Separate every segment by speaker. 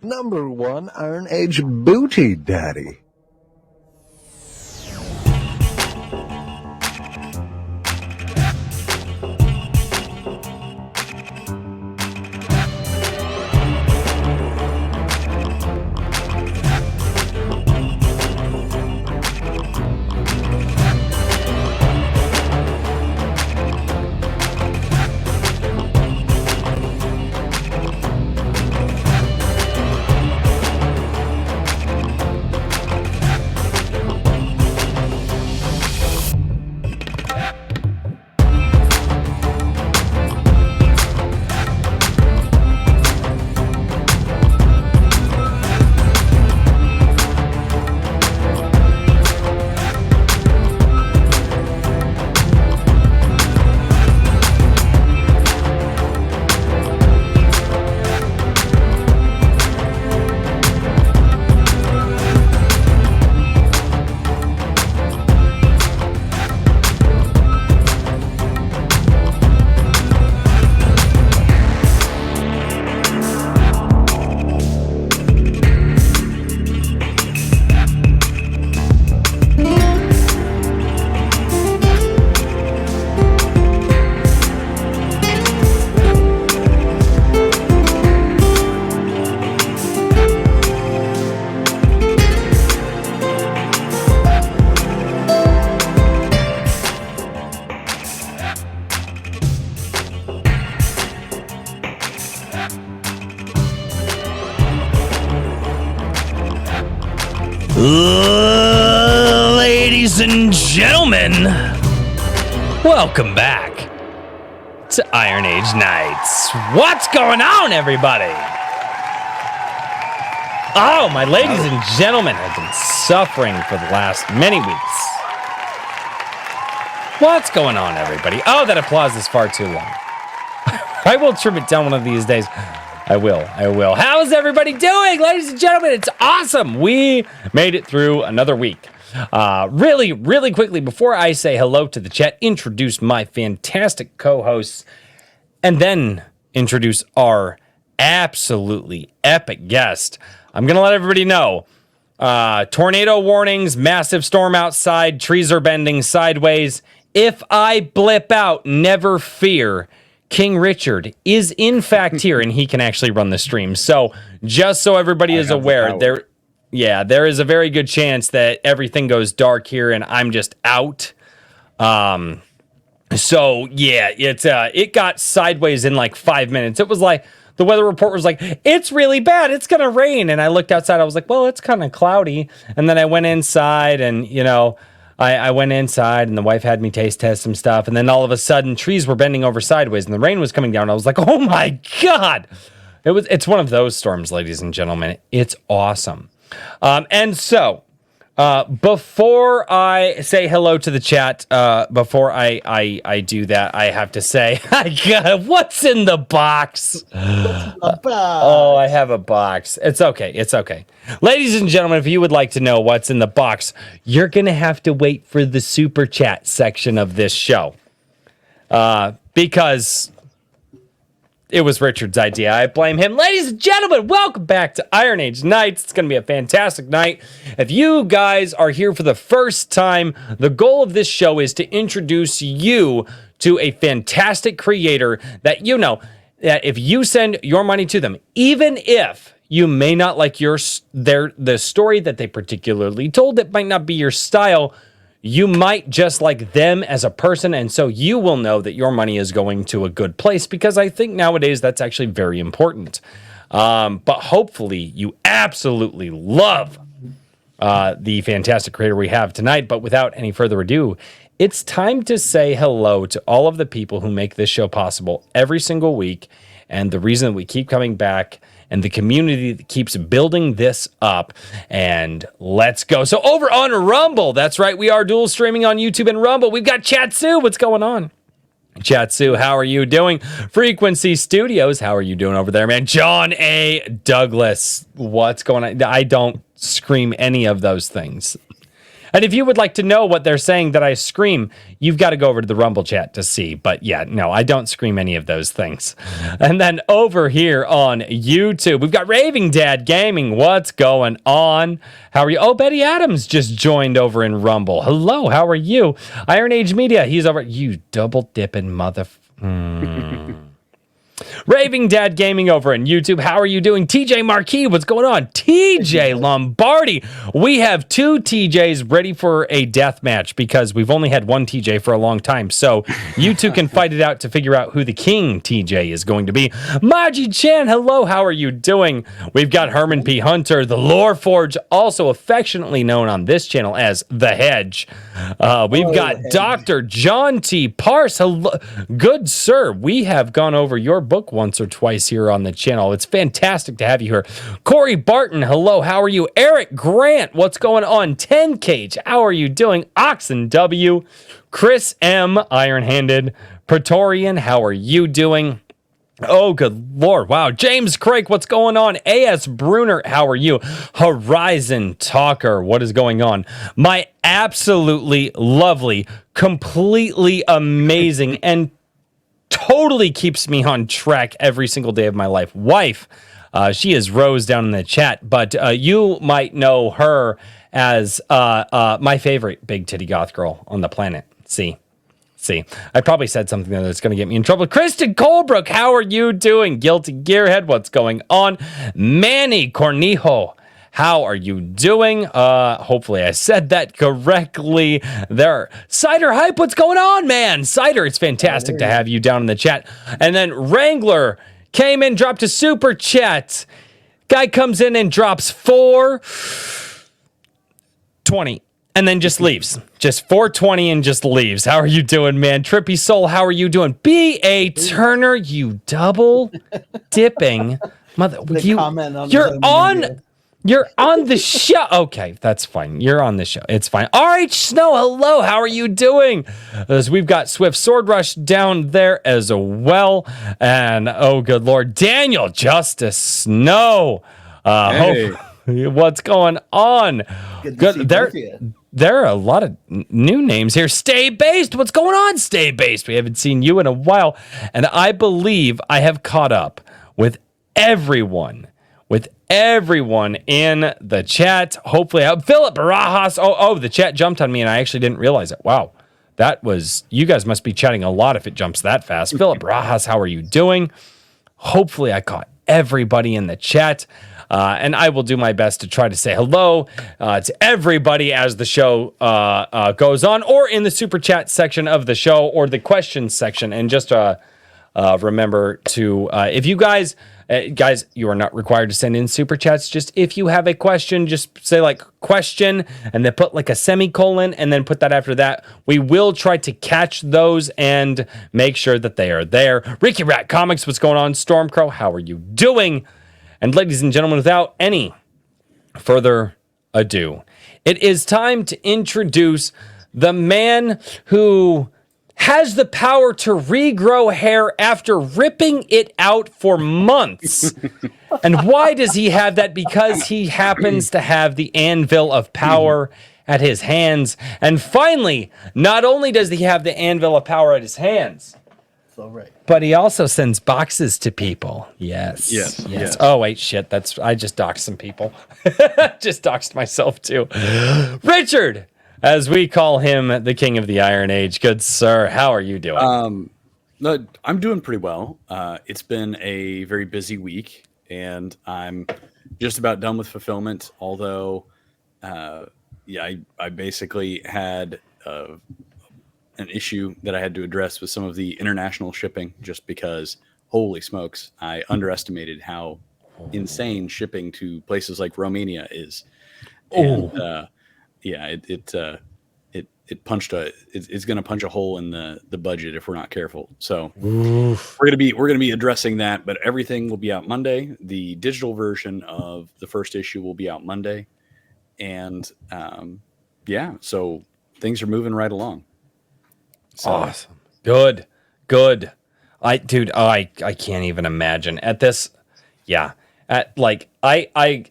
Speaker 1: Number 1 Iron Age Booty Daddy.
Speaker 2: Ladies and gentlemen, welcome back to Iron Age Nights. What's going on, everybody? Oh, my ladies and gentlemen have been suffering for the last many weeks. What's going on, everybody? Oh, that applause is far too long. I will trim it down one of these days. I will. How's everybody doing, ladies and gentlemen? It's awesome. We made it through another week. Really quickly, before I say hello to the chat, introduce my fantastic co-hosts, and then introduce our absolutely epic guest. I'm going to let everybody know. Tornado warnings, massive storm outside, trees are bending sideways. If I blip out, never fear. King Richard is in fact here, and he can actually run the stream. So just so everybody is aware, there is a very good chance that everything goes dark here, and I'm just out. So yeah, it got sideways in like 5 minutes. It was like the weather report was like, it's really bad, it's gonna rain, and I looked outside. I was like, well, it's kind of cloudy, and then I went inside, and I went inside, and the wife had me taste test some stuff, and then all of a sudden, trees were bending over sideways, and the rain was coming down. I was like, oh my God. It's one of those storms, ladies and gentlemen. It's awesome. And so, before I say hello to the chat, before I do that, I have to say, what's in the box? Oh, I have a box. It's okay. Ladies and gentlemen, if you would like to know what's in the box, you're going to have to wait for the super chat section of this show. Because it was Richard's idea. I blame him. Ladies and gentlemen, welcome back to Iron Age Nights. It's going to be a fantastic night. If you guys are here for the first time, the goal of this show is to introduce you to a fantastic creator that that if you send your money to them, even if you may not like the story that they particularly told, that might not be your style, you might just like them as a person, and so you will know that your money is going to a good place, because I think nowadays that's actually very important. But hopefully you absolutely love the fantastic creator we have tonight. But without any further ado, it's time to say hello to all of the people who make this show possible every single week, and the reason that we keep coming back, and the community that keeps building this up. And let's go. So over on Rumble, that's right, we are dual streaming on YouTube and Rumble. We've got Chatsu. What's going on? Chatsu, how are you doing? Frequency Studios, how are you doing over there, man? John A. Douglas, what's going on? I don't scream any of those things. And if you would like to know what they're saying that I scream, you've got to go over to the Rumble chat to see. But yeah, no, I don't scream any of those things. And then over here on YouTube, we've got Raving Dad Gaming. What's going on? How are you? Oh, Betty Adams just joined over in Rumble. Hello, how are you? Iron Age Media, he's over. You double dipping mother. Raving Dad Gaming over on YouTube. How are you doing? TJ Marquis, what's going on? TJ Lombardi. We have 2 TJs ready for a death match because we've only had 1 TJ for a long time. So you two can fight it out to figure out who the king TJ is going to be. Maji Chan, hello. How are you doing? We've got Herman P. Hunter, the Lore Forge, also affectionately known on this channel as The Hedge. We've got Dr. John T. Parse. Hello. Good sir, we have gone over your book once or twice here on the channel. It's fantastic to have you here. Corey Barton, hello, how are you? Eric Grant, what's going on? 10 Cage, how are you doing? Oxen W, Chris M, Iron-Handed, Praetorian, how are you doing? Oh, good Lord. Wow. James Craig, what's going on? A.S. Bruner, how are you? Horizon Talker, what is going on? My absolutely lovely, completely amazing, and totally keeps me on track every single day of my life. Wife, she is Rose down in the chat, but you might know her as my favorite big titty goth girl on the planet. See, I probably said something that's going to get me in trouble. Kristen Colebrook, how are you doing? Guilty Gearhead, what's going on? Manny Cornijo, how are you doing? Hopefully I said that correctly there. Cider Hype, what's going on, man? Cider, it's fantastic to have you down in the chat. And then Wrangler came in, dropped a super chat. Guy comes in and drops 420 and then just leaves. Just 420 and just leaves. How are you doing, man? Trippy Soul, how are you doing? B.A. Turner, you double dipping mother. You're on the show. Okay, that's fine. You're on the show. It's fine. RH Snow, hello. How are you doing? As we've got Swift Sword Rush down there as well. And oh, good Lord, Daniel Justice Snow.
Speaker 3: Hey.
Speaker 2: What's going on? Good. There are a lot of new names here. Stay Based. What's going on, Stay Based? We haven't seen you in a while. And I believe I have caught up with everyone in the chat. Hopefully, Philip Barajas. Oh, the chat jumped on me and I actually didn't realize it. Wow. You guys must be chatting a lot if it jumps that fast. Philip Barajas, how are you doing? Hopefully, I caught everybody in the chat. And I will do my best to try to say hello to everybody as the show goes on, or in the super chat section of the show, or the questions section. And just remember to, if you guys, you are not required to send in super chats. Just if you have a question, just say like question and then put like a semicolon and then put that after that. We will try to catch those and make sure that they are there. Ricky Rat Comics, what's going on? Stormcrow, how are you doing? And ladies and gentlemen, without any further ado, it is time to introduce the man who has the power to regrow hair after ripping it out for months. And why does he have that? Because he happens to have the anvil of power at his hands. And finally, not only does he have the anvil of power at his hands, but he also sends boxes to people. Yes. Oh, wait, shit. I just doxed some people. Just doxed myself, too. Richard, as we call him, the king of the Iron Age. Good sir, how are you doing?
Speaker 3: No, I'm doing pretty well. It's been a very busy week, and I'm just about done with fulfillment. Although, I basically had an issue that I had to address with some of the international shipping, just because, holy smokes, I underestimated how insane shipping to places like Romania is. And, it punched it's going to punch a hole in the budget if we're not careful. So we're going to be addressing that, but everything will be out Monday. The digital version of the first issue will be out Monday. And so things are moving right along. So.
Speaker 2: Awesome. Good. I can't even imagine at this. Yeah. I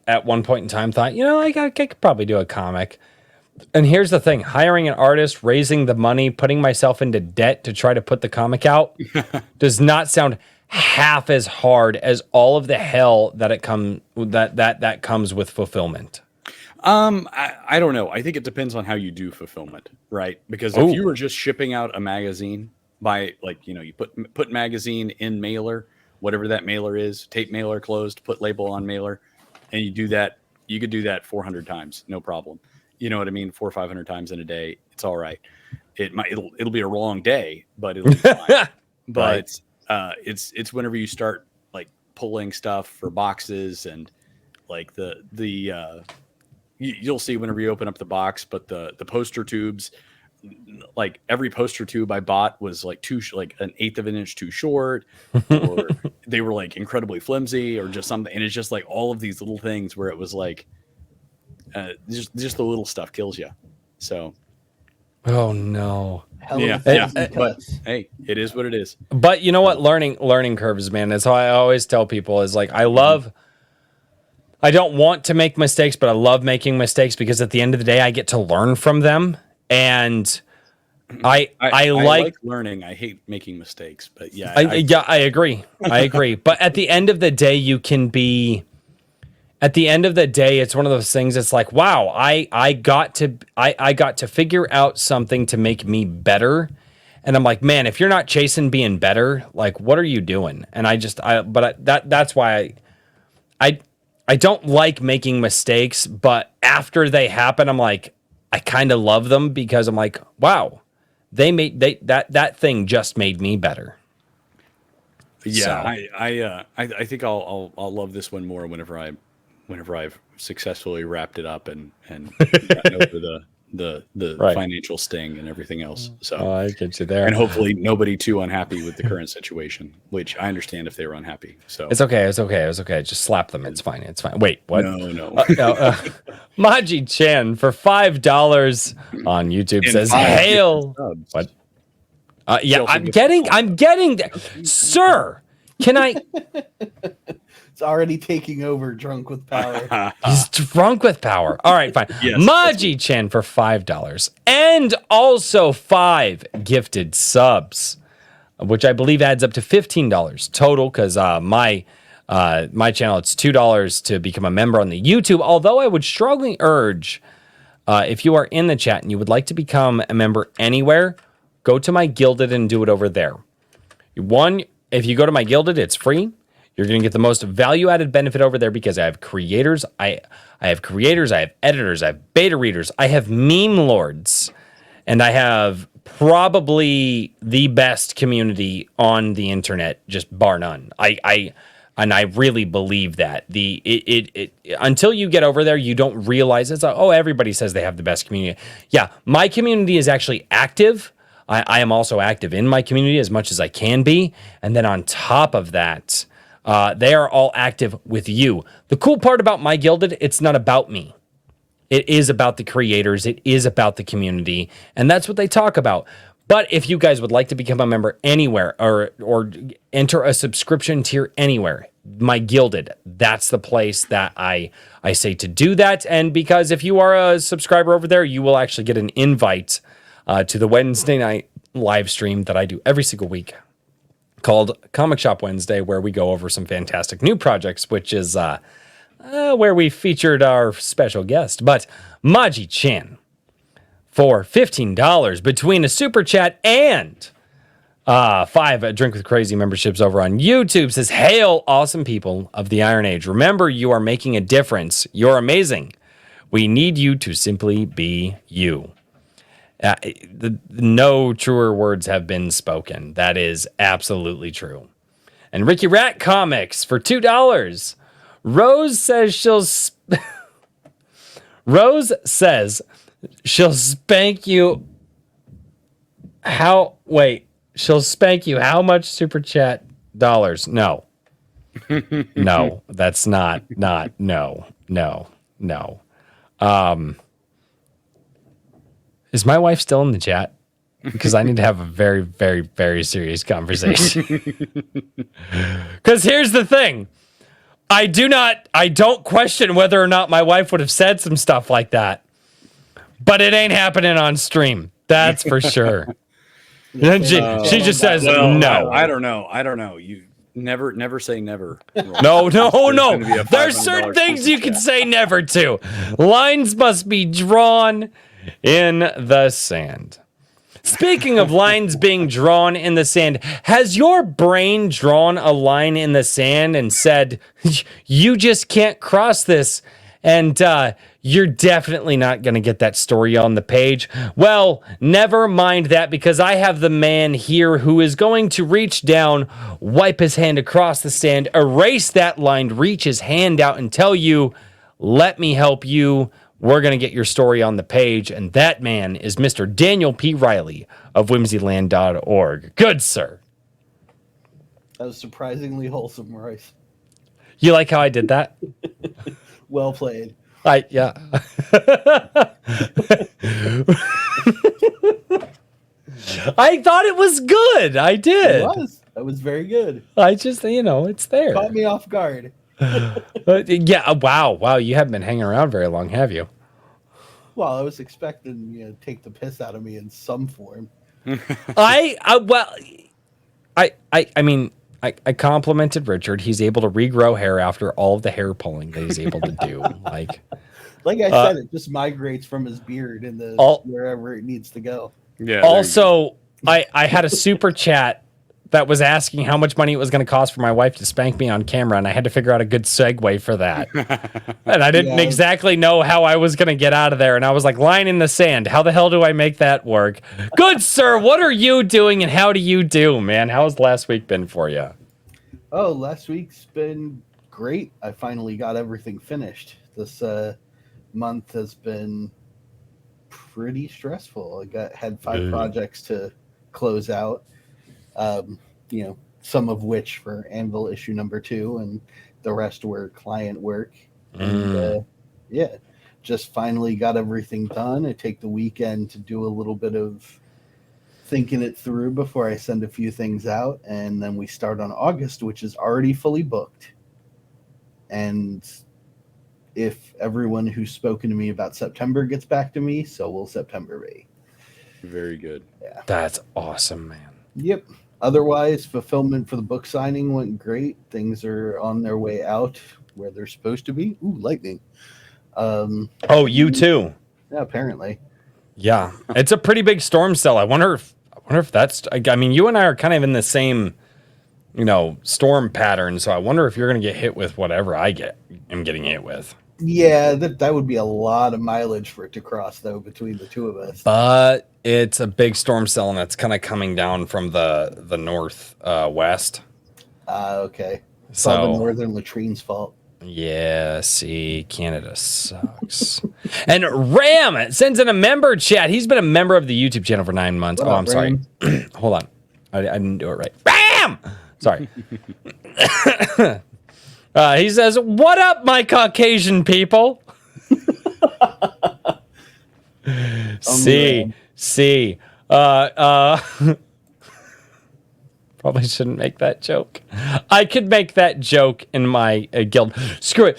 Speaker 2: at one point in time thought, I could probably do a comic, And here's the thing, hiring an artist, raising the money, putting myself into debt to try to put the comic out does not sound half as hard as all of the hell that comes with fulfillment.
Speaker 3: I don't know. I think it depends on how you do fulfillment, right? Because if you were just shipping out a magazine by you put magazine in mailer, whatever that mailer is, tape mailer closed, put label on mailer, and you do that, you could do that 400 times, no problem. You know what I mean? 400 or 500 times in a day. It's all right. It'll be a long day, but it'll be fine. But it's whenever you start like pulling stuff for boxes and like you'll see whenever you open up the box, but the poster tubes, like every poster tube I bought was like an eighth of an inch too short, or they were like incredibly flimsy or just something. And it's just like all of these little things where it was like, just the little stuff kills you. So,
Speaker 2: oh no.
Speaker 3: But hey, it is what it is.
Speaker 2: But you know what? Learning curves, man. That's how I always tell people is like, I don't want to make mistakes, but I love making mistakes because at the end of the day, I get to learn from them. And I like
Speaker 3: learning. I hate making mistakes, but yeah,
Speaker 2: I agree. I agree. But at the end of the day, it's one of those things. It's like, wow, I got to figure out something to make me better. And I'm like, man, if you're not chasing being better, like, what are you doing? And that's why I don't like making mistakes, but after they happen, I'm like, I kind of love them because I'm like, wow, that thing just made me better.
Speaker 3: Yeah, so. I think I'll love this one more whenever I've successfully wrapped it up and gotten over the financial sting and everything else. So
Speaker 2: I get you there.
Speaker 3: And hopefully nobody too unhappy with the current situation, which I understand if they were unhappy. So
Speaker 2: it's okay. Just slap them. It's fine. Wait, what?
Speaker 3: No.
Speaker 2: Maji Chan for $5 on YouTube says, "Hail." What? Yeah, I'm getting Sir, can I?
Speaker 4: It's already taking over Drunk with Power.
Speaker 2: He's drunk with power. All right, fine.
Speaker 3: Yes,
Speaker 2: Maji Chan for $5 and also 5 gifted subs, which I believe adds up to $15 total because my channel, it's $2 to become a member on the YouTube. Although I would strongly urge, if you are in the chat and you would like to become a member anywhere, go to my Gilded and do it over there. If you go to my Gilded, it's free. You're going to get the most value-added benefit over there because I have creators, I have editors, I have beta readers, I have meme lords, and I have probably the best community on the internet, just bar none. I really believe that. Until you get over there, you don't realize it's like, oh, everybody says they have the best community. Yeah, my community is actually active. I am also active in my community as much as I can be, and then on top of that, they are all active with you. The cool part about My Gilded, it's not about me. It is about the creators. It is about the community. And that's what they talk about. But if you guys would like to become a member anywhere or enter a subscription tier anywhere, My Gilded, that's the place that I say to do that. And because if you are a subscriber over there, you will actually get an invite to the Wednesday night live stream that I do every single week, called Comic Shop Wednesday, where we go over some fantastic new projects, which is where we featured our special guest. But Maji Chan for $15 between a super chat and 5 Drink with Crazy memberships over on YouTube says, "Hail, awesome people of the Iron Age. Remember, you are making a difference. You're amazing. We need you to simply be you." No truer words have been spoken. That is absolutely true. And Ricky Rat Comics for $2. Rose says she'll spank you. She'll spank you how much super chat dollars? No. No, that's not no. Is my wife still in the chat? Because I need to have a very, very, very serious conversation. Because here's the thing. I don't question whether or not my wife would have said some stuff like that. but it ain't happening on stream. That's for sure. And she just says no.
Speaker 3: I don't know. You never say never.
Speaker 2: No.
Speaker 3: gonna be a
Speaker 2: There's
Speaker 3: $500
Speaker 2: certain things
Speaker 3: super
Speaker 2: you can
Speaker 3: chat.
Speaker 2: say never to. Lines must be drawn in the sand. Speaking of lines being drawn in the sand, has your brain drawn a line in the sand and said, you just can't cross this, and you're definitely not going to get that story on the page? Well, never mind that, because I have the man here who is going to reach down, wipe his hand across the sand, erase that line, reach his hand out, and tell you, let me help you. We're going to get your story on the page. And that man is Mr. Daniel P. Riley of whimsyland.org. Good, sir.
Speaker 4: That was surprisingly wholesome, Royce.
Speaker 2: You like how I did that?
Speaker 4: Well played.
Speaker 2: Yeah. I thought it was good. I did.
Speaker 4: It was. That was very good.
Speaker 2: I just, it's there.
Speaker 4: Caught me off guard.
Speaker 2: Yeah. Wow. You haven't been hanging around very long, have you?
Speaker 4: Well, I was expecting you to take the piss out of me in some form.
Speaker 2: I complimented Richard. He's able to regrow hair after all of the hair pulling that he's able to do.
Speaker 4: Like I said, it just migrates from his beard and wherever it needs to go.
Speaker 3: Yeah.
Speaker 2: Also, I had a super chat that was asking how much money it was going to cost for my wife to spank me on camera, and I had to figure out a good segue for that. And I didn't exactly know how I was going to get out of there, and I was like, line in the sand. How the hell do I make that work? Good sir, what are you doing, and how do you do, man? How's last week been for you?
Speaker 4: Oh, last week's been great. I finally got everything finished. This month has been pretty stressful. I had 5 projects to close out. Some of which for Anvil issue number 2, and the rest were client work. And just finally got everything done. I take the weekend to do a little bit of thinking it through before I send a few things out, and then we start on August, which is already fully booked. And if everyone who's spoken to me about September gets back to me, so will September be.
Speaker 3: Very good.
Speaker 4: Yeah.
Speaker 2: That's awesome, man.
Speaker 4: Yep. Otherwise, fulfillment for the book signing went great. Things are on their way out where they're supposed to be. Ooh, lightning.
Speaker 2: You too.
Speaker 4: Yeah, apparently.
Speaker 2: Yeah, it's a pretty big storm cell. I wonder if that's. I mean, you and I are kind of in the same, storm pattern. So I wonder if you're going to get hit with whatever am getting hit with.
Speaker 4: Yeah, that would be a lot of mileage for it to cross, though, between the two of us.
Speaker 2: But it's a big storm cell, and it's kind of coming down from the north west.
Speaker 4: Okay. It's
Speaker 2: So
Speaker 4: all the northern latrine's fault.
Speaker 2: yeah, see, Canada sucks. And Ram sends in a member chat. He's been a member of the YouTube channel for 9 months.
Speaker 4: What up,
Speaker 2: I'm sorry. Hold on, I didn't do it right. Ram, sorry. He says, "What up, my Caucasian people?" See. Probably shouldn't make that joke. I could make that joke in my guild. Screw it.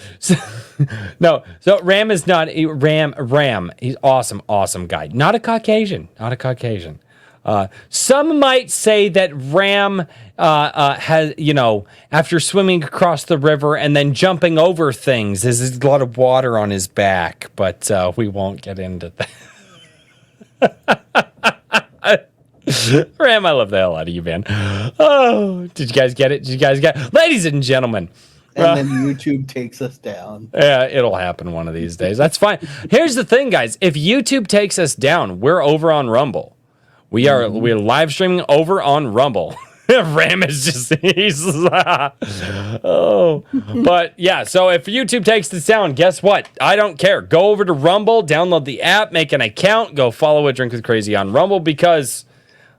Speaker 2: No. So Ram is not Ram. He's awesome guy. Not a Caucasian. Some might say that Ram has, after swimming across the river and then jumping over things, there's a lot of water on his back, but we won't get into that. Ram, I love the hell out of you, man. Oh, did you guys get it? Ladies and gentlemen.
Speaker 4: And then YouTube takes us down.
Speaker 2: Yeah, it'll happen one of these days. That's fine. Here's the thing, guys. If YouTube takes us down, we're over on Rumble. We're live streaming over on Rumble. Ram is just but yeah, so if YouTube takes this down, guess what? I don't care. Go over to Rumble, download the app, make an account, go follow A Drink with Crazy on Rumble, because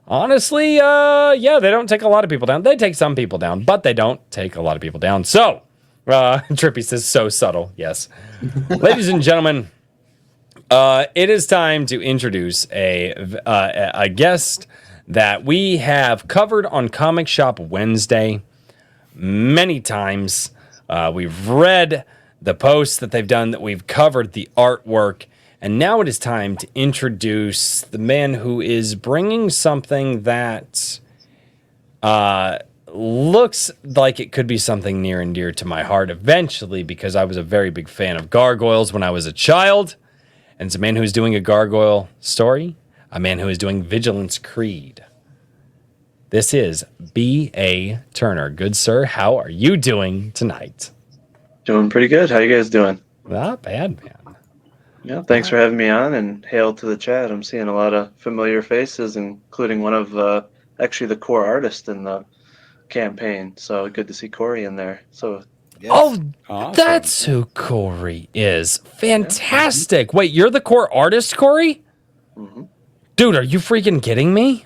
Speaker 2: honestly, they don't take a lot of people down. They take some people down, but they don't take a lot of people down. So, Trippy says, so subtle. Yes. Ladies and gentlemen, it is time to introduce a guest that we have covered on Comic Shop Wednesday many times. We've read the posts that they've done, that we've covered the artwork. And now it is time to introduce the man who is bringing something that looks like it could be something near and dear to my heart eventually, because I was a very big fan of gargoyles when I was a child. And it's a man who is doing a gargoyle story, a man who is doing Vigilance Creed. This is B.A. Turner. Good sir, how are you doing tonight?
Speaker 5: Doing pretty good. How you guys doing?
Speaker 2: Not bad, man.
Speaker 5: Yeah, thanks for having me on, and hail to the chat. I'm seeing a lot of familiar faces, including one of actually the core artists in the campaign. So good to see Corey in there. So
Speaker 4: Yes.
Speaker 2: Oh,
Speaker 3: Awesome.
Speaker 2: that's who Corey is. Fantastic. Wait, you're the core artist, Corey?
Speaker 5: mhm.
Speaker 2: Dude, are you freaking kidding me?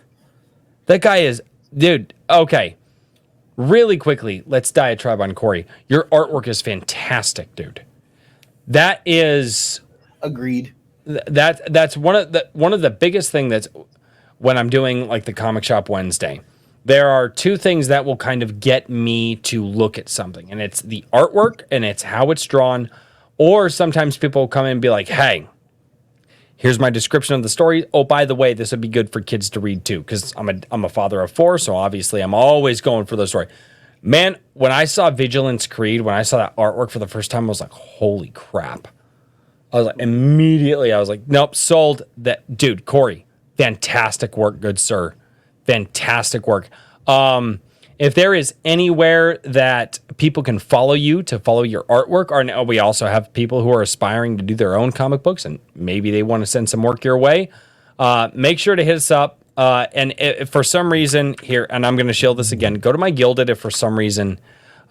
Speaker 2: That guy is, dude, okay. Really quickly, let's diatribe on Corey. Your artwork is fantastic, dude. That is
Speaker 4: Agreed.
Speaker 2: that's one of the biggest thing that's when I'm doing like the Comic Shop Wednesday. There are two things that will kind of get me to look at something, and it's the artwork and it's how it's drawn. Or sometimes people will come in and be like, "Hey, here's my description of the story. Oh, by the way, this would be good for kids to read too, because I'm a father of 4, so obviously I'm always going for the story." Man, when I saw Vigilance Creed, when I saw that artwork for the first time, I was like, "Holy crap!" I was like, immediately, I was like, "Nope, sold." That dude, Corey, fantastic work, good sir, fantastic work. If there is anywhere that people can follow you to follow your artwork, or we also have people who are aspiring to do their own comic books and maybe they want to send some work your way, make sure to hit us up. And if for some reason here, and I'm going to shield this again, go to my Gilded if for some reason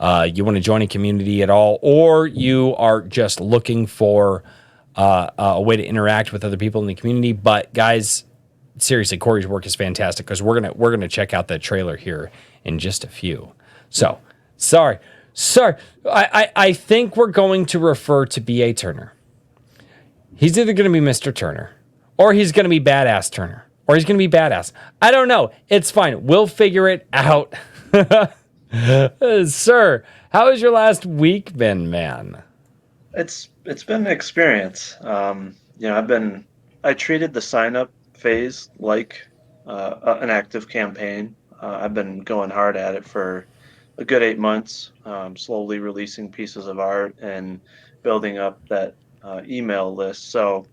Speaker 2: you want to join a community at all, or you are just looking for a way to interact with other people in the community. But guys, seriously, Corey's work is fantastic, because we're gonna check out that trailer here in just a few. So sorry. I think we're going to refer to B.A. Turner. He's either going to be Mr. Turner, or he's going to be Badass Turner, or he's going to be Badass. I don't know. It's fine. We'll figure it out. Sir, how has your last week been, man?
Speaker 5: It's been an experience. I treated the sign up phase like an active campaign. I've been going hard at it for a good 8 months, slowly releasing pieces of art and building up that email list. So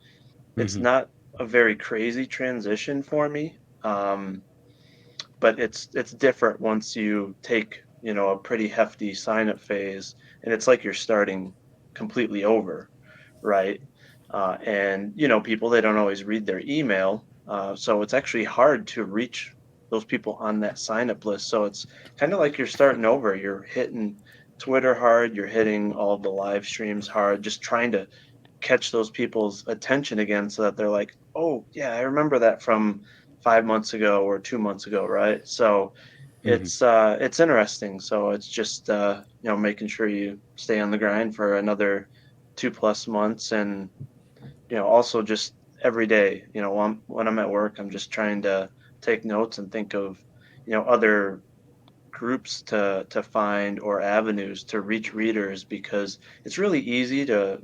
Speaker 5: it's not a very crazy transition for me, but it's different once you take a pretty hefty sign up phase, and it's like you're starting completely over, right? And people, they don't always read their email, so it's actually hard to reach those people on that sign up list. So it's kind of like you're starting over. You're hitting Twitter hard, you're hitting all the live streams hard, just trying to catch those people's attention again, so that they're like, "Oh yeah, I remember that from 5 months ago or 2 months ago," right? So it's interesting. So it's just making sure you stay on the grind for another 2+ months, and also just every day, when I'm at work, I'm just trying to take notes and think of other groups to find, or avenues to reach readers, because it's really easy to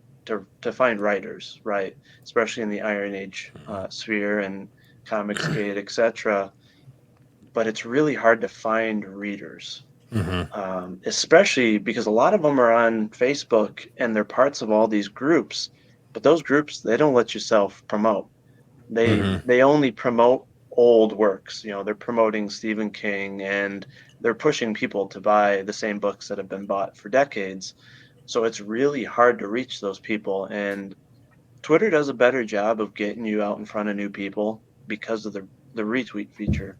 Speaker 5: find writers, right? Especially in the Iron Age sphere and Comicsgate, etc. But it's really hard to find readers, especially because a lot of them are on Facebook and they're parts of all these groups. But those groups, they don't let you self-promote. They only promote old works. They're promoting Stephen King, and they're pushing people to buy the same books that have been bought for decades. So it's really hard to reach those people. And Twitter does a better job of getting you out in front of new people because of the retweet feature.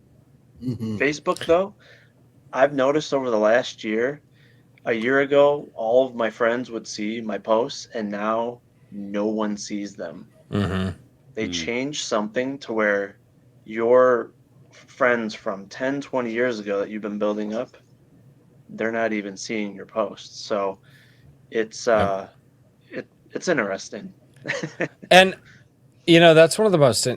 Speaker 5: Facebook, though, I've noticed over the last year, a year ago, all of my friends would see my posts, and now no one sees them. They changed something to where your friends from 10, 20 years ago that you've been building up, they're not even seeing your posts. So it's it's interesting.
Speaker 2: And that's one of the most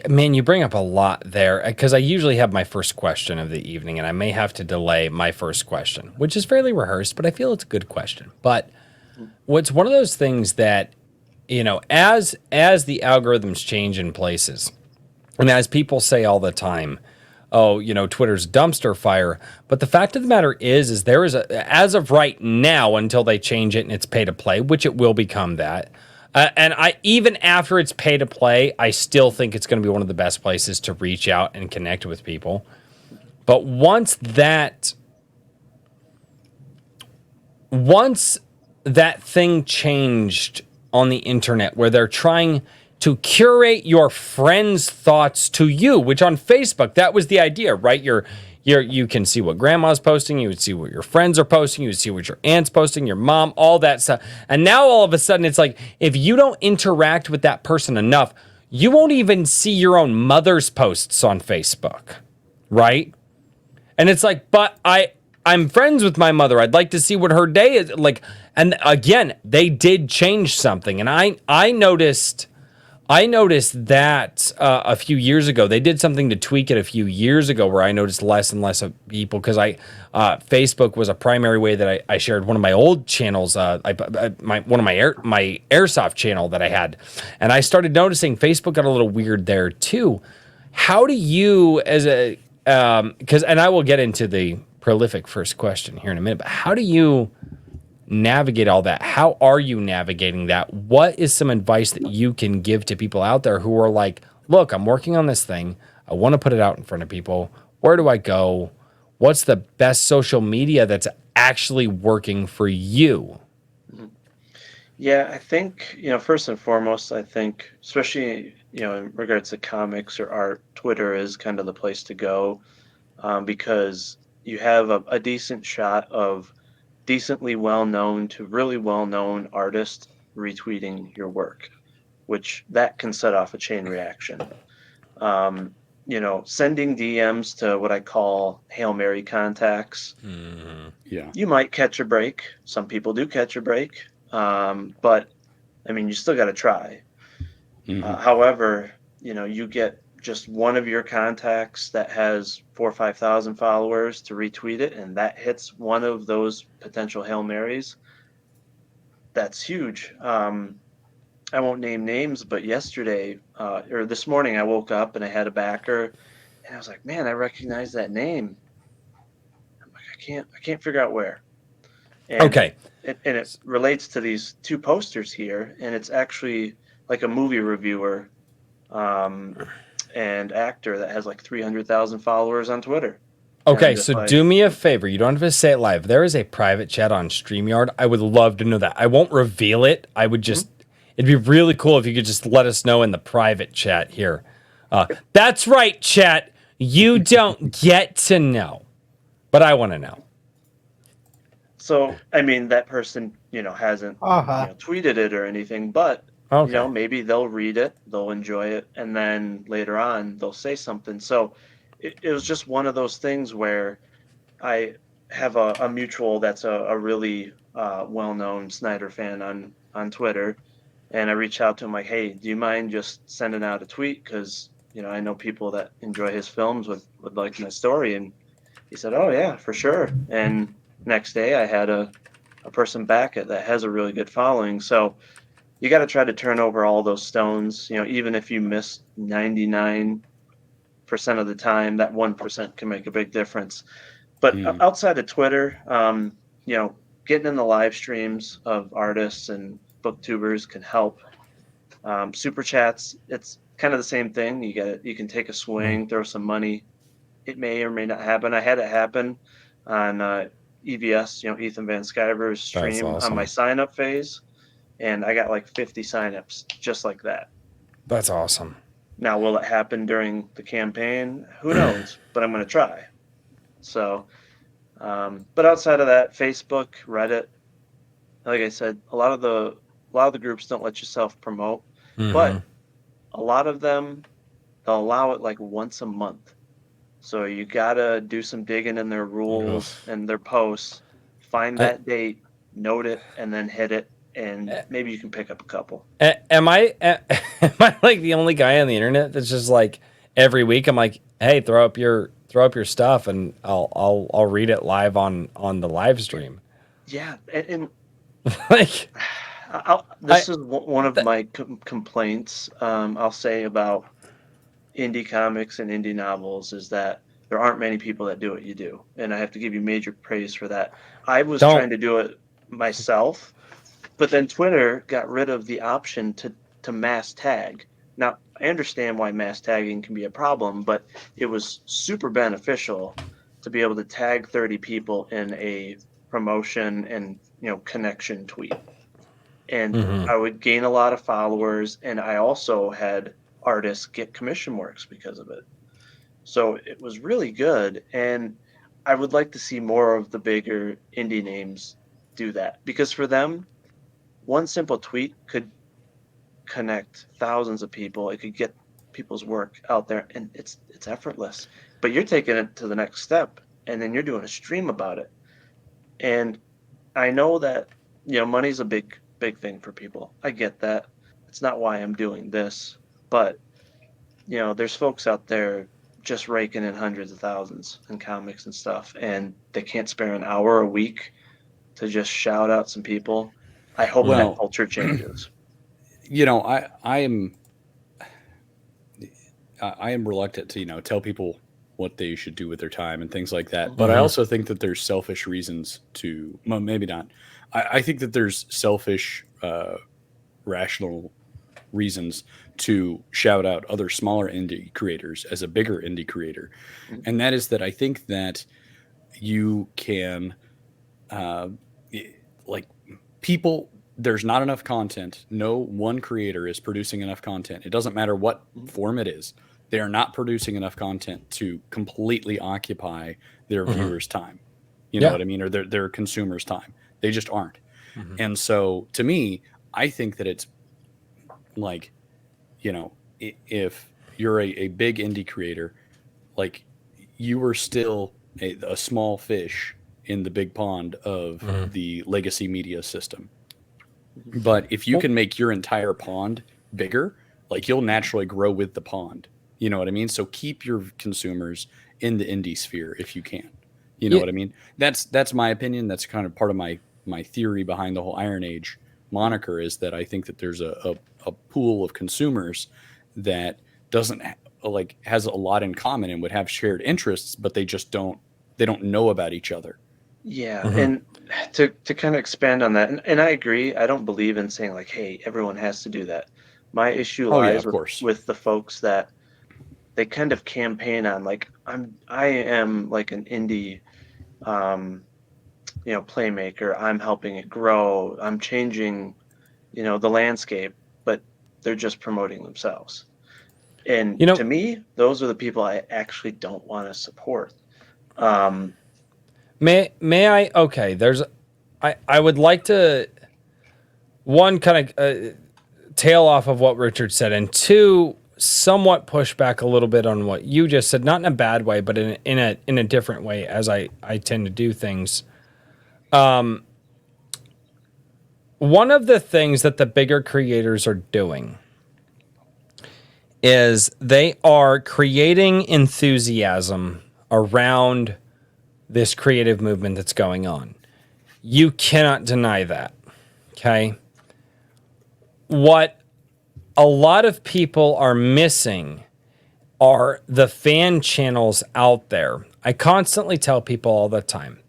Speaker 2: man, you bring up a lot there, because I usually have my first question of the evening, and I may have to delay my first question, which is fairly rehearsed, but I feel it's a good question. But what's one of those things that as the algorithms change in places, and as people say all the time, oh, Twitter's dumpster fire. But the fact of the matter is there is as of right now, until they change it and it's pay to play, which it will become that. And even after it's pay to play, I still think it's going to be one of the best places to reach out and connect with people. But once that thing changed on the internet, where they're trying to curate your friends' thoughts to you, which on Facebook, that was the idea, right? You can see what grandma's posting, you would see what your friends are posting, you would see what your aunt's posting, your mom, all that stuff. And now all of a sudden it's like, if you don't interact with that person enough, you won't even see your own mother's posts on Facebook, right? And it's like, but I'm friends with my mother. I'd like to see what her day is like. And again, they did change something. And I noticed that a few years ago. They did something to tweak it a few years ago, where I noticed less and less of people, because Facebook was a primary way that I shared one of my old channels, my airsoft channel that I had, and I started noticing Facebook got a little weird there too. How do you, as a and I will get into the prolific first question here in a minute, but how do you navigate all that? How are you navigating that? What is some advice that you can give to people out there who are like, look, I'm working on this thing, I want to put it out in front of people, where do I go? What's the best social media that's actually working for you?
Speaker 5: Yeah, I think, first and foremost, I think, especially, in regards to comics or art, Twitter is kind of the place to go, because you have a decent shot of decently well-known to really well-known artists retweeting your work, which that can set off a chain reaction. Sending DMs to what I call Hail Mary contacts.
Speaker 3: Mm-hmm. Yeah.
Speaker 5: You might catch a break. Some people do catch a break. But I mean, you still got to try. Mm-hmm. However, you get just one of your contacts that has 4,000 or 5,000 followers to retweet it, and that hits one of those potential Hail Marys. That's huge. I won't name names, but yesterday or this morning, I woke up and I had a backer, and I was like, man, I recognize that name. I'm like, I can't figure out where. And
Speaker 2: okay.
Speaker 5: It relates to these two posters here, and it's actually like a movie reviewer and actor that has like 300,000 followers on Twitter.
Speaker 2: Okay, so do me a favor. You don't have to say it live. There is a private chat on StreamYard. I would love to know that. I won't reveal it. I would just, it'd be really cool if you could just let us know in the private chat here. That's right, chat. You don't get to know, but I want to know.
Speaker 5: So, I mean, that person, hasn't tweeted it or anything, but
Speaker 2: okay.
Speaker 5: Maybe they'll read it, they'll enjoy it, and then later on they'll say something. So it was just one of those things where I have a mutual that's a really well-known Snyder fan on Twitter, and I reached out to him like, hey, do you mind just sending out a tweet? Because, I know people that enjoy his films would like my story. And he said, oh, yeah, for sure. And next day I had a person back it that has a really good following. So you got to try to turn over all those stones. Even if you miss 99% of the time, that 1% can make a big difference. But outside of Twitter, getting in the live streams of artists and booktubers can help. Super chats, it's kind of the same thing. You can take a swing, throw some money. It may or may not happen. I had it happen on EVS, Ethan Van Sciver's stream on my sign-up phase, and I got like 50 sign-ups just like that.
Speaker 2: That's awesome.
Speaker 5: Now, will it happen during the campaign? Who knows? But I'm going to try. So, but outside of that, Facebook, Reddit, like I said, a lot of the groups don't let you self-promote, but a lot of them, they'll allow it like once a month. So you gotta do some digging in their rules and their posts, find that date, note it, and then hit it, and maybe you can pick up a couple.
Speaker 2: Am I like the only guy on the internet that's just like every week I'm like, hey, throw up your stuff and I'll read it live on the live stream.
Speaker 5: Yeah, and
Speaker 2: like
Speaker 5: This is one of my complaints. I'll say about indie comics and indie novels is that there aren't many people that do what you do, and I have to give you major praise for that. I was trying to do it myself, but then Twitter got rid of the option to mass tag. Now, I understand why mass tagging can be a problem, but it was super beneficial to be able to tag 30 people in a promotion and connection tweet. And I would gain a lot of followers, and I also had artists get commission works because of it. So it was really good, and I would like to see more of the bigger indie names do that, because for them, one simple tweet could connect thousands of people. It could get people's work out there, and it's effortless. But you're taking it to the next step, and then you're doing a stream about it. And I know that money's a big thing for people. I get that. It's not why I'm doing this, but there's folks out there just raking in hundreds of thousands in comics and stuff, and they can't spare an hour a week to just shout out some people. I hope that culture changes.
Speaker 3: I am reluctant to tell people what they should do with their time and things like that. But I also think that there's selfish reasons to, well, maybe not. I think that there's selfish, rational reasons to shout out other smaller indie creators as a bigger indie creator. And that is that I think that you can, people, there's not enough content. No one creator is producing enough content. It doesn't matter what form it is. They are not producing enough content to completely occupy their viewers' time. You know what I mean? Or their consumers' time. They just aren't. And so to me, I think that it's like, if you're a big indie creator, like you are still a small fish in the big pond of the legacy media system. But if you can make your entire pond bigger, like you'll naturally grow with the pond. You know what I mean? So keep your consumers in the indie sphere if you can. You know what I mean? That's my opinion. That's kind of part of my theory behind the whole Iron Age moniker, is that I think that there's a pool of consumers that doesn't has a lot in common and would have shared interests, but they just don't know about each other.
Speaker 5: Yeah. And to kind of expand on that, and I agree, I don't believe in saying like, hey, everyone has to do that. My issue lies with the folks that they kind of campaign on like, I am like an indie playmaker. I'm helping it grow. I'm changing, the landscape, but they're just promoting themselves. And to me, those are the people I actually don't want to support.
Speaker 2: May I? Okay, I would like to, one, kind of tail off of what Richard said, and two, somewhat push back a little bit on what you just said, not in a bad way, but in a different way, as I tend to do things. One of the things that the bigger creators are doing is they are creating enthusiasm around this creative movement that's going on. You cannot deny that. Okay? What a lot of people are missing are the fan channels out there. I constantly tell people all the time,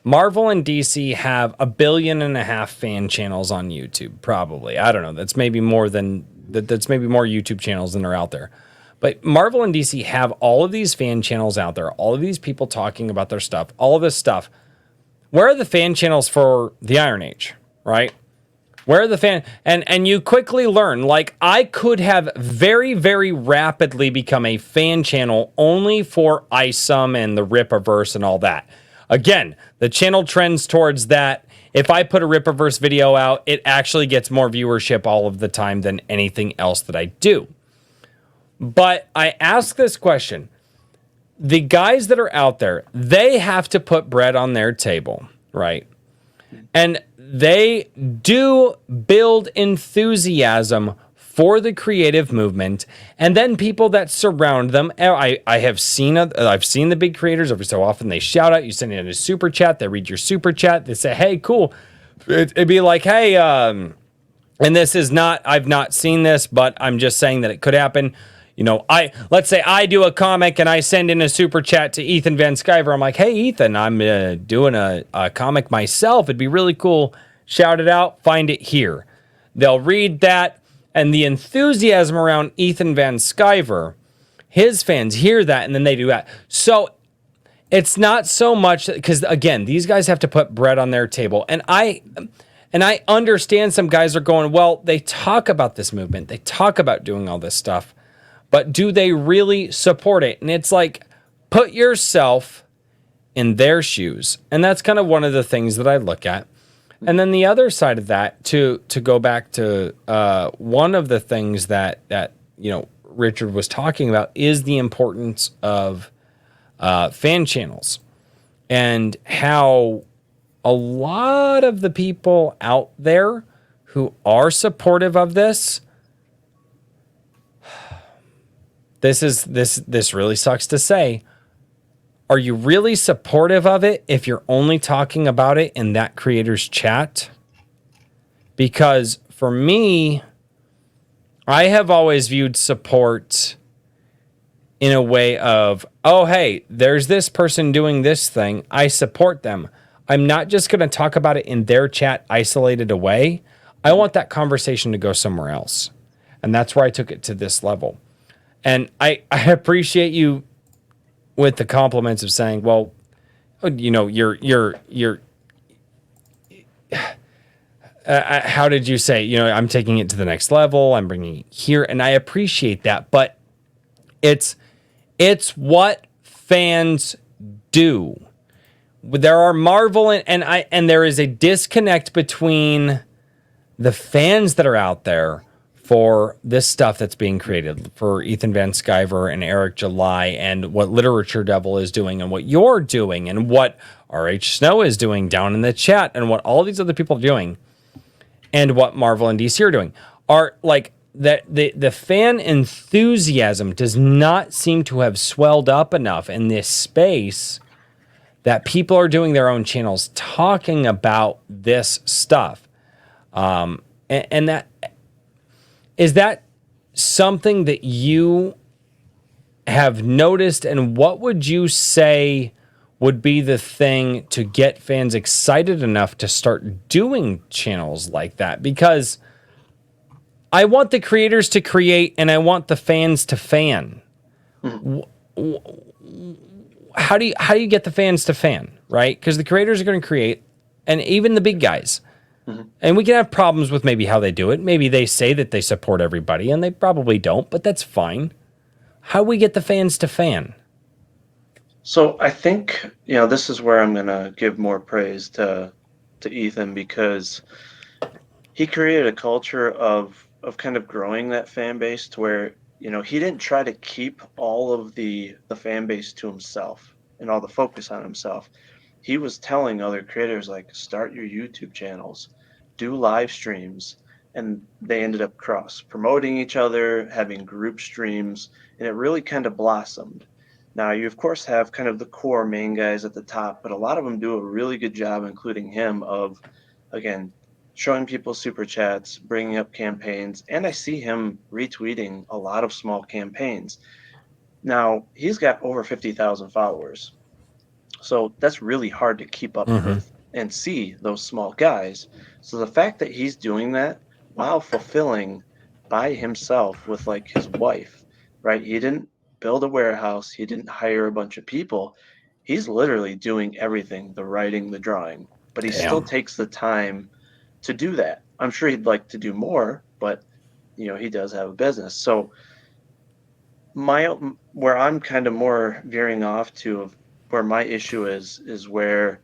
Speaker 2: Marvel and DC have 1.5 billion fan channels on YouTube, probably. I don't know. That's maybe more YouTube channels than are out there. But Marvel and DC have all of these fan channels out there, all of these people talking about their stuff, all of this stuff. Where are the fan channels for the Iron Age, right? Where are the fan... And you quickly learn, like, I could have very, very rapidly become a fan channel only for ISOM and the Rippaverse and all that. Again, the channel trends towards that. If I put a Rippaverse video out, it actually gets more viewership all of the time than anything else that I do. But I ask this question. The guys that are out there, they have to put bread on their table, right? And they do build enthusiasm for the creative movement, and then people that surround them. I've seen the big creators every so often. They shout out, you send in a super chat, they read your super chat, they say, hey, cool. It'd be like, hey, and this is not, I've not seen this, but I'm just saying that it could happen. You know, let's say I do a comic and I send in a super chat to Ethan Van Sciver. I'm like, hey, Ethan, I'm doing a comic myself. It'd be really cool. Shout it out. Find it here. They'll read that, and the enthusiasm around Ethan Van Sciver, his fans hear that, and then they do that. So it's not so much because, again, these guys have to put bread on their table. And I understand some guys are going, well, they talk about this movement. They talk about doing all this stuff. But do they really support it? And it's like, put yourself in their shoes. And that's kind of one of the things that I look at. And then the other side of that, to go back to one of the things that Richard was talking about, is the importance of fan channels, and how a lot of the people out there who are supportive of this, this really sucks to say. Are you really supportive of it if you're only talking about it in that creator's chat? Because for me, I have always viewed support in a way of, oh, hey, there's this person doing this thing. I support them. I'm not just going to talk about it in their chat isolated away. I want that conversation to go somewhere else. And that's where I took it to this level. And I appreciate you with the compliments of saying, well, you know, how did you say, you know, I'm taking it to the next level. I'm bringing it here. And I appreciate that. But it's what fans do. There are Marvel and there is a disconnect between the fans that are out there for this stuff that's being created, for Ethan Van Sciver and Eric July, and what Literature Devil is doing, and what you're doing, and what R.H. Snow is doing down in the chat, and what all these other people are doing, and what Marvel and DC are doing, are like that. The fan enthusiasm does not seem to have swelled up enough in this space that people are doing their own channels talking about this stuff. And that, is that something that you have noticed? And what would you say would be the thing to get fans excited enough to start doing channels like that? Because I want the creators to create and I want the fans to fan. How do you get the fans to fan, right? Because the creators are going to create, and even the big guys. And we can have problems with maybe how they do it. Maybe they say that they support everybody, and they probably don't, but that's fine. How do we get the fans to fan?
Speaker 5: So I think, you know, this is where I'm going to give more praise to Ethan, because he created a culture of kind of growing that fan base to where, you know, he didn't try to keep all of the fan base to himself and all the focus on himself. He was telling other creators, like, start your YouTube channels, do live streams, and they ended up cross promoting each other, having group streams, and it really kind of blossomed. Now, you of course have kind of the core main guys at the top, but a lot of them do a really good job, including him, of, again, showing people super chats, bringing up campaigns, and I see him retweeting a lot of small campaigns. Now, he's got over 50,000 followers. So that's really hard to keep up with and see those small guys. So the fact that he's doing that while fulfilling by himself with like his wife, right? He didn't build a warehouse. He didn't hire a bunch of people. He's literally doing everything, the writing, the drawing, but he still takes the time to do that. I'm sure he'd like to do more, but you know, he does have a business. So where I'm kind of more veering off to where my issue is where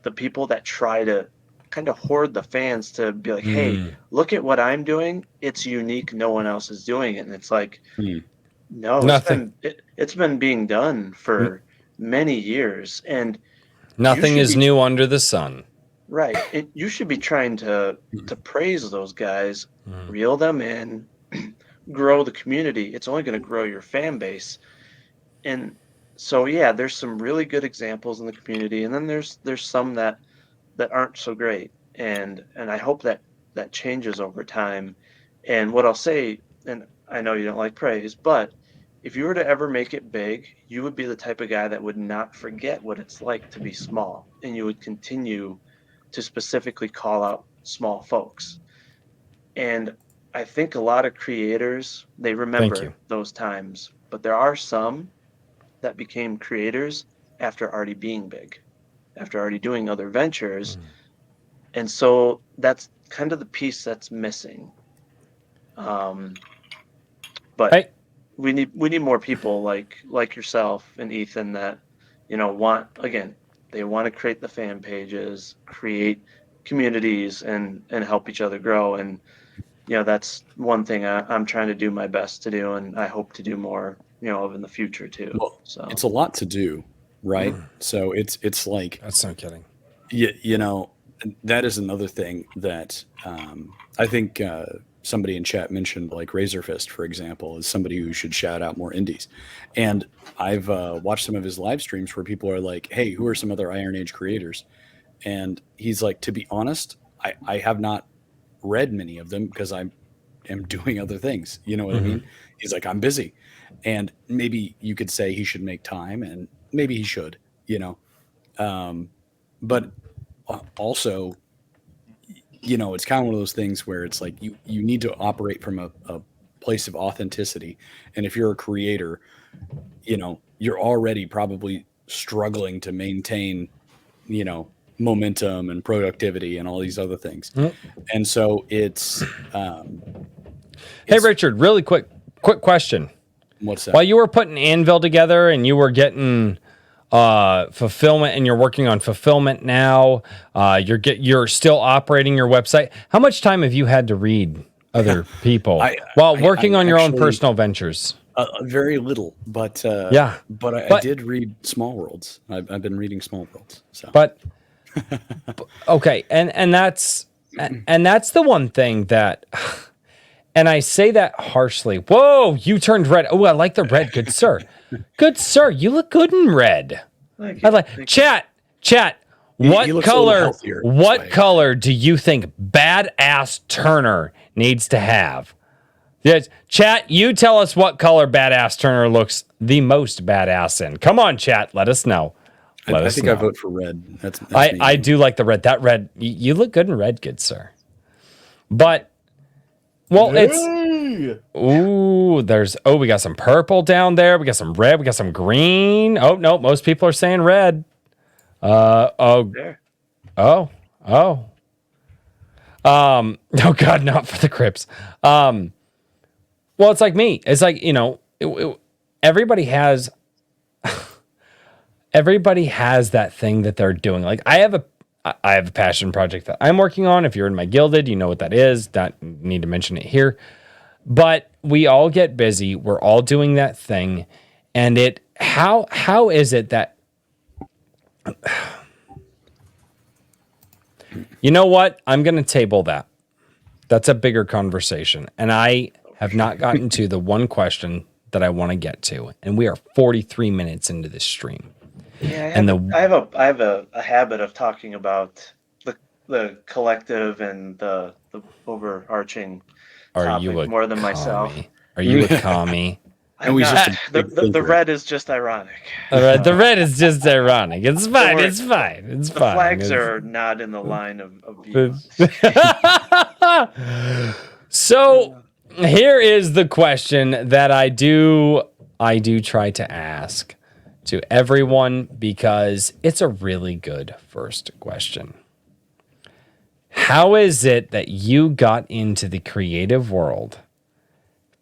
Speaker 5: the people that try to kind of hoard the fans to be like, hey, look at what I'm doing. It's unique. No one else is doing it. And it's like, no, it's been being done for many years. And
Speaker 2: nothing is new under the sun.
Speaker 5: Right. You should be trying to praise those guys, reel them in, grow the community. It's only going to grow your fan base. And so, yeah, there's some really good examples in the community, and then there's some that aren't so great. And I hope that that changes over time. And what I'll say, and I know you don't like praise, but if you were to ever make it big, you would be the type of guy that would not forget what it's like to be small, and you would continue to specifically call out small folks. And I think a lot of creators, they
Speaker 2: you.
Speaker 5: remember those times, but there are some that became creators after already being big, after already doing other ventures. And so that's kind of the piece that's missing. But
Speaker 2: Hey,
Speaker 5: we need more people like yourself and Ethan that, they want to create the fan pages, create communities, and help each other grow. And that's one thing I'm trying to do my best to do, and I hope to do more of in the future too.
Speaker 3: Well,
Speaker 5: So
Speaker 3: it's a lot to do, right? So it's like,
Speaker 2: that's no kidding.
Speaker 3: you know, that is another thing that I think somebody in chat mentioned, like Razorfist, for example, is somebody who should shout out more indies. And I've watched some of his live streams where people are like, hey, who are some other Iron Age creators? And he's like, to be honest, I have not read many of them because I am doing other things. You know what I mean? He's like, I'm busy. And maybe you could say he should make time, and maybe he should, but also, it's kind of one of those things where it's like you need to operate from a place of authenticity. And if you're a creator, you're already probably struggling to maintain, momentum and productivity and all these other things. And so it's
Speaker 2: Hey, Richard, really quick question.
Speaker 3: what's that?
Speaker 2: While you were putting Anvil together and you were getting fulfillment, and you're working on fulfillment now, you're still operating your website. How much time have you had to read other people while working on your own personal ventures?
Speaker 3: Very little, but
Speaker 2: Yeah.
Speaker 3: but I
Speaker 2: But-
Speaker 3: did read Small Worlds. I've been reading Small Worlds. So
Speaker 2: But okay, and that's the one thing that, and I say that harshly. Whoa, you turned red. Oh, I like the red. Good sir. Good sir, you look good in red.
Speaker 5: thank you.
Speaker 2: I like chat. What
Speaker 3: he looks a little
Speaker 2: color?
Speaker 3: healthier this
Speaker 2: What
Speaker 3: way.
Speaker 2: color do you think Badass Turner needs to have? Yes, chat. You tell us what color Badass Turner looks the most badass in. Come on, chat. Let us know. Let
Speaker 3: I
Speaker 2: us
Speaker 3: think
Speaker 2: know.
Speaker 3: I vote for red. That's me.
Speaker 2: I do like the red. That red. You look good in red, good sir. But it's we got some purple down there. We got some red. We got some green. Oh no, most people are saying red.
Speaker 5: There.
Speaker 2: Oh God, not for the Crips. Well, it's like me. It's like, everybody has that thing that they're doing. Like I have a passion project that I'm working on. If you're in my Gilded, you know what that is. Don't need to mention it here. But we all get busy. We're all doing that thing. And how is it that, you know what? I'm going to table that. That's a bigger conversation. And I have not gotten to the one question that I want to get to. And we are 43 minutes into this stream.
Speaker 5: Yeah,
Speaker 2: And
Speaker 5: I have a habit of talking about the collective and the overarching topic more than myself.
Speaker 2: Are you a commie?
Speaker 3: And we just
Speaker 5: The red is just ironic.
Speaker 2: The red is just ironic. It's fine.
Speaker 5: word-
Speaker 2: It's fine. It's
Speaker 5: The
Speaker 2: fine.
Speaker 5: flags
Speaker 2: It's-
Speaker 5: are not in the line of view.
Speaker 2: So here is the question that I do try to ask to everyone, because it's a really good first question. How is it that you got into the creative world?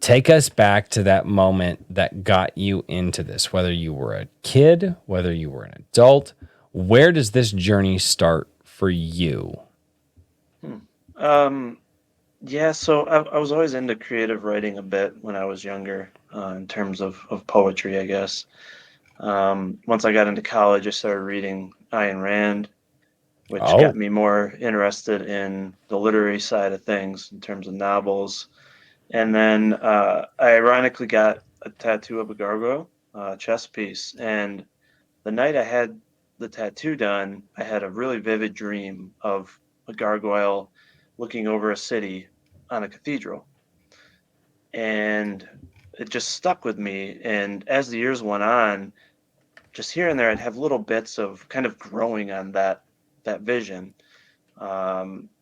Speaker 2: Take us back to that moment that got you into this, whether you were a kid, whether you were an adult. Where does this journey start for you?
Speaker 5: Yeah, so I was always into creative writing a bit when I was younger, in terms of poetry, I guess. Once I got into college, I started reading Ayn Rand, which got me more interested in the literary side of things in terms of novels. And then I ironically got a tattoo of a gargoyle, chess piece. And the night I had the tattoo done, I had a really vivid dream of a gargoyle looking over a city on a cathedral. And it just stuck with me. And as the years went on, just here and there, I'd have little bits of kind of growing on that vision.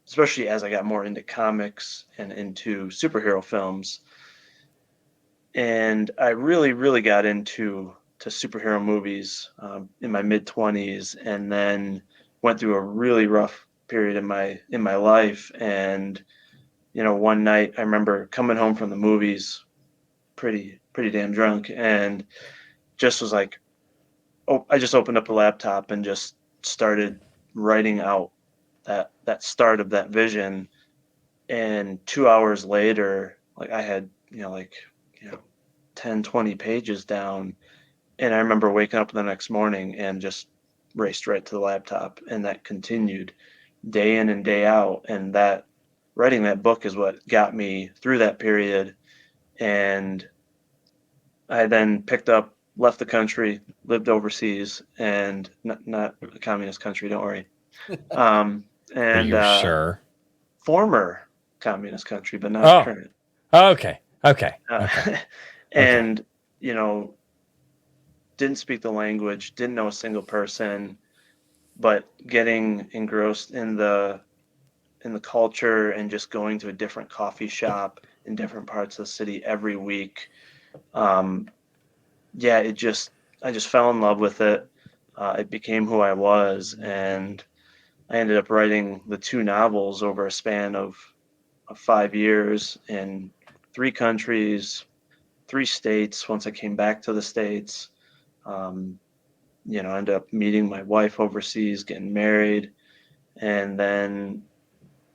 Speaker 5: Especially as I got more into comics and into superhero films. And I really, really got into superhero movies in my mid-20s, and then went through a really rough period in my life. And one night I remember coming home from the movies, pretty damn drunk, and just was like, oh, I just opened up a laptop and just started writing out that start of that vision. And 2 hours later, like I had 10, 20 pages down. And I remember waking up the next morning and just raced right to the laptop, and that continued day in and day out. And that writing that book is what got me through that period. And I then left the country, lived overseas, and not a communist country, don't worry.
Speaker 2: Are
Speaker 5: And
Speaker 2: you sure?
Speaker 5: former communist country, but not current.
Speaker 2: Okay.
Speaker 5: And didn't speak the language, didn't know a single person, but getting engrossed in the culture and just going to a different coffee shop in different parts of the city every week. I just fell in love with it. It became who I was, and I ended up writing the 2 novels over a span of 5 years in 3 countries, 3 states. Once I came back to the States, ended up meeting my wife overseas, getting married. And then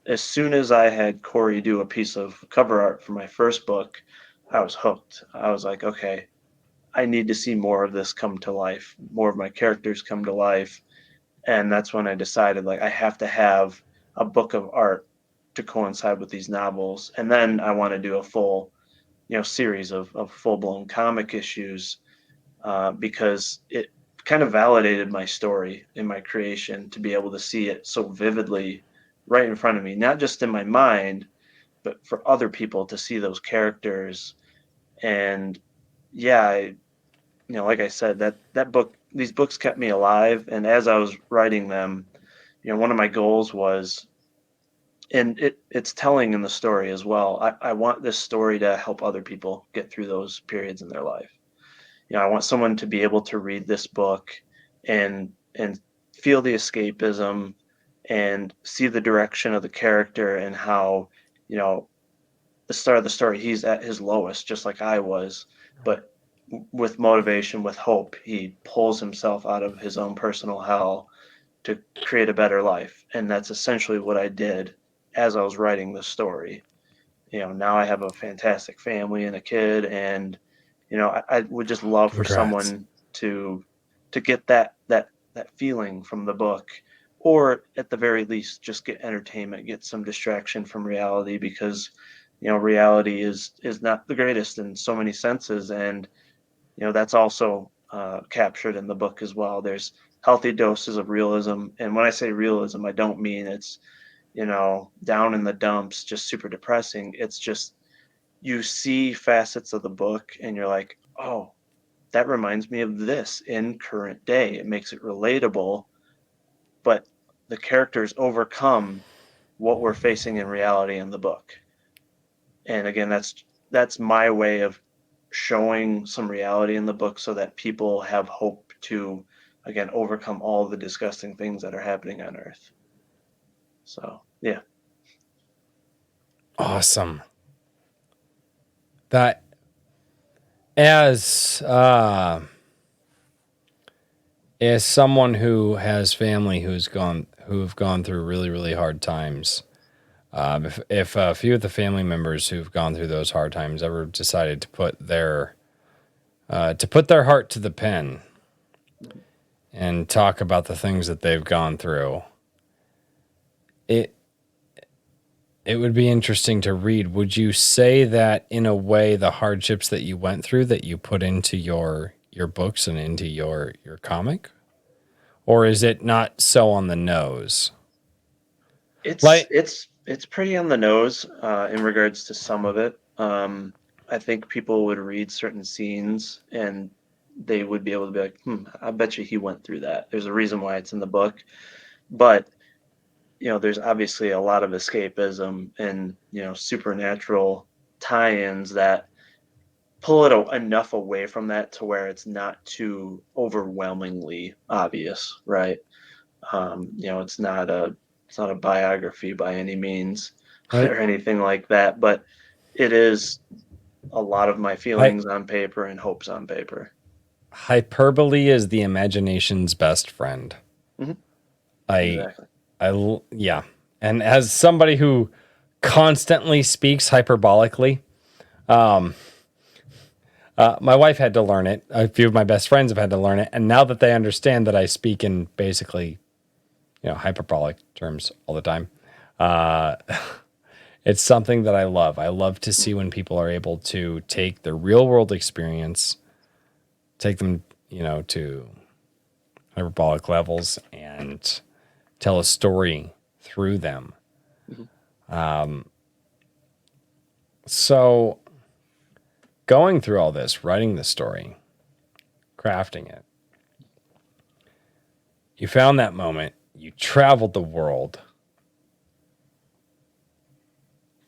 Speaker 5: as soon as I had Corey do a piece of cover art for my first book, I was hooked. I was like, okay, I need to see more of this come to life, more of my characters come to life. And that's when I decided, like, I have to have a book of art to coincide with these novels. And then I want to do a full, series of full-blown comic issues, because it kind of validated my story in my creation to be able to see it so vividly right in front of me, not just in my mind, but for other people to see those characters. And like I said, that book, these books kept me alive. And as I was writing them, one of my goals was, and it's telling in the story as well, I want this story to help other people get through those periods in their life. I want someone to be able to read this book and feel the escapism and see the direction of the character, and how, the start of the story, he's at his lowest, just like I was, but with motivation, with hope, he pulls himself out of his own personal hell to create a better life. And that's essentially what I did as I was writing this story. Now I have a fantastic family and a kid, and I would just love for someone to get that feeling from the book, or at the very least just get entertainment, get some distraction from reality, because reality is not the greatest in so many senses. And that's also captured in the book as well. There's healthy doses of realism, and when I say realism, I don't mean it's down in the dumps, just super depressing. It's just, you see facets of the book and you're like, oh, that reminds me of this in current day. It makes it relatable, but the characters overcome what we're facing in reality in the book. And again, that's my way of showing some reality in the book, so that people have hope to, again, overcome all the disgusting things that are happening on Earth. So, yeah.
Speaker 2: Awesome. That, as someone who has family who've gone through really, really hard times, if a few of the family members who've gone through those hard times ever decided to put their heart to the pen and talk about the things that they've gone through, it would be interesting to read. Would you say that, in a way, the hardships that you went through, that you put into your books and into your comic? Or is it not so on the nose?
Speaker 5: It's It's pretty on the nose in regards to some of it. I think people would read certain scenes and they would be able to be like, I bet you he went through that. There's a reason why it's in the book. But, there's obviously a lot of escapism and, supernatural tie-ins that pull it enough away from that to where it's not too overwhelmingly obvious, right? It's not a biography by any means
Speaker 2: Right.
Speaker 5: or anything like that, but it is a lot of my feelings on paper and hopes on paper.
Speaker 2: Hyperbole is the imagination's best friend.
Speaker 5: Mhm.
Speaker 2: I
Speaker 5: Exactly.
Speaker 2: Yeah. And as somebody who constantly speaks hyperbolically, my wife had to learn it. A few of my best friends have had to learn it. And now that they understand that I speak in basically, hyperbolic terms all the time, it's something that I love. I love to see when people are able to take the real world experience, take them, to hyperbolic levels and tell a story through them. So going through all this, writing the story, crafting it, you found that moment, you traveled the world.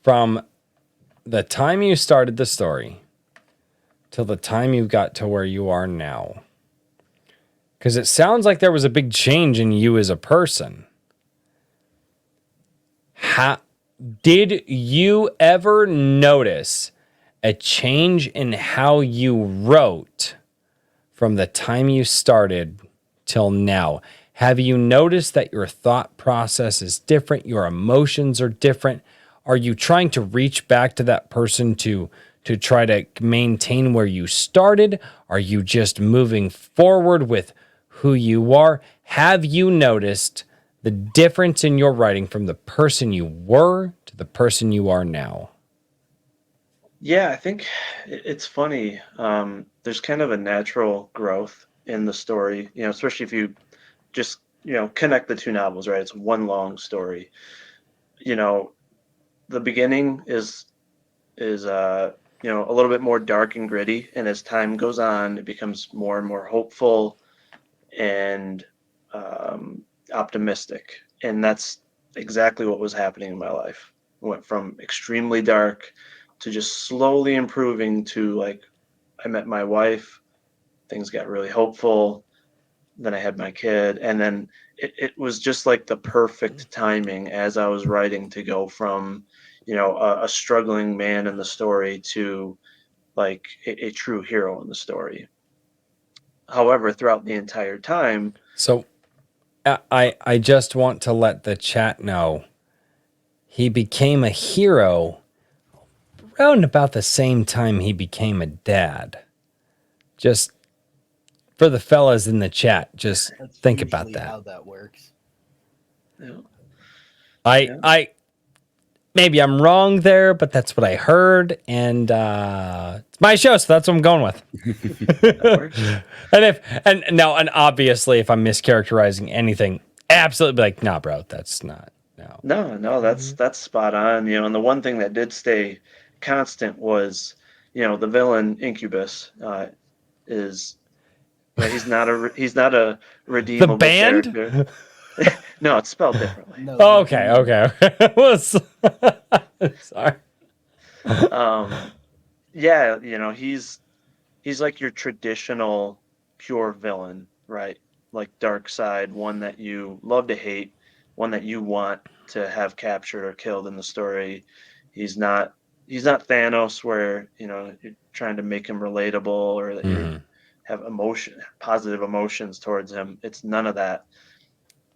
Speaker 2: From the time you started the story till the time you got to where you are now. Because it sounds like there was a big change in you as a person. Did you ever notice a change in how you wrote from the time you started till now? Have you noticed that your thought process is different? Your emotions are different? Are you trying to reach back to that person to try to maintain where you started? Are you just moving forward with who you are? Have you noticed the difference in your writing from the person you were to the person you are now?
Speaker 5: Yeah, I think it's funny. There's kind of a natural growth in the story, especially if you just, connect the two novels, right? It's one long story. You know, the beginning is a little bit more dark and gritty, and as time goes on, it becomes more and more hopeful and optimistic. And that's exactly what was happening in my life. It went from extremely dark to just slowly improving to like I met my wife, things got really hopeful. Then I had my kid, and then it was just like the perfect timing as I was writing to go from, a struggling man in the story to like a true hero in the story. However, throughout the entire time,
Speaker 2: So I just want to let the chat know he became a hero around about the same time he became a dad. Just for the fellas in the chat, just
Speaker 4: That's
Speaker 2: think about
Speaker 4: usually
Speaker 2: that.
Speaker 4: how that works.
Speaker 5: you know,
Speaker 2: I maybe I'm wrong there, but that's what I heard, and it's my show, so that's what I'm going with.
Speaker 5: that works.
Speaker 2: And obviously, if I'm mischaracterizing anything, absolutely be like, nah, bro, that's not. No.
Speaker 5: No, that's spot on. And the one thing that did stay constant was, the villain Incubus is he's not a
Speaker 2: The
Speaker 5: redeemable
Speaker 2: band?
Speaker 5: character. No, it's spelled differently.
Speaker 4: No,
Speaker 2: Oh, okay. Sorry.
Speaker 5: Yeah, he's like your traditional pure villain, right? Like dark side, one that you love to hate, one that you want to have captured or killed in the story. He's not Thanos where, you're trying to make him relatable or that you have positive emotions towards him. It's none of that.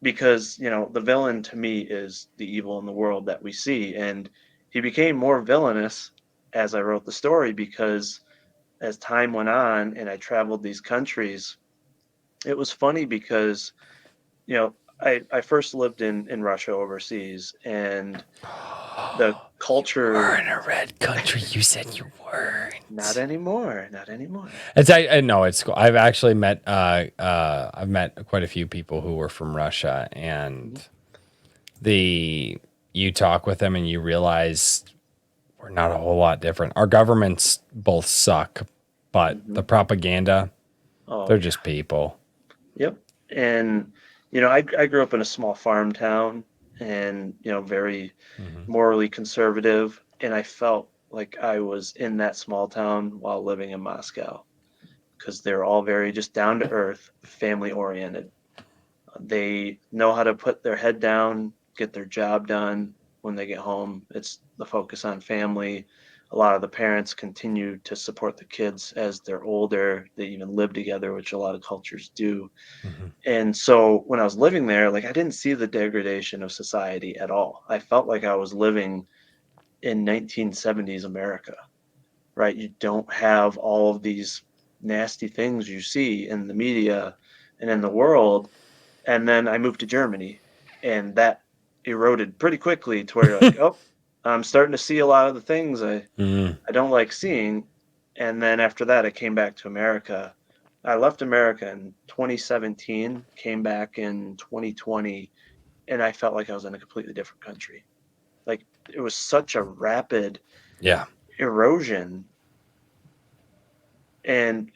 Speaker 5: Because, the villain to me is the evil in the world that we see. And he became more villainous as I wrote the story because as time went on and I traveled these countries, it was funny because, I first lived in Russia overseas, and the
Speaker 2: We're
Speaker 5: culture.
Speaker 2: in a red country. You said you weren't.
Speaker 5: Not anymore. Not anymore.
Speaker 2: No, it's cool. I've actually met I've met quite a few people who were from Russia, and you talk with them and you realize we're not a whole lot different. Our governments both suck, but the propaganda,
Speaker 5: Oh,
Speaker 2: they're just people.
Speaker 5: yep. And I grew up in a small farm town, and very morally conservative, and I felt like I was in that small town while living in Moscow, because they're all very just down to earth, family oriented. They know how to put their head down, get their job done when they get home. It's the focus on family. A lot of the parents continue to support the kids as they're older. They even live together, which a lot of cultures do. And so when I was living there, like, I didn't see the degradation of society at all. I felt like I was living in 1970s America, right? You don't have all of these nasty things you see in the media and in the world. And then I moved to Germany, and that eroded pretty quickly to where you're like, oh, I'm starting to see a lot of the things I don't like seeing. And then after that, I came back to America. I left America in 2017, came back in 2020, and I felt like I was in a completely different country. Like, it was such a rapid
Speaker 2: Yeah.
Speaker 5: erosion. And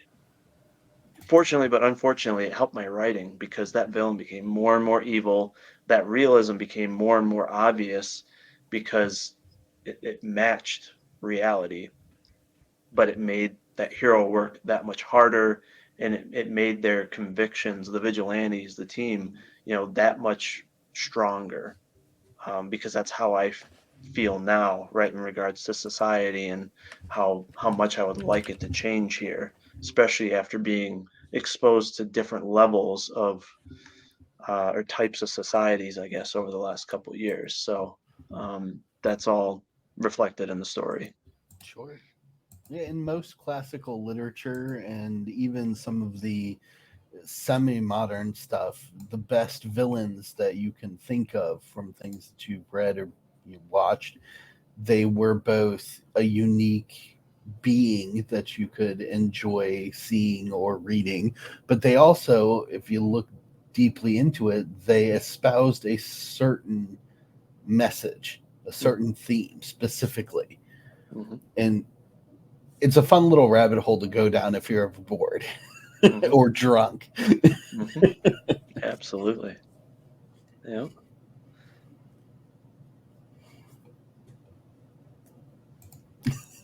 Speaker 5: fortunately, but unfortunately, it helped my writing, because that villain became more and more evil. That realism became more and more obvious, because it matched reality, but it made that hero work that much harder, and it made their convictions, the vigilantes, the team, that much stronger, because that's how I feel now, right, in regards to society, and how much I would like it to change here, especially after being exposed to different levels of or types of societies, I guess, over the last couple of years. So that's all reflected in the story.
Speaker 4: Sure. Yeah, in most classical literature and even some of the semi-modern stuff, the best villains that you can think of from things that you've read or you watched, they were both a unique being that you could enjoy seeing or reading, but they also, if you look deeply into it, they espoused a certain message, a certain theme specifically.
Speaker 5: Mhm.
Speaker 4: And it's a fun little rabbit hole to go down if you're ever bored
Speaker 5: Mhm.
Speaker 4: or drunk.
Speaker 5: Mhm. Absolutely. Yeah.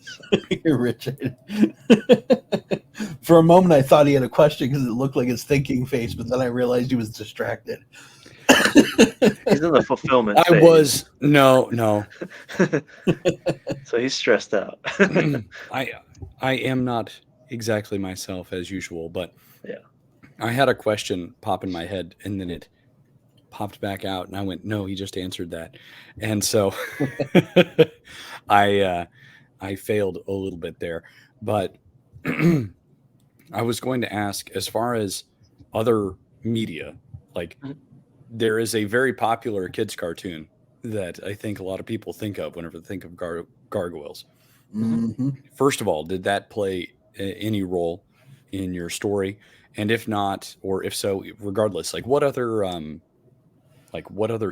Speaker 5: So,
Speaker 4: Richard. For a moment, I thought he had a question because it looked like his thinking face, but then I realized he was distracted.
Speaker 5: he's in the fulfillment
Speaker 3: I
Speaker 5: phase.
Speaker 3: was no.
Speaker 5: So he's stressed out.
Speaker 3: I am not exactly myself as usual, but
Speaker 5: Yeah.
Speaker 3: I had a question pop in my head, and then it popped back out, and I went, "No, he just answered that," and so I failed a little bit there. But I was going to ask, as far as other media, like,
Speaker 5: Mhm.
Speaker 3: there is a very popular kids cartoon that I think a lot of people think of whenever they think of gargoyles.
Speaker 4: Mm-hmm.
Speaker 3: First of all, did that play any role in your story? And if not, or if so, regardless, like what other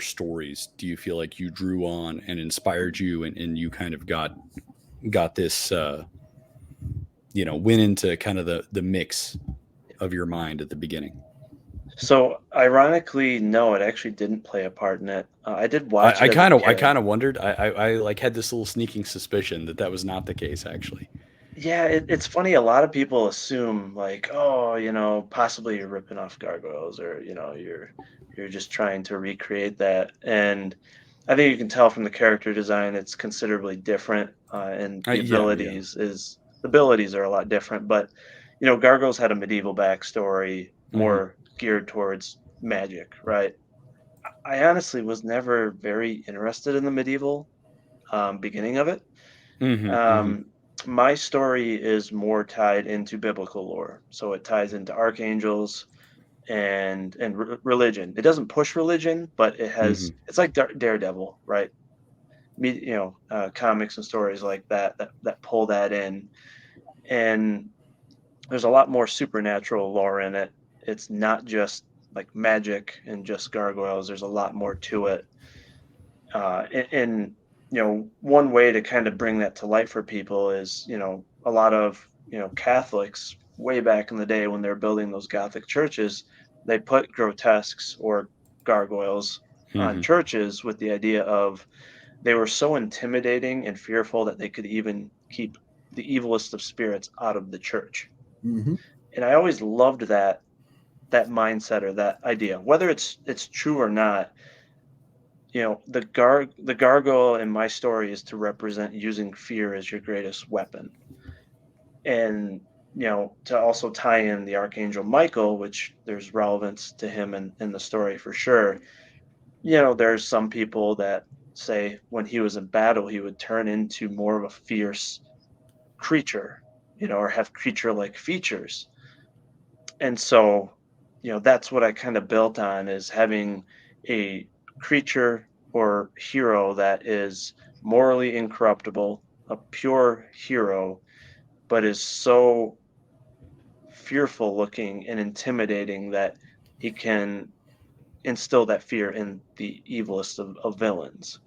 Speaker 3: stories do you feel like you drew on and inspired you, and you kind of got this went into kind of the mix of your mind at the beginning?
Speaker 5: So ironically, no, it actually didn't play a part in it. I did watch
Speaker 3: I
Speaker 5: it as a
Speaker 3: kind of I
Speaker 5: kid.
Speaker 3: kind of wondered. I like had this little sneaking suspicion that was not the case actually.
Speaker 5: Yeah, it's funny. A lot of people assume, like, oh, possibly you're ripping off gargoyles, or you're just trying to recreate that. And I think you can tell from the character design, it's considerably different, and
Speaker 3: Yeah.
Speaker 5: the abilities are a lot different. But gargoyles had a medieval backstory,
Speaker 3: Hmm.
Speaker 5: more geared towards magic, right? I honestly was never very interested in the medieval beginning of it.
Speaker 3: Hmm.
Speaker 5: Um, my story is more tied into biblical lore, so it ties into archangels and religion. It doesn't push religion, but
Speaker 3: Hmm.
Speaker 5: it's like Daredevil, right? Comics and stories like that pull that in, and there's a lot more supernatural lore in it. It's not just like magic and just gargoyles. There's a lot more to it. And one way to kind of bring that to light for people is, a lot of, Catholics way back in the day when they were building those Gothic churches, they put grotesques or gargoyles on
Speaker 3: Hmm.
Speaker 5: churches with the idea of they were so intimidating and fearful that they could even keep the evilest of spirits out of the church.
Speaker 4: Hmm.
Speaker 5: And I always loved that mindset or that idea, whether it's true or not. The gargoyle in my story is to represent using fear as your greatest weapon. And to also tie in the archangel Michael, which there's relevance to him in the story for sure. There's some people that say when he was in battle he would turn into more of a fierce creature, or have creature like features. And so, that's what I kind of built on, is having a creature or hero that is morally incorruptible, a pure hero, but is so fearful looking and intimidating that he can instill that fear in the evilest of villains.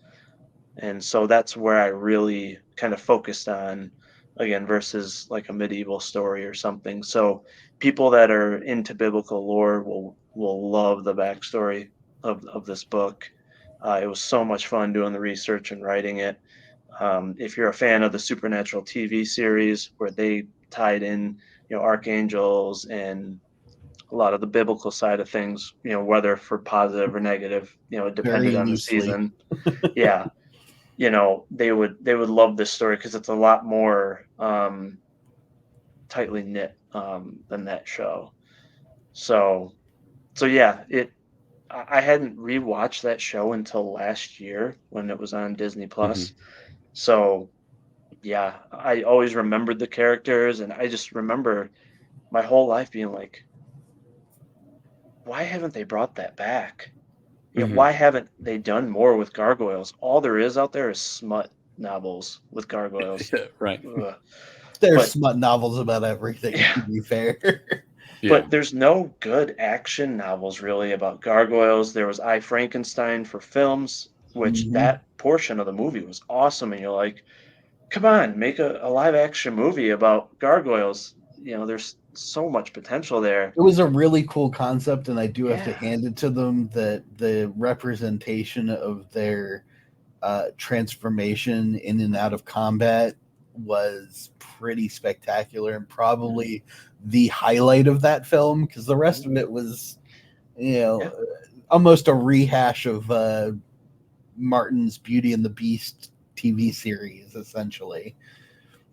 Speaker 5: And so that's where I really kind of focused on, again, versus like a medieval story or something. So people that are into biblical lore will love the backstory of this book. It was so much fun doing the research and writing it. If you're a fan of the Supernatural TV series, where they tied in, archangels and a lot of the biblical side of things, whether for positive or negative, it depended
Speaker 4: Very
Speaker 5: on the
Speaker 4: loosely.
Speaker 5: season. Yeah, they would love this story because it's a lot more tightly knit than that show. So so yeah, I hadn't rewatched that show until last year when it was on Disney
Speaker 3: Hmm.
Speaker 5: Plus. So yeah, I always remembered the characters, and I just remember my whole life being like, why haven't they brought that back?
Speaker 3: Hmm.
Speaker 5: Why haven't they done more with gargoyles? All there is out there is smut novels with gargoyles.
Speaker 3: Yeah, right.
Speaker 5: Ugh.
Speaker 4: There's
Speaker 5: But
Speaker 4: smut novels about everything,
Speaker 5: yeah,
Speaker 4: to be fair.
Speaker 3: Yeah.
Speaker 5: but there's no good action novels really about gargoyles. There was I, Frankenstein for films, which
Speaker 4: Hmm.
Speaker 5: that portion of the movie was awesome. And you're like, come on, make a live action movie about gargoyles. There's so much potential there.
Speaker 4: It was a really cool concept, and I do have to
Speaker 5: Yeah.
Speaker 4: hand it to them that the representation of their transformation in and out of combat was pretty spectacular, and
Speaker 5: Mhm.
Speaker 4: probably the highlight of that film, because the rest of
Speaker 5: Mhm.
Speaker 4: it was, you know,
Speaker 5: Yeah.
Speaker 4: almost a rehash of Martin's Beauty and the Beast TV series, essentially.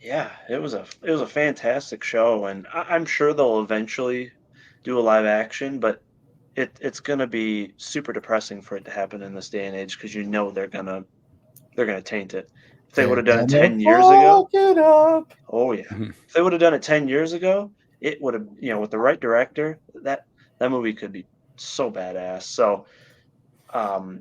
Speaker 5: Yeah. It was a fantastic show, and I'm sure they'll eventually do a live action, but it's gonna be super depressing for it to happen in this day and age because they're gonna taint it. If they would
Speaker 4: They're
Speaker 5: have done it
Speaker 4: gonna
Speaker 5: 10 years ago,
Speaker 4: fuck it up.
Speaker 5: oh yeah.
Speaker 3: Hmm.
Speaker 5: If they would have done it 10 years ago, it would have, with the right director, that movie could be so badass. So, um,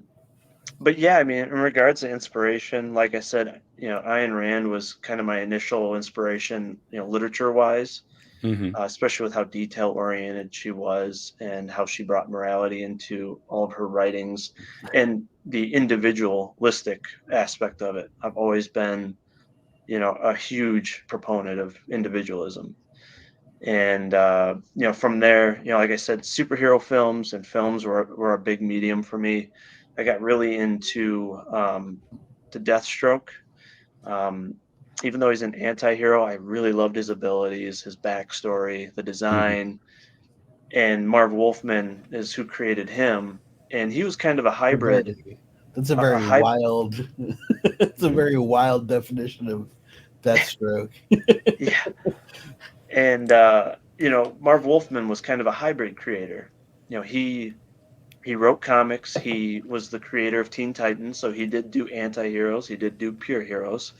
Speaker 5: but yeah, I mean, in regards to inspiration, like I said, Ayn Rand was kind of my initial inspiration, literature wise,
Speaker 3: Hmm.
Speaker 5: especially with how detail oriented she was and how she brought morality into all of her writings and the individualistic aspect of it. I've always been, a huge proponent of individualism. And from there, like I said, superhero films and films were a big medium for me. I got really into to Deathstroke. Um, Even though he's an anti-hero, I really loved his abilities, his backstory, the
Speaker 3: Hmm.
Speaker 5: design. And Marv Wolfman is who created him, and he was kind of a hybrid.
Speaker 4: That's a
Speaker 5: A
Speaker 4: very
Speaker 5: hybrid,
Speaker 4: wild. It's a very wild definition of Deathstroke.
Speaker 5: yeah. And Marv Wolfman was kind of a hybrid creator. He wrote comics. He was the creator of Teen Titans, so he did do anti-heroes. He did do pure heroes,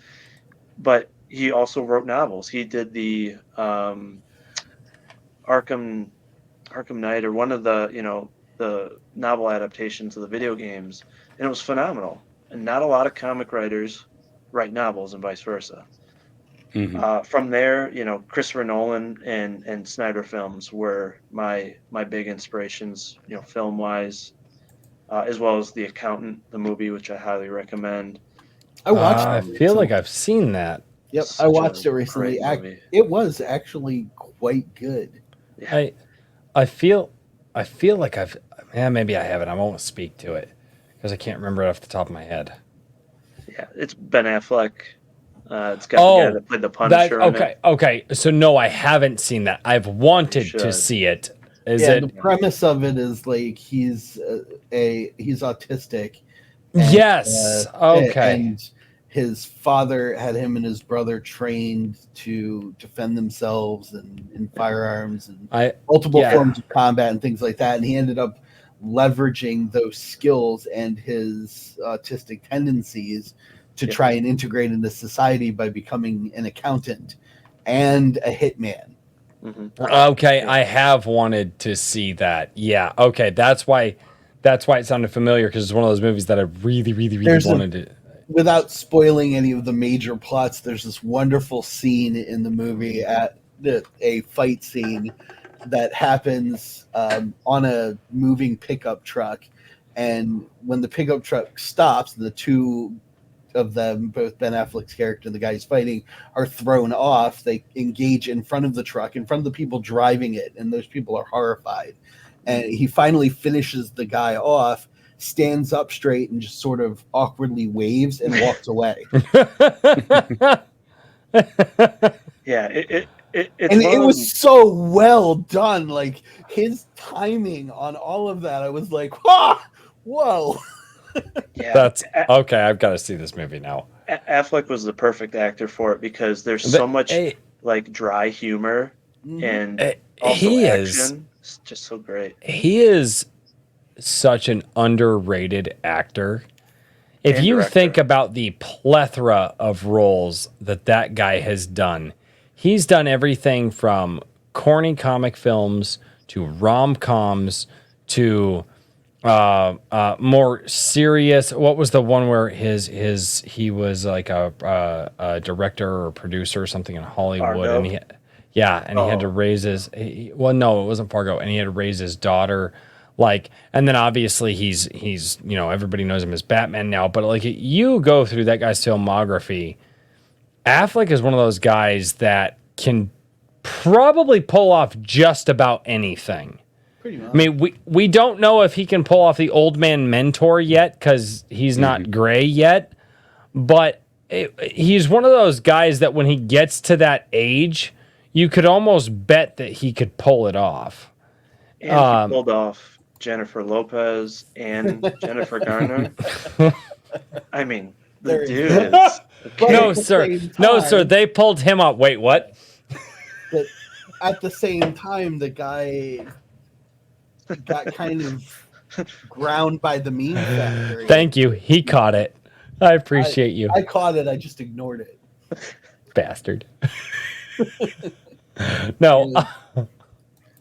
Speaker 5: but he also wrote novels. He did the Arkham Arkham Knight, or one of the novel adaptations of the video games, and it was phenomenal. And not a lot of comic writers write novels, and vice versa.
Speaker 3: Hmm.
Speaker 5: From there, Christopher Nolan and Snyder films were my big inspirations, film wise. as well as The Accountant, the movie, which I highly recommend.
Speaker 4: I watched.
Speaker 2: I
Speaker 4: it
Speaker 2: feel like
Speaker 4: recently.
Speaker 2: I've seen that.
Speaker 4: Yep, I
Speaker 5: Such a
Speaker 4: watched it recently.
Speaker 5: great movie.
Speaker 4: It was actually quite good.
Speaker 5: Yeah.
Speaker 2: I feel like maybe I haven't. I won't speak to it because I can't remember it off the top of my head.
Speaker 5: Yeah, it's Ben Affleck. It's got the guy that played the Punisher. in it.
Speaker 2: Okay. So no, I haven't seen that. I've wanted to
Speaker 5: should.
Speaker 2: see it. Is
Speaker 4: Yeah,
Speaker 2: it?
Speaker 4: the premise of it is like he's autistic. and,
Speaker 2: Yes. Okay.
Speaker 4: And his father had him and his brother trained to defend themselves and in firearms and multiple
Speaker 2: yeah.
Speaker 4: forms of combat and things like that. And he ended up leveraging those skills and his autistic tendencies to try and integrate into society by becoming an accountant and a hitman.
Speaker 5: Mm-hmm.
Speaker 2: Okay, I have wanted to see that. Yeah. Okay, that's why it sounded familiar because it's one of those movies that I really wanted to.
Speaker 4: Without spoiling any of the major plots, there's this wonderful scene in the movie a fight scene that happens on a moving pickup truck, and when the pickup truck stops, the two of them, both Ben Affleck's character and the guys fighting, are thrown off. They engage in front of the truck, in front of the people driving it, and those people are horrified. And he finally finishes the guy off, stands up straight, and just sort of awkwardly waves and walks away.
Speaker 5: Yeah, it's
Speaker 4: And it was so well done. Like his timing on all of that, I was like, whoa.
Speaker 5: yeah.
Speaker 2: That's okay. I've got to see this movie now.
Speaker 5: Affleck was the perfect actor for it because there's so much like dry humor and also
Speaker 2: he
Speaker 5: action.
Speaker 2: is
Speaker 5: It's just so great.
Speaker 2: He is such an underrated actor. If
Speaker 5: And
Speaker 2: you
Speaker 5: director.
Speaker 2: think about the plethora of roles that guy has done, he's done everything from corny comic films to rom-coms to more serious. What was the one where he was like a director or producer or something in Hollywood,
Speaker 5: Fargo?
Speaker 2: and he had to raise his. No, it wasn't Fargo, and he had to raise his daughter. Like, and then obviously he's everybody knows him as Batman now, but like you go through that guy's filmography, Affleck is one of those guys that can probably pull off just about anything.
Speaker 4: Pretty much.
Speaker 2: I mean, we don't know if he can pull off the old man mentor yet because he's not gray yet, but he's one of those guys that when he gets to that age, you could almost bet that he could pull it off.
Speaker 5: And he pulled off Jennifer Lopez and Jennifer Garner. I mean, the dude is.
Speaker 2: No, sir. They pulled him up. Wait, what?
Speaker 4: But at the same time, the guy got kind of ground by the meme factory.
Speaker 2: Thank you. He caught it. I appreciate you.
Speaker 4: I caught it. I just ignored it.
Speaker 2: Bastard. No.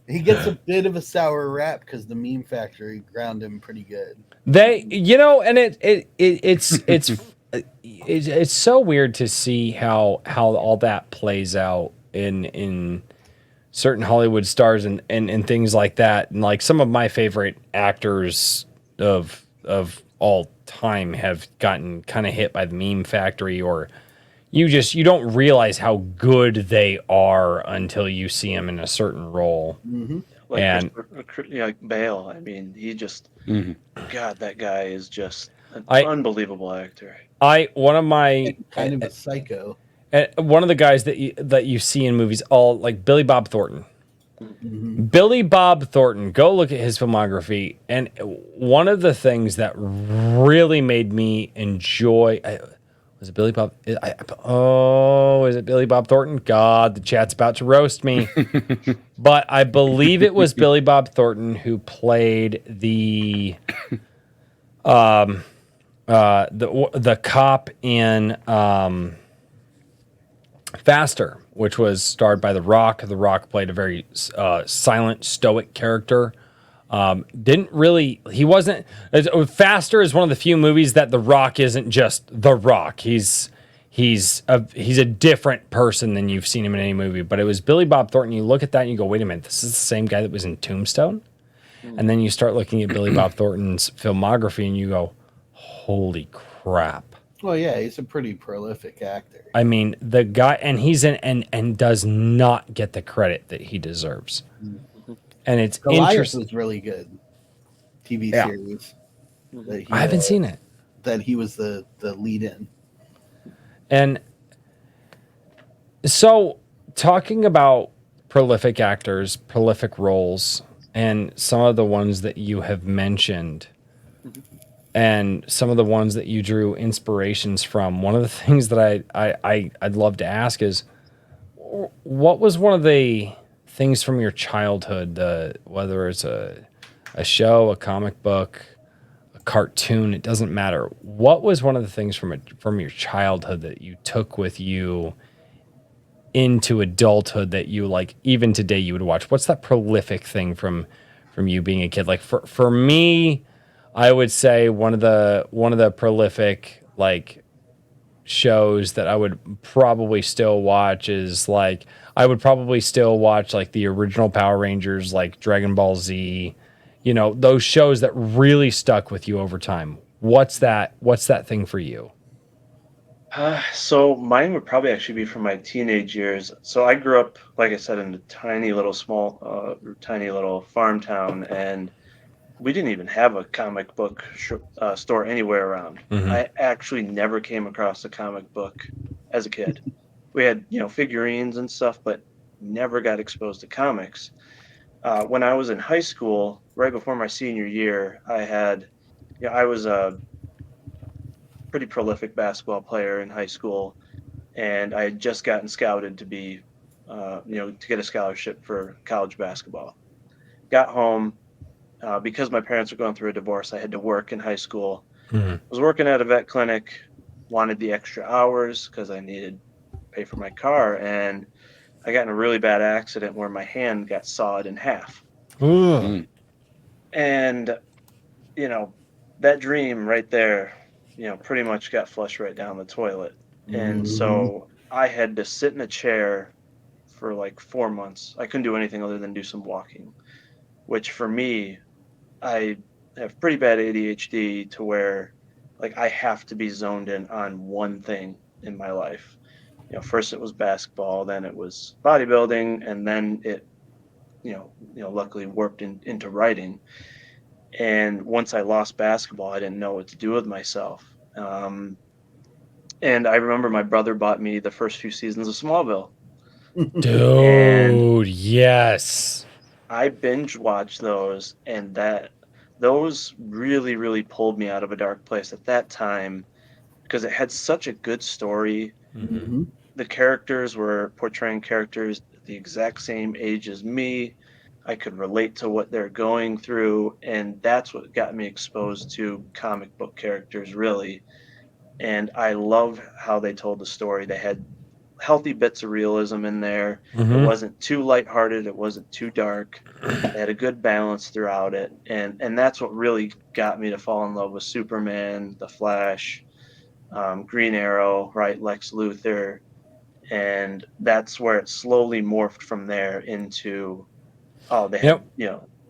Speaker 4: He gets a bit of a sour rap because the meme factory ground him pretty good.
Speaker 2: And it's so weird to see how all that plays out in certain Hollywood stars and things like that. And like some of my favorite actors of all time have gotten kind of hit by the meme factory, or you don't realize how good they are until you see them in a certain role.
Speaker 4: Mm-hmm.
Speaker 5: Like like Bale. I mean, he just God, that guy is just an unbelievable actor.
Speaker 2: One of my
Speaker 4: kind of a psycho.
Speaker 2: One of the guys that you see in movies, all like Billy Bob Thornton.
Speaker 4: Mm-hmm.
Speaker 2: Billy Bob Thornton, go look at his filmography, and one of the things that really made me enjoy was it Billy Bob? Is it Billy Bob Thornton? God, the chat's about to roast me. But I believe it was Billy Bob Thornton who played the cop in Faster, which was starred by The Rock. The Rock played a very silent, stoic character. Faster is one of the few movies that The Rock isn't just The Rock. He's a different person than you've seen him in any movie. But it was Billy Bob Thornton. You look at that and you go, wait a minute, this is the same guy that was in Tombstone? And then you start looking at Billy Bob Thornton's filmography and you go, holy crap.
Speaker 4: Well, yeah, he's a pretty prolific actor.
Speaker 2: I mean, the guy, and he's in, and does not get the credit that he deserves. And it's
Speaker 4: Goliath
Speaker 2: interesting.
Speaker 4: was really good. TV
Speaker 2: Yeah.
Speaker 4: series. That he,
Speaker 2: I haven't seen it.
Speaker 4: that he was the lead in.
Speaker 2: And so, talking about prolific actors, prolific roles, and some of the ones that you have mentioned, and some of the ones that you drew inspirations from, one of the things that I'd love to ask is, what was one of the things from your childhood, whether it's a show, a comic book, a cartoon, it doesn't matter. What was one of the things from your childhood that you took with you into adulthood that you, like, even today you would watch? What's that prolific thing from you being a kid? Like for me, I would say one of the prolific, like, shows that I would probably still watch is, like, I would probably still watch, like, the original Power Rangers, like Dragon Ball Z, you know, those shows that really stuck with you over time. What's that thing for you?
Speaker 5: So mine would probably actually be from my teenage years. So I grew up, like I said, in a tiny little farm town, and we didn't even have a comic book store anywhere around.
Speaker 2: Mhm.
Speaker 5: I actually never came across a comic book as a kid. We had, figurines and stuff, but never got exposed to comics. When I was in high school, right before my senior year, I was a pretty prolific basketball player in high school, and I had just gotten scouted to be, to get a scholarship for college basketball. Got home. Because my parents were going through a divorce, I had to work in high school.
Speaker 2: Mhm.
Speaker 5: Was working at a vet clinic, wanted the extra hours because I needed to pay for my car, and I got in a really bad accident where my hand got sawed in half.
Speaker 2: Ooh.
Speaker 5: And, that dream right there, pretty much got flushed right down the toilet. And so I had to sit in a chair for like 4 months. I couldn't do anything other than do some walking, which for me, I have pretty bad ADHD to where, like, I have to be zoned in on one thing in my life. First it was basketball, then it was bodybuilding, and then it, luckily warped into writing. And once I lost basketball, I didn't know what to do with myself. And I remember my brother bought me the first few seasons of Smallville.
Speaker 2: Dude, yes.
Speaker 5: I binge watched those, and those really, really pulled me out of a dark place at that time because it had such a good story.
Speaker 4: Mm-hmm.
Speaker 5: The characters were portraying characters the exact same age as me. I could relate to what they're going through, and that's what got me exposed to comic book characters, really. And I love how they told the story. They had healthy bits of realism in there.
Speaker 2: Mhm.
Speaker 5: It wasn't too lighthearted. It wasn't too dark. They had a good balance throughout it, and that's what really got me to fall in love with Superman, The Flash, Green Arrow, right, Lex Luthor, and that's where it slowly morphed from there into they had,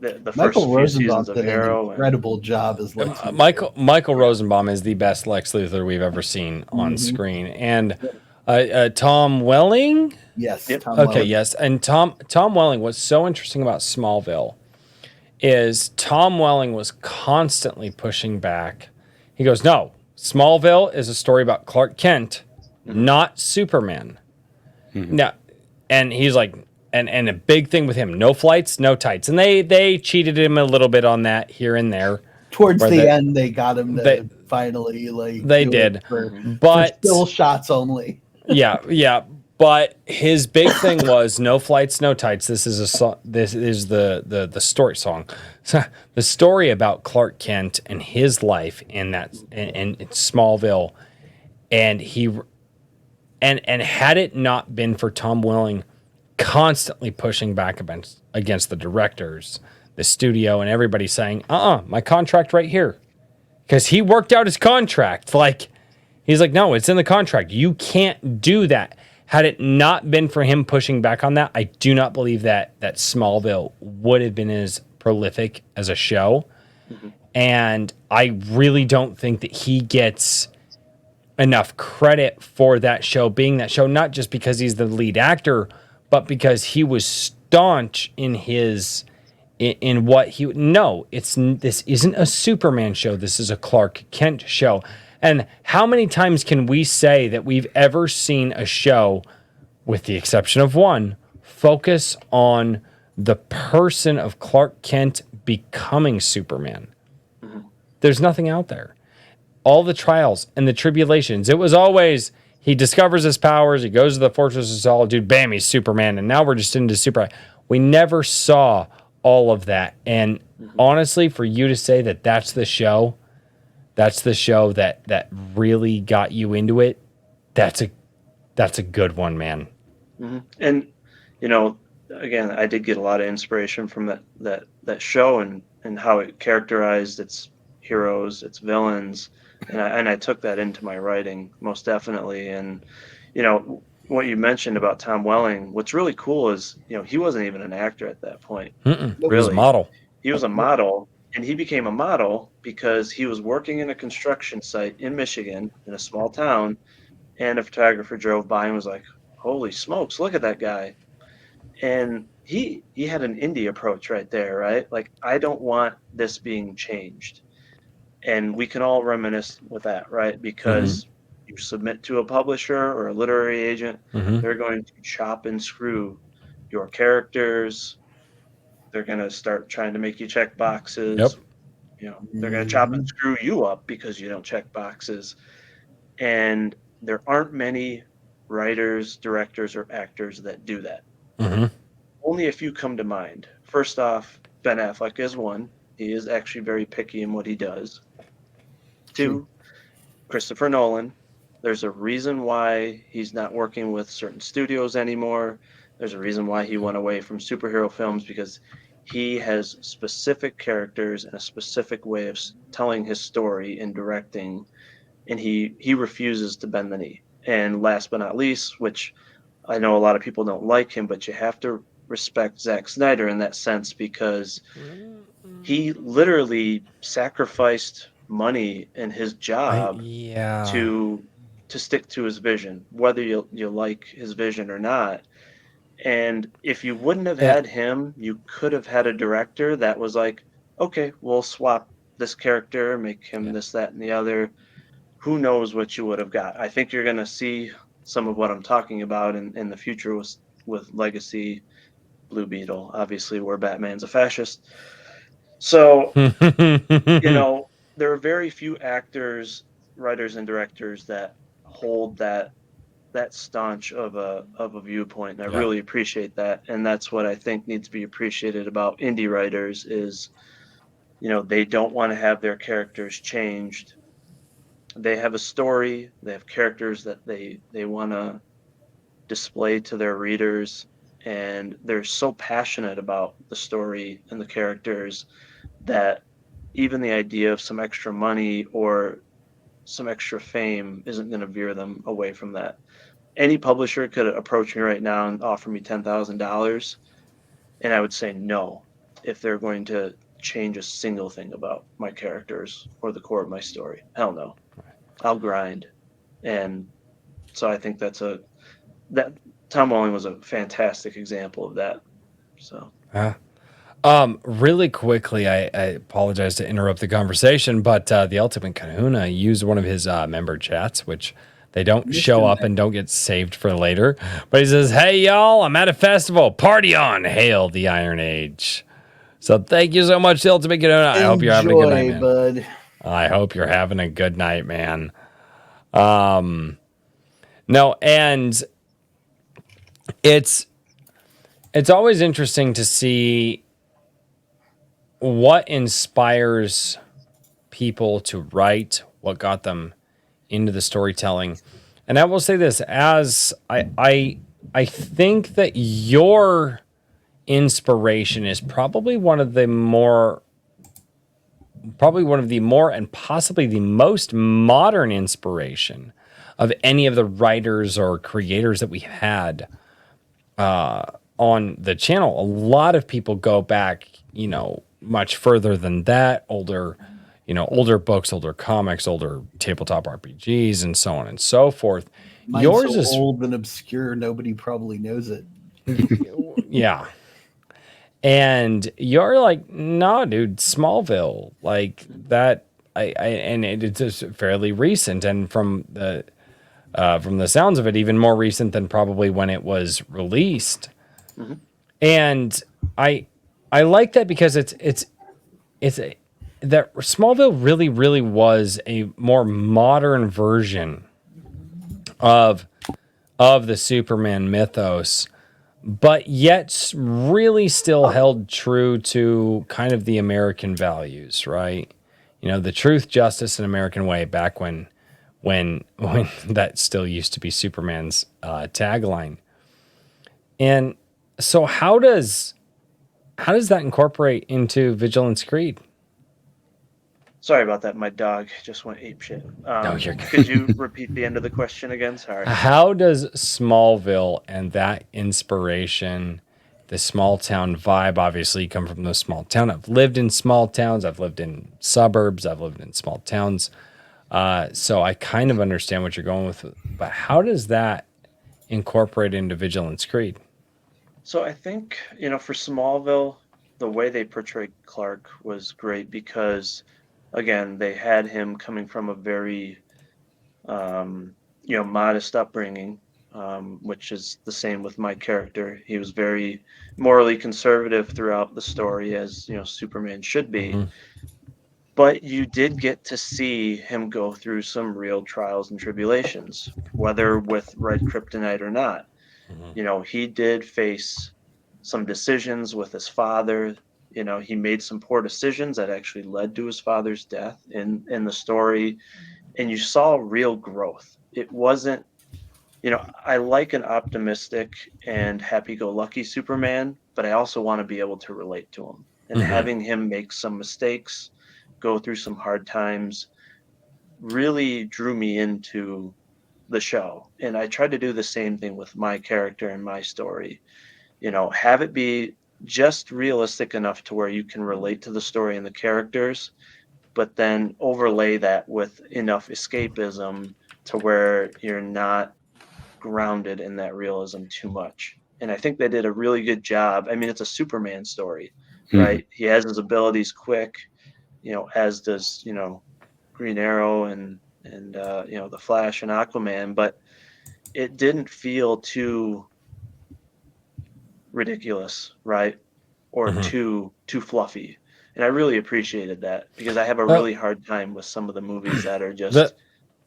Speaker 5: the first
Speaker 4: Michael
Speaker 5: few
Speaker 4: Rosenbaum
Speaker 5: seasons of
Speaker 4: did an
Speaker 5: Arrow.
Speaker 4: incredible job as Lex Luthor.
Speaker 2: Michael Rosenbaum is the best Lex Luthor we've ever seen on screen, and Tom Welling.
Speaker 4: Yes.
Speaker 5: Yep.
Speaker 4: Tom
Speaker 2: Okay,
Speaker 4: Welling.
Speaker 2: yes, and Tom Welling. What's so interesting about Smallville is Tom Welling was constantly pushing back. He goes, "No, Smallville is a story about Clark Kent, not Superman." Now, and he's like, and a big thing with him: no flights, no tights, and they cheated him a little bit on that here and there.
Speaker 4: Towards
Speaker 2: Where
Speaker 4: the
Speaker 2: they-
Speaker 4: end, they got him to
Speaker 2: they-
Speaker 4: finally
Speaker 2: they
Speaker 4: do
Speaker 2: did.
Speaker 4: it for
Speaker 2: But
Speaker 4: still shots only.
Speaker 2: yeah. But his big thing was no flights, no tights. This is the story song, the story about Clark Kent and his life in Smallville, and had it not been for Tom Welling constantly pushing back against the directors, the studio, and everybody saying, my contract right here, because he worked out his contract. Like, he's like, no, it's in the contract. You can't do that. Had it not been for him pushing back on that, I do not believe that Smallville would have been as prolific as a show. And I really don't think that he gets enough credit for that show being that show, not just because he's the lead actor, but because he was staunch in his in what he this isn't a Superman show, this is a Clark Kent show. And how many times can we say that we've ever seen a show, with the exception of one, focus on the person of Clark Kent becoming Superman? There's nothing out there. All the trials and the tribulations, it was always he discovers his powers, he goes to the Fortress of Solitude, bam, he's Superman, and now we're just into Super. We never saw all of that. And honestly, for you to say that that's the show that really got you into it, that's a good one, man.
Speaker 5: And again, I did get a lot of inspiration from that show and how it characterized its heroes, its villains, and I took that into my writing most definitely. And what you mentioned about Tom Welling, what's really cool is he wasn't even an actor at that point.
Speaker 2: Really, he was a model.
Speaker 5: He was a model, and he became a model because he was working in a construction site in Michigan in a small town, and a photographer drove by and was like, "Holy smokes, look at that guy!" And he had an indie approach right there, right? Like, I don't want this being changed. And we can all reminisce with that, right? Because you submit to a publisher or a literary agent, they're going to chop and screw your characters. They're going to start trying to make you check boxes. They're going to chop and screw you up because you don't check boxes. And there aren't many writers, directors, or actors that do that. Only a few come to mind. First off, Ben Affleck is one. He is actually very picky in what he does. Two, Christopher Nolan. There's a reason why he's not working with certain studios anymore. There's a reason why he went away from superhero films, because he has specific characters and a specific way of telling his story and directing, and he refuses to bend the knee. And last but not least, which I know a lot of people don't like him, but you have to respect Zack Snyder in that sense, because he literally sacrificed money in his job to stick to his vision, whether you like his vision or not. And if you wouldn't have had him, you could have had a director that was like, okay, we'll swap this character, make him this, that, and the other. Who knows what you would have got? I think you're going to see some of what I'm talking about in the future with Legacy, Blue Beetle, obviously, where Batman's a fascist. So, there are very few actors, writers, and directors that hold that staunch of a viewpoint. And I really appreciate that. And that's what I think needs to be appreciated about indie writers is, they don't want to have their characters changed. They have a story, they have characters that they want to display to their readers, and they're so passionate about the story and the characters that even the idea of some extra money or some extra fame isn't going to veer them away from that. Any publisher could approach me right now and offer me $10,000, and I would say no if they're going to change a single thing about my characters or the core of my story. Hell no. I'll grind. And so I think that Tom Welling was a fantastic example of that. So
Speaker 2: really quickly, I apologize to interrupt the conversation, but the Ultimate Kahuna used one of his member chats, which they don't show up and don't get saved for later. But he says, "Hey y'all, I'm at a festival. Party on! Hail the Iron Age." So thank you so much, the Ultimate Kahuna. I hope you're having a good night, man.
Speaker 4: Bud.
Speaker 2: I hope you're having a good night, man. No, and it's always interesting to see what inspires people to write, what got them into the storytelling. And I will say this, as I think that your inspiration is probably one of the more and possibly the most modern inspiration of any of the writers or creators that we've had on the channel. A lot of people go back, much further than that. Older books, older comics, older tabletop RPGs, and so on and so forth.
Speaker 4: Mine's
Speaker 2: Yours
Speaker 4: so
Speaker 2: is
Speaker 4: old and obscure, nobody probably knows it.
Speaker 2: yeah. And you're like, no, dude, Smallville, like that. And it's just fairly recent, and from the sounds of it, even more recent than probably when it was released.
Speaker 5: Mm-hmm.
Speaker 2: And I like that because that Smallville really was a more modern version of the Superman mythos, but yet really still held true to kind of the American values, right? You know, the truth, justice, and American way, back when that still used to be Superman's tagline. And so how does that incorporate into Vigilance Creed?
Speaker 5: Sorry about that. My dog just went apeshit.
Speaker 2: No, you're good.
Speaker 5: Could you repeat the end of the question again? Sorry.
Speaker 2: How does Smallville and that inspiration, the small town vibe, obviously you come from the small town. I've lived in small towns. I've lived in suburbs. I've lived in small towns. So I kind of understand what you're going with. But how does that incorporate into Vigilance Creed?
Speaker 5: So I think, for Smallville, the way they portrayed Clark was great because, again, they had him coming from a very, modest upbringing, which is the same with my character. He was very morally conservative throughout the story, as, Superman should be.
Speaker 2: Mm-hmm.
Speaker 5: But you did get to see him go through some real trials and tribulations, whether with red kryptonite or not.
Speaker 2: Mm-hmm.
Speaker 5: He did face some decisions with his father. He made some poor decisions that actually led to his father's death in the story. And you saw real growth. It wasn't, I like an optimistic and happy-go-lucky Superman, but I also want to be able to relate to him. And
Speaker 2: Mm-hmm.
Speaker 5: having him make some mistakes, go through some hard times, really drew me into the show. And I tried to do the same thing with my character and my story. Have it be just realistic enough to where you can relate to the story and the characters, but then overlay that with enough escapism to where you're not grounded in that realism too much. And I think they did a really good job. I mean, it's a Superman story, right? He has his abilities quick, as does, Green Arrow and the Flash and Aquaman, but it didn't feel too ridiculous, right? Or
Speaker 2: Mm-hmm.
Speaker 5: too fluffy. And I really appreciated that because I have a really hard time with some of the movies that are just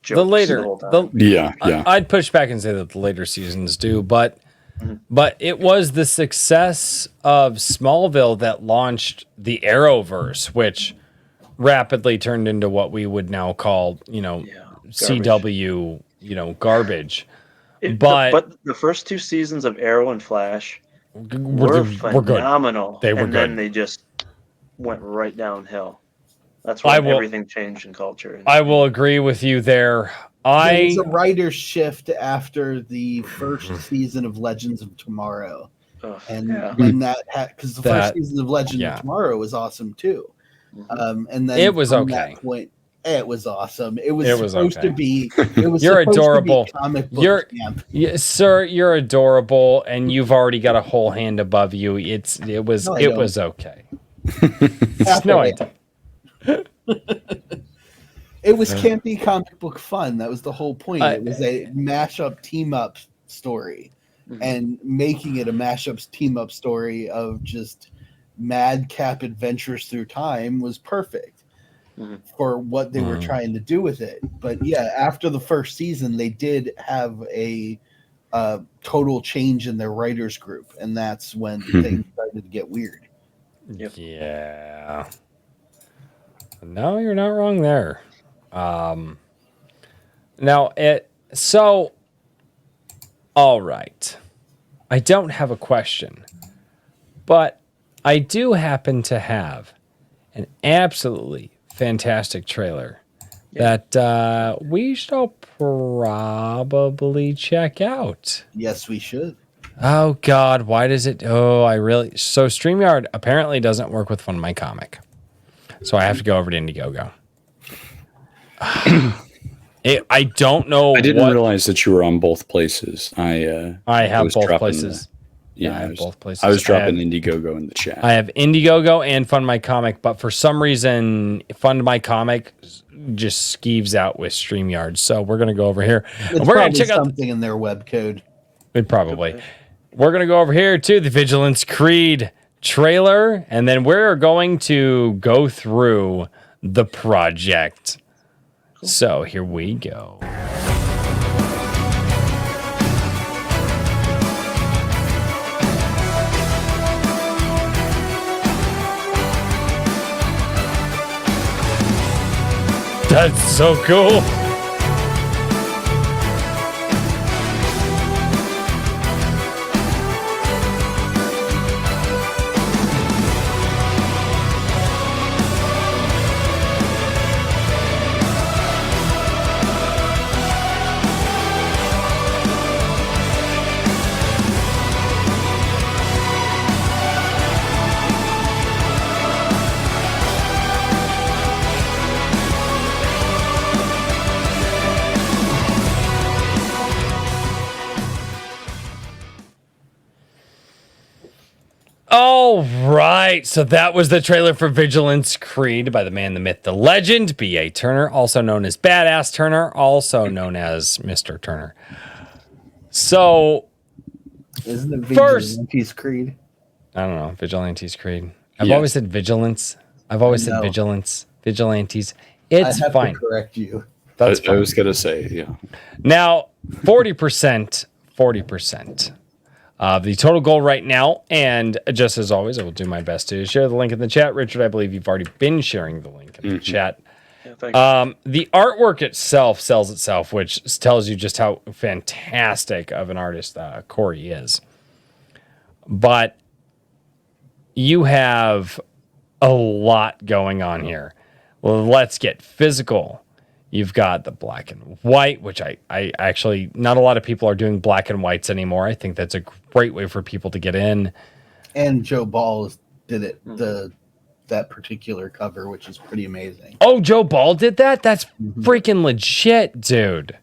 Speaker 5: jokes the whole time.
Speaker 2: I'd push back and say that the later seasons do, but
Speaker 5: Mm-hmm.
Speaker 2: but it was the success of Smallville that launched the Arrowverse, which rapidly turned into what we would now call,
Speaker 5: Garbage.
Speaker 2: CW, garbage.
Speaker 5: But
Speaker 2: But
Speaker 5: the first two seasons of Arrow and Flash were
Speaker 2: we're good.
Speaker 5: phenomenal.
Speaker 2: They were
Speaker 5: and then
Speaker 2: good.
Speaker 5: they just went right downhill. That's
Speaker 2: I
Speaker 5: when
Speaker 2: will-
Speaker 5: everything changed in culture.
Speaker 2: I will agree with you there.
Speaker 4: There was a writer's shift after the first season of Legends of Tomorrow.
Speaker 5: Ugh,
Speaker 4: And
Speaker 5: yeah.
Speaker 4: when that because the
Speaker 2: That-
Speaker 4: first season of Legends
Speaker 2: yeah.
Speaker 4: of Tomorrow was awesome too.
Speaker 5: Mhm.
Speaker 4: And then
Speaker 2: It was
Speaker 4: from
Speaker 2: okay.
Speaker 4: that point, it was awesome. It was
Speaker 2: It was
Speaker 4: supposed
Speaker 2: okay.
Speaker 4: to be. It was
Speaker 2: You're
Speaker 4: supposed to be
Speaker 2: adorable.
Speaker 4: comic book
Speaker 2: You're-
Speaker 4: camp.
Speaker 2: Yeah, sir, you're adorable, and you've already got a whole hand above you. It was
Speaker 4: No, I don't.
Speaker 2: okay. No, I don't.
Speaker 4: It was campy comic book fun. That was the whole point.
Speaker 2: Uh,
Speaker 4: It was a mashup team up story,
Speaker 5: Mhm.
Speaker 4: and making it a mashup team up story of just madcap adventures through time was perfect
Speaker 5: Mhm.
Speaker 4: for what they were
Speaker 2: Mhm.
Speaker 4: trying to do with it. But yeah, after the first season, they did have a total change in their writers group, and that's when things started to get weird.
Speaker 5: Yep.
Speaker 2: Yeah. No, you're not wrong there. Now all right. I don't have a question, but I do happen to have an absolutely fantastic trailer that we shall probably check out.
Speaker 4: Yes, we should.
Speaker 2: Oh God, why does it? Oh, so StreamYard apparently doesn't work with Fund My Comic, so I have to go over to Indiegogo. I don't know.
Speaker 3: I didn't realize that you were on both places. I
Speaker 2: have
Speaker 3: was
Speaker 2: both
Speaker 3: dropping
Speaker 2: places.
Speaker 3: Yeah,
Speaker 2: I have both places.
Speaker 3: I was dropping Indiegogo in the chat.
Speaker 2: I have Indiegogo and Fund My Comic, but for some reason, Fund My Comic just skeeves out with StreamYard. So we're gonna go over here.
Speaker 4: It's
Speaker 2: We're gonna
Speaker 4: probably
Speaker 2: check out.
Speaker 4: something in their web code.
Speaker 2: Probably. We're gonna go over here to the Vigilance Creed trailer, and then we're going to go through the project. So here we go. That's so cool. All right, so that was the trailer for Vigilance Creed by the man, the myth, the legend, B.A. Turner, also known as Badass Turner, also known as Mr. Turner. So,
Speaker 4: Isn't it
Speaker 2: First-
Speaker 4: Vigilantes Creed?
Speaker 2: I don't know, Vigilantes Creed. I've
Speaker 3: Yes.
Speaker 2: always said vigilance. I've always said
Speaker 4: No.
Speaker 2: vigilance, vigilantes.
Speaker 4: I
Speaker 2: It's
Speaker 4: have
Speaker 2: fine.
Speaker 4: to correct you.
Speaker 2: That's
Speaker 3: I
Speaker 2: fine.
Speaker 3: was gonna say, yeah.
Speaker 2: Now, 40%. The total goal right now, and just as always, I will do my best to share the link in the chat. Richard, I believe you've already been sharing the link in the chat.
Speaker 5: Yeah, thank you.
Speaker 2: The artwork itself sells itself, which tells you just how fantastic of an artist Corey is. But you have a lot going on here. Well, let's get physical. You've got the black and white, which I actually, not a lot of people are doing black and whites anymore. I think that's a great way for people to get in.
Speaker 4: And Joe Ball did it that particular cover, which is pretty amazing.
Speaker 2: Oh, Joe Ball did that? That's freaking legit, dude.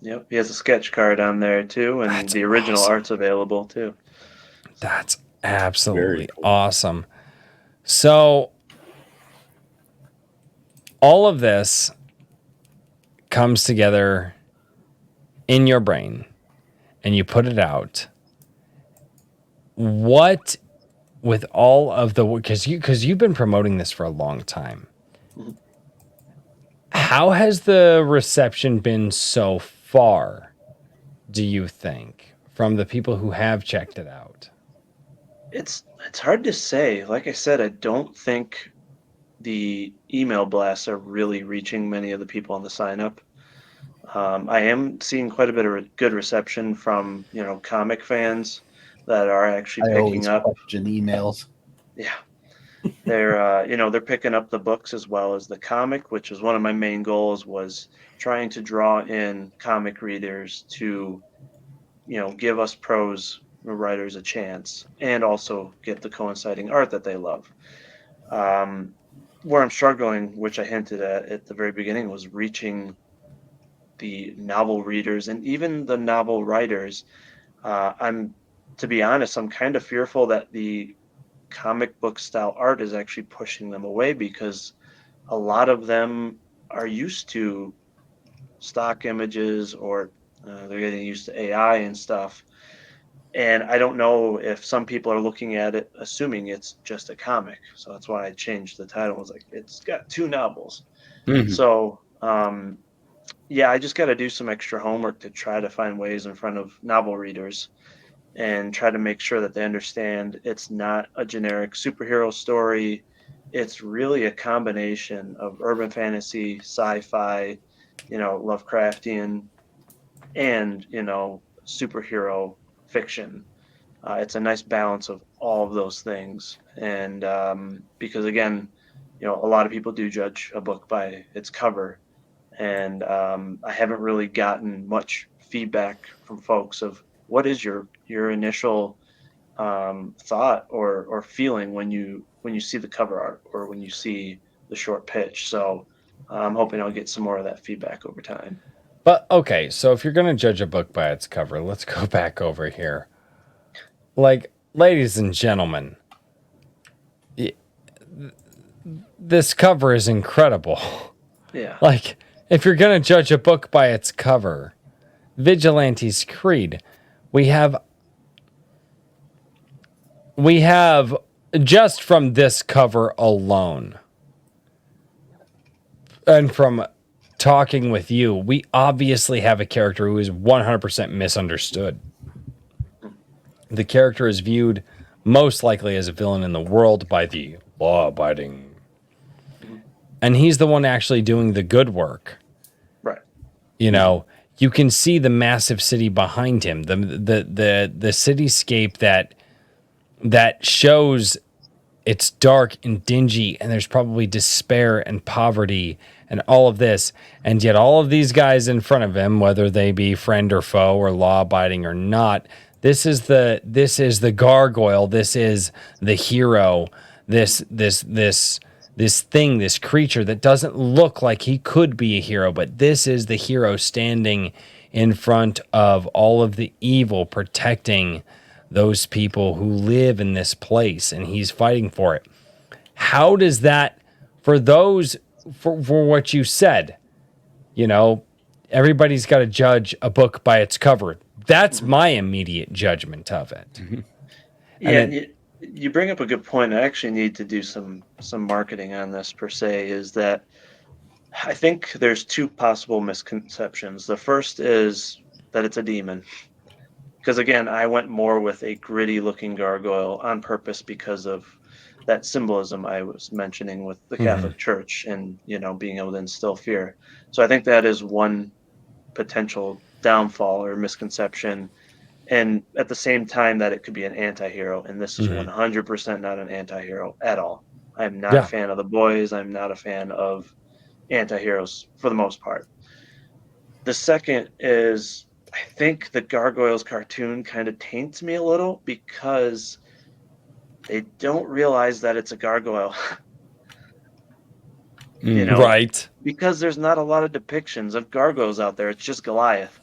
Speaker 5: Yep, he has a sketch card on there too, and
Speaker 2: That's
Speaker 5: the original
Speaker 2: awesome.
Speaker 5: art's available too.
Speaker 2: That's absolutely
Speaker 3: Very cool.
Speaker 2: awesome. So, all of this comes together in your brain and you put it out. What, with all of the, because you've been promoting this for a long time, how has the reception been so far, do you think, from the people who have checked it out?
Speaker 5: It's hard to say. Like I said, I don't think the email blasts are really reaching many of the people on the sign up. I am seeing quite a bit of good reception from comic fans that are actually
Speaker 4: I always
Speaker 5: picking up.
Speaker 4: question emails.
Speaker 5: Yeah, they're they're picking up the books as well as the comic, which is one of my main goals, was trying to draw in comic readers to give us prose writers a chance, and also get the coinciding art that they love. Where I'm struggling, which I hinted at the very beginning, was reaching the novel readers and even the novel writers. To be honest, I'm kind of fearful that the comic book style art is actually pushing them away, because a lot of them are used to stock images, or they're getting used to AI and stuff. And I don't know if some people are looking at it assuming it's just a comic. So that's why I changed the title. I was like, it's got 2 novels.
Speaker 3: Mhm.
Speaker 5: So, yeah, I just got to do some extra homework to try to find ways in front of novel readers and try to make sure that they understand it's not a generic superhero story. It's really a combination of urban fantasy, sci-fi, Lovecraftian, and, superhero fiction. It's a nice balance of all of those things. And because, again, a lot of people do judge a book by its cover. And I haven't really gotten much feedback from folks of what is your initial thought or feeling when you see the cover art or when you see the short pitch. So I'm hoping I'll get some more of that feedback over time.
Speaker 2: But okay, so if you're going to judge a book by its cover, let's go back over here. Like, ladies and gentlemen, this cover is incredible.
Speaker 5: Yeah.
Speaker 2: Like, if you're going to judge a book by its cover, Vigilante's Creed, we have just from this cover alone, and from talking with you, we obviously have a character who is 100% misunderstood. The character is viewed most likely as a villain in the world by the law-abiding, and he's the one actually doing the good work.
Speaker 5: Right.
Speaker 2: You know, you can see the massive city behind him, the cityscape that shows it's dark and dingy, and there's probably despair and poverty and all of this, and yet all of these guys in front of him, whether they be friend or foe or law-abiding or not, this is the gargoyle, this is the hero, this thing, this creature that doesn't look like he could be a hero, but this is the hero standing in front of all of the evil, protecting those people who live in this place, and he's fighting for it. How does that, for what you said, you know, everybody's got to judge a book by its cover. That's my immediate judgment of it.
Speaker 5: Yeah,
Speaker 2: then,
Speaker 5: you bring up a good point. I actually need to do some marketing on this per se. Is that I think there's two possible misconceptions. The first is that it's a demon, because again, I went more with a gritty looking gargoyle on purpose because of that symbolism I was mentioning with the Catholic Church and being able to instill fear. So I think that is one potential downfall or misconception, and at the same time that it could be an anti-hero, and this is 100% not an anti-hero at all. I'm not a fan of the boys. I'm not a fan of anti-heroes for the most part. The second is I think the Gargoyles cartoon kind of taints me a little because they don't realize that it's a gargoyle.
Speaker 2: right.
Speaker 5: Because there's not a lot of depictions of gargoyles out there. It's just Goliath.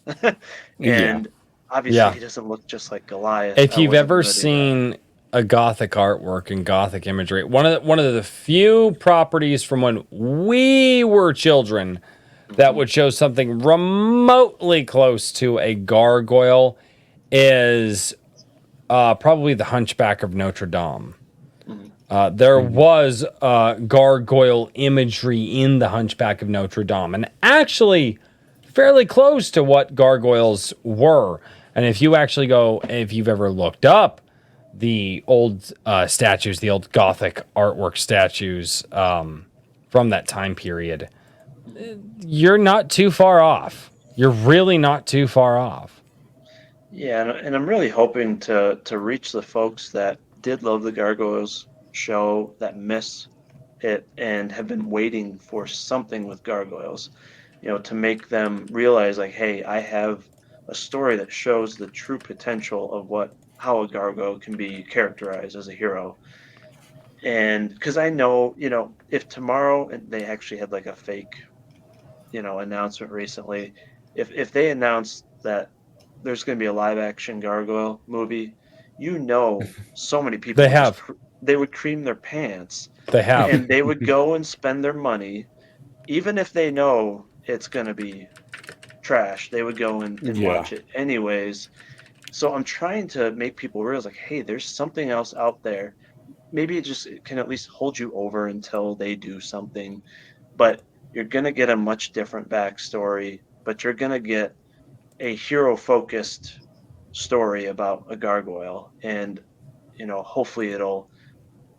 Speaker 5: And obviously he doesn't look just like Goliath.
Speaker 2: If you've ever seen a Gothic artwork and Gothic imagery, one of the few properties from when we were children that would show something remotely close to a gargoyle is probably the Hunchback of Notre Dame. There was gargoyle imagery in the Hunchback of Notre Dame, and actually fairly close to what gargoyles were. And if you've ever looked up the old statues, the old Gothic artwork statues from that time period, you're not too far off. You're really not too far off.
Speaker 5: Yeah, and I'm really hoping to reach the folks that did love the Gargoyles show, that miss it and have been waiting for something with gargoyles, to make them realize, like, hey, I have a story that shows the true potential of how a gargoyle can be characterized as a hero. And because I know, if tomorrow, and they actually had like a fake, announcement recently, if they announced that there's going to be a live action gargoyle movie, so many people they would cream their pants.
Speaker 2: They have.
Speaker 5: And they would go and spend their money, even if they know it's going to be trash. They would go and watch it anyways. So I'm trying to make people realize, like, hey, there's something else out there. Maybe it can at least hold you over until they do something. But you're going to get a much different backstory. But you're going to get a hero-focused story about a gargoyle. And, hopefully it'll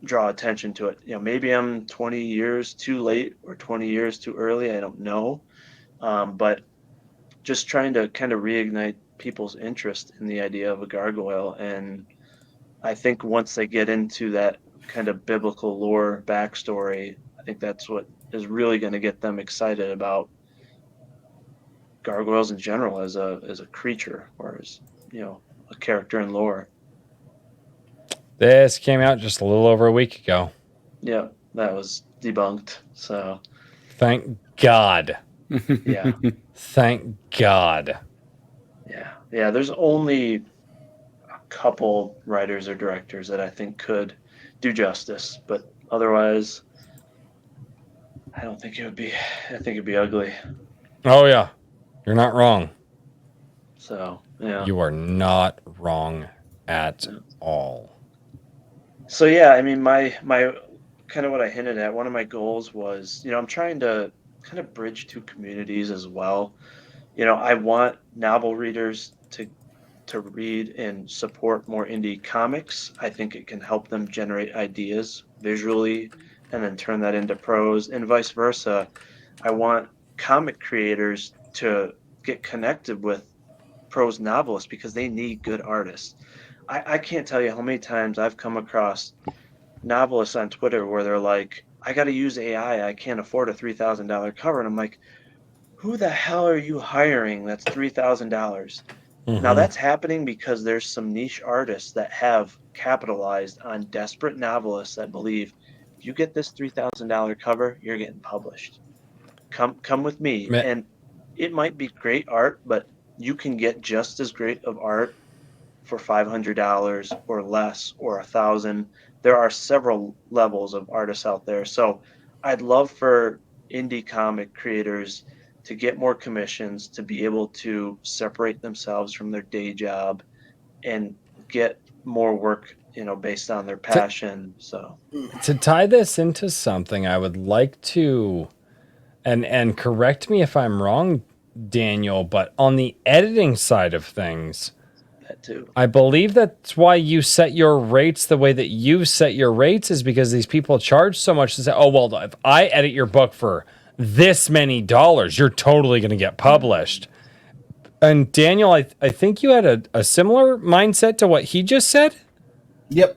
Speaker 5: draw attention to it. Maybe I'm 20 years too late or 20 years too early. I don't know. But just trying to kind of reignite people's interest in the idea of a gargoyle. And I think once they get into that kind of biblical lore backstory, I think that's what is really going to get them excited about gargoyles in general as a creature, or as a character in lore.
Speaker 2: This came out just a little over a week ago.
Speaker 5: Yeah, that was debunked. So
Speaker 2: Thank God.
Speaker 5: yeah,
Speaker 2: Thank God.
Speaker 5: yeah. There's only a couple writers or directors that I think could do justice, but otherwise, I don't think it would be. I think it'd be ugly.
Speaker 2: Oh, yeah. You're not wrong.
Speaker 5: So yeah.
Speaker 2: You are not wrong at all.
Speaker 5: So yeah, I mean, my kind of what I hinted at. One of my goals was, I'm trying to kind of bridge two communities as well. I want novel readers to read and support more indie comics. I think it can help them generate ideas visually and then turn that into prose, and vice versa. I want comic creators to get connected with prose novelists because they need good artists. I can't tell you how many times I've come across novelists on Twitter where they're like, I got to use AI. I can't afford a $3,000 cover. And I'm like, who the hell are you hiring that's $3,000? Now
Speaker 2: Mhm.
Speaker 5: that's happening because there's some niche artists that have capitalized on desperate novelists that believe if you get this $3,000 cover, you're getting published. Come with me.
Speaker 2: Ma-
Speaker 5: And it might be great art, but you can get just as great of art for $500 or less or 1,000. There are several levels of artists out there. So I'd love for indie comic creators to get more commissions, to be able to separate themselves from their day job and get more work, based on their passion. So
Speaker 2: To tie this into something, I would like to, and correct me if I'm wrong, Daniel, but on the editing side of things,
Speaker 5: that too.
Speaker 2: I believe that's why you set your rates the way that you set your rates, is because these people charge so much to say, oh, well, if I edit your book for this many dollars, you're totally going to get published. And Daniel, I think you had a similar mindset to what he just said.
Speaker 4: Yep.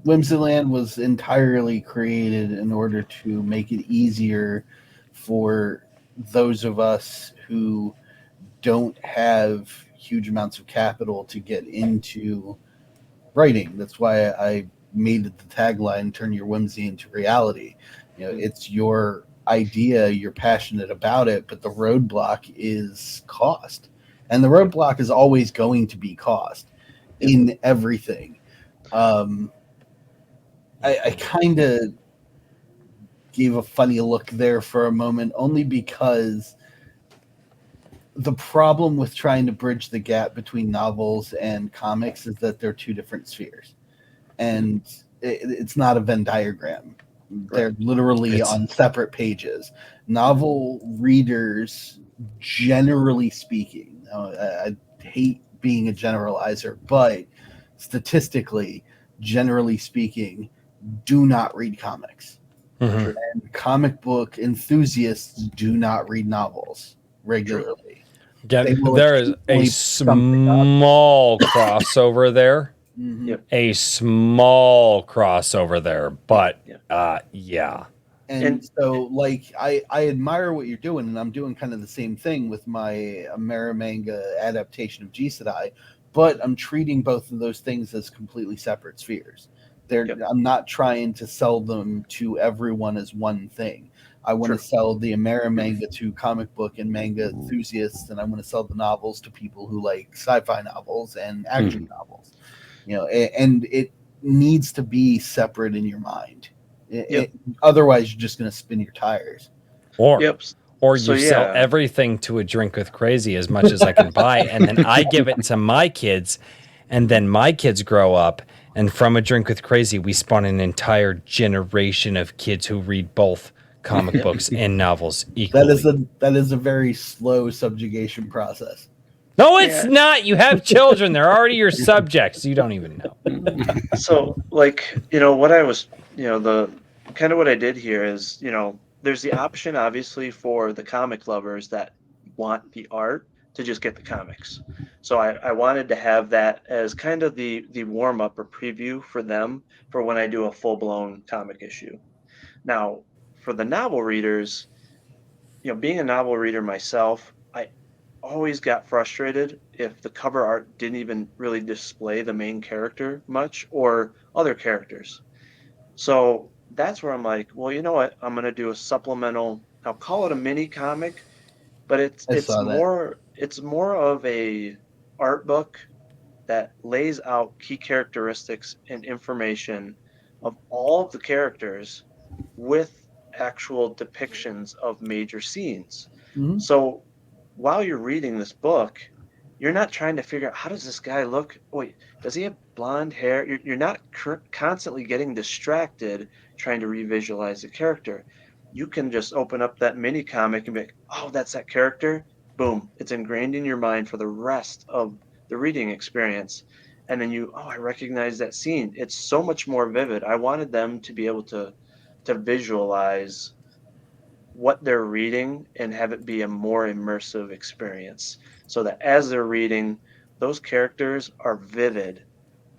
Speaker 4: Whimsyland was entirely created in order to make it easier for those of us who don't have huge amounts of capital to get into writing. That's why I made it the tagline, turn your whimsy into reality. It's your idea, you're passionate about it, but the roadblock is cost. And the roadblock is always going to be cost in everything. I kind of gave a funny look there for a moment, only because the problem with trying to bridge the gap between novels and comics is that they're two different spheres. And it's not a Venn diagram. They're literally on separate pages. Novel readers, generally speaking, I hate being a generalizer, but statistically, generally speaking, do not read comics.
Speaker 2: Mhm.
Speaker 4: And comic book enthusiasts do not read novels regularly. They
Speaker 2: Again,
Speaker 4: will
Speaker 2: there is a
Speaker 4: occasionally pick something up.
Speaker 2: small crossover there.
Speaker 4: Mhm.
Speaker 5: Yep.
Speaker 2: A small crossover there, but yeah.
Speaker 4: And so, like, I admire what you're doing, and I'm doing kind of the same thing with my Manga adaptation of Jisedai, but I'm treating both of those things as completely separate spheres. I'm not trying to sell them to everyone as one thing. I want to sell the Manga to comic book and manga enthusiasts, and I want to sell the novels to people who like sci-fi novels and action novels. And it needs to be separate in your mind. Otherwise, you're just going to spin your tires.
Speaker 2: Or you
Speaker 5: So,
Speaker 2: sell
Speaker 5: yeah.
Speaker 2: everything to a Drink with Crazy as much as I can buy, and then I give it to my kids, and then my kids grow up, and from a Drink with Crazy, we spawn an entire generation of kids who read both comic books and novels equally.
Speaker 4: That is a very slow subjugation process.
Speaker 2: No, it's not. You have children. They're already your subjects. You don't even know.
Speaker 5: So, like, what I was, the kind of what I did here is, there's the option, obviously, for the comic lovers that want the art to just get the comics. So I wanted to have that as kind of the warm up or preview for them for when I do a full blown comic issue. Now, for the novel readers, being a novel reader myself, always got frustrated if the cover art didn't even really display the main character much or other characters. So that's where I'm like, well, you know what? I'm gonna do a supplemental. I'll call it a mini comic, but it's
Speaker 4: I
Speaker 5: it's
Speaker 4: saw that.
Speaker 5: more it's more of a art book that lays out key characteristics and information of all of the characters with actual depictions of major scenes.
Speaker 4: Mhm.
Speaker 5: So while you're reading this book, you're not trying to figure out how does this guy look? Wait, does he have blonde hair? You're not constantly getting distracted trying to revisualize the character. You can just open up that mini comic and be like, oh, that's that character. Boom, it's ingrained in your mind for the rest of the reading experience. And then oh, I recognize that scene. It's so much more vivid. I wanted them to be able to visualize what they're reading and have it be a more immersive experience so that as they're reading, those characters are vivid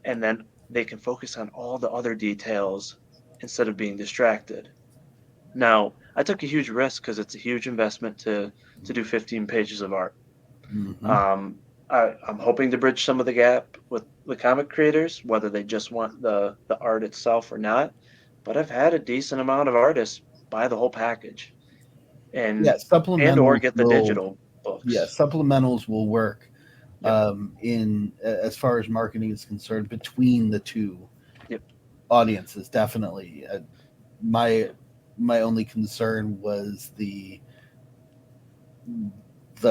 Speaker 5: and then they can focus on all the other details instead of being distracted. Now, I took a huge risk because it's a huge investment to do 15 pages of art.
Speaker 4: Mhm.
Speaker 5: I'm hoping to bridge some of the gap with the comic creators, whether they just want the art itself or not. But I've had a decent amount of artists buy the whole package
Speaker 4: Yeah,
Speaker 5: and or
Speaker 4: supplementals
Speaker 5: get the
Speaker 4: will.
Speaker 5: digital
Speaker 4: Yeah,
Speaker 5: books.
Speaker 4: supplementals will work
Speaker 5: Yep.
Speaker 4: as far as marketing is concerned between the two
Speaker 5: Yep.
Speaker 4: audiences. Definitely, my my only concern was the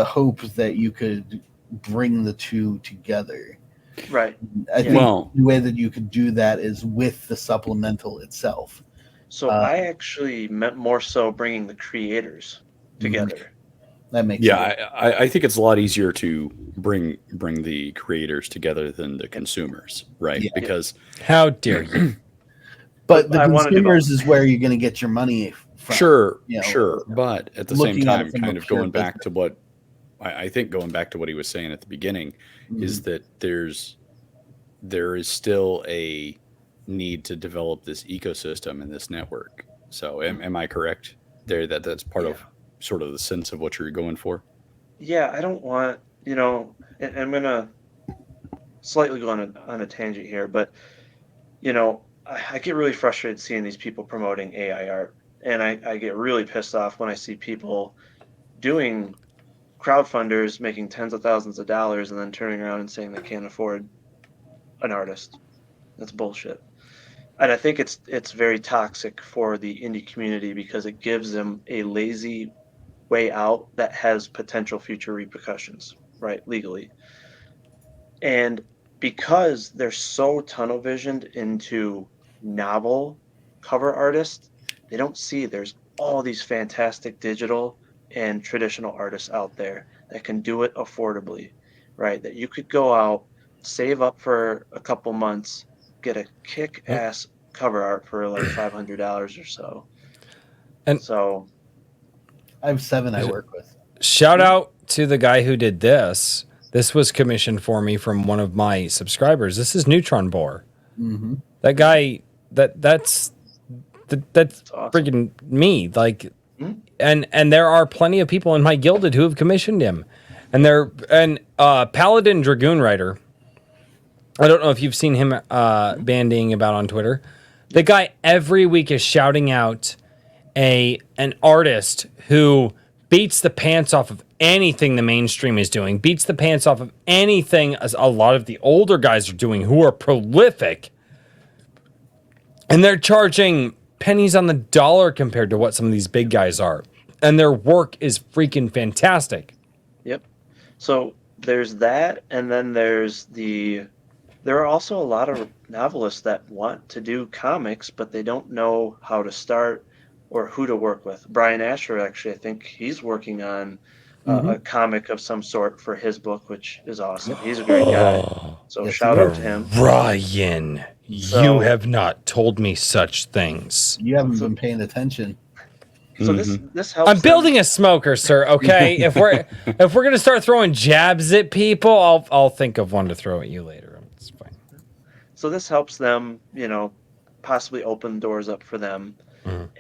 Speaker 4: hope that you could bring the two together.
Speaker 5: Right.
Speaker 4: I think
Speaker 3: Well,
Speaker 4: the way that you could do that is with the supplemental itself.
Speaker 5: So
Speaker 4: Uh,
Speaker 5: I actually meant more so bringing the creators together.
Speaker 4: That makes
Speaker 3: yeah,
Speaker 4: sense.
Speaker 3: I think it's a lot easier to bring the creators together than the consumers, right?
Speaker 4: Yeah.
Speaker 3: Because
Speaker 2: How dare you?
Speaker 4: But the
Speaker 5: I wanna do
Speaker 4: consumers
Speaker 5: both.
Speaker 4: is where you're going to get your money from.
Speaker 3: sure,
Speaker 4: you know,
Speaker 3: sure, but at the same
Speaker 4: looking at it
Speaker 3: time,
Speaker 4: from a
Speaker 3: kind of
Speaker 4: pure
Speaker 3: going back
Speaker 4: business.
Speaker 3: to what I think going back to what he was saying at the beginning is
Speaker 4: Mhm.
Speaker 3: that there is still a need to develop this ecosystem and this network. So am I correct there that that's part of sort of the sense of what you're going for?
Speaker 5: Yeah, I don't want, and I'm gonna slightly go on a tangent here, but I get really frustrated seeing these people promoting AI art, and I get really pissed off when I see people doing crowdfunders making tens of thousands of dollars and then turning around and saying they can't afford an artist. That's bullshit. And I think it's very toxic for the indie community because it gives them a lazy way out that has potential future repercussions, right? Legally. And because they're so tunnel visioned into novel cover artists, they don't see there's all these fantastic digital and traditional artists out there that can do it affordably, right? That you could go out, save up for a couple months, get a kick ass cover art for like $500 or so.
Speaker 2: And
Speaker 5: So,
Speaker 4: I have 7 I work with.
Speaker 2: shout out to the guy who did this. This was commissioned for me from one of my subscribers. This is Neutron Boar.
Speaker 4: Mm-hmm.
Speaker 2: That guy, that's
Speaker 5: awesome.
Speaker 2: freaking me. Like,
Speaker 5: Mhm.
Speaker 2: and there are plenty of people in my gilded who have commissioned him, and Paladin Dragoon Rider. I don't know if you've seen him bandying about on Twitter. The guy every week is shouting out an artist who beats the pants off of anything the mainstream is doing, beats the pants off of anything as a lot of the older guys are doing who are prolific. And they're charging pennies on the dollar compared to what some of these big guys are. And their work is freaking fantastic.
Speaker 5: Yep. So there's that, and then there are also a lot of novelists that want to do comics, but they don't know how to start or who to work with. Brian Asher, actually, I think he's working on a comic of some sort for his book, which is awesome. He's a great guy. So
Speaker 4: Yes,
Speaker 5: shout
Speaker 4: he
Speaker 5: out
Speaker 4: is.
Speaker 5: to him.
Speaker 2: Ryan,
Speaker 5: So-
Speaker 2: you have not told me such things.
Speaker 4: You haven't been paying attention.
Speaker 5: So this helps.
Speaker 2: I'm
Speaker 5: them.
Speaker 2: building a smoker, sir. Okay, if we're gonna start throwing jabs at people, I'll think of one to throw at you later. It's fine.
Speaker 5: So this helps them, possibly open doors up for them.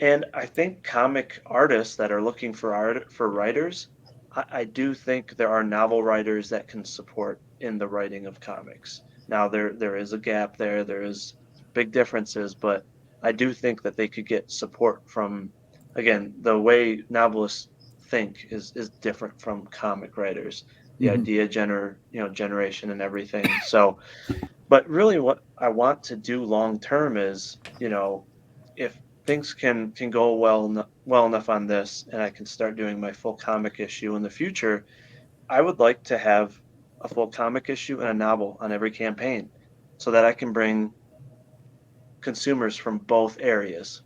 Speaker 5: And I think comic artists that are looking for writers I do think there are novel writers that can support in the writing of comics. Now there is a gap there. There is big differences, but I do think that they could get support from, again, the way novelists think is different from comic writers. The
Speaker 4: Mhm.
Speaker 5: idea generation and everything. So, but really what I want to do long term is, if things can go well enough on this and I can start doing my full comic issue in the future, I would like to have a full comic issue and a novel on every campaign so that I can bring consumers from both areas.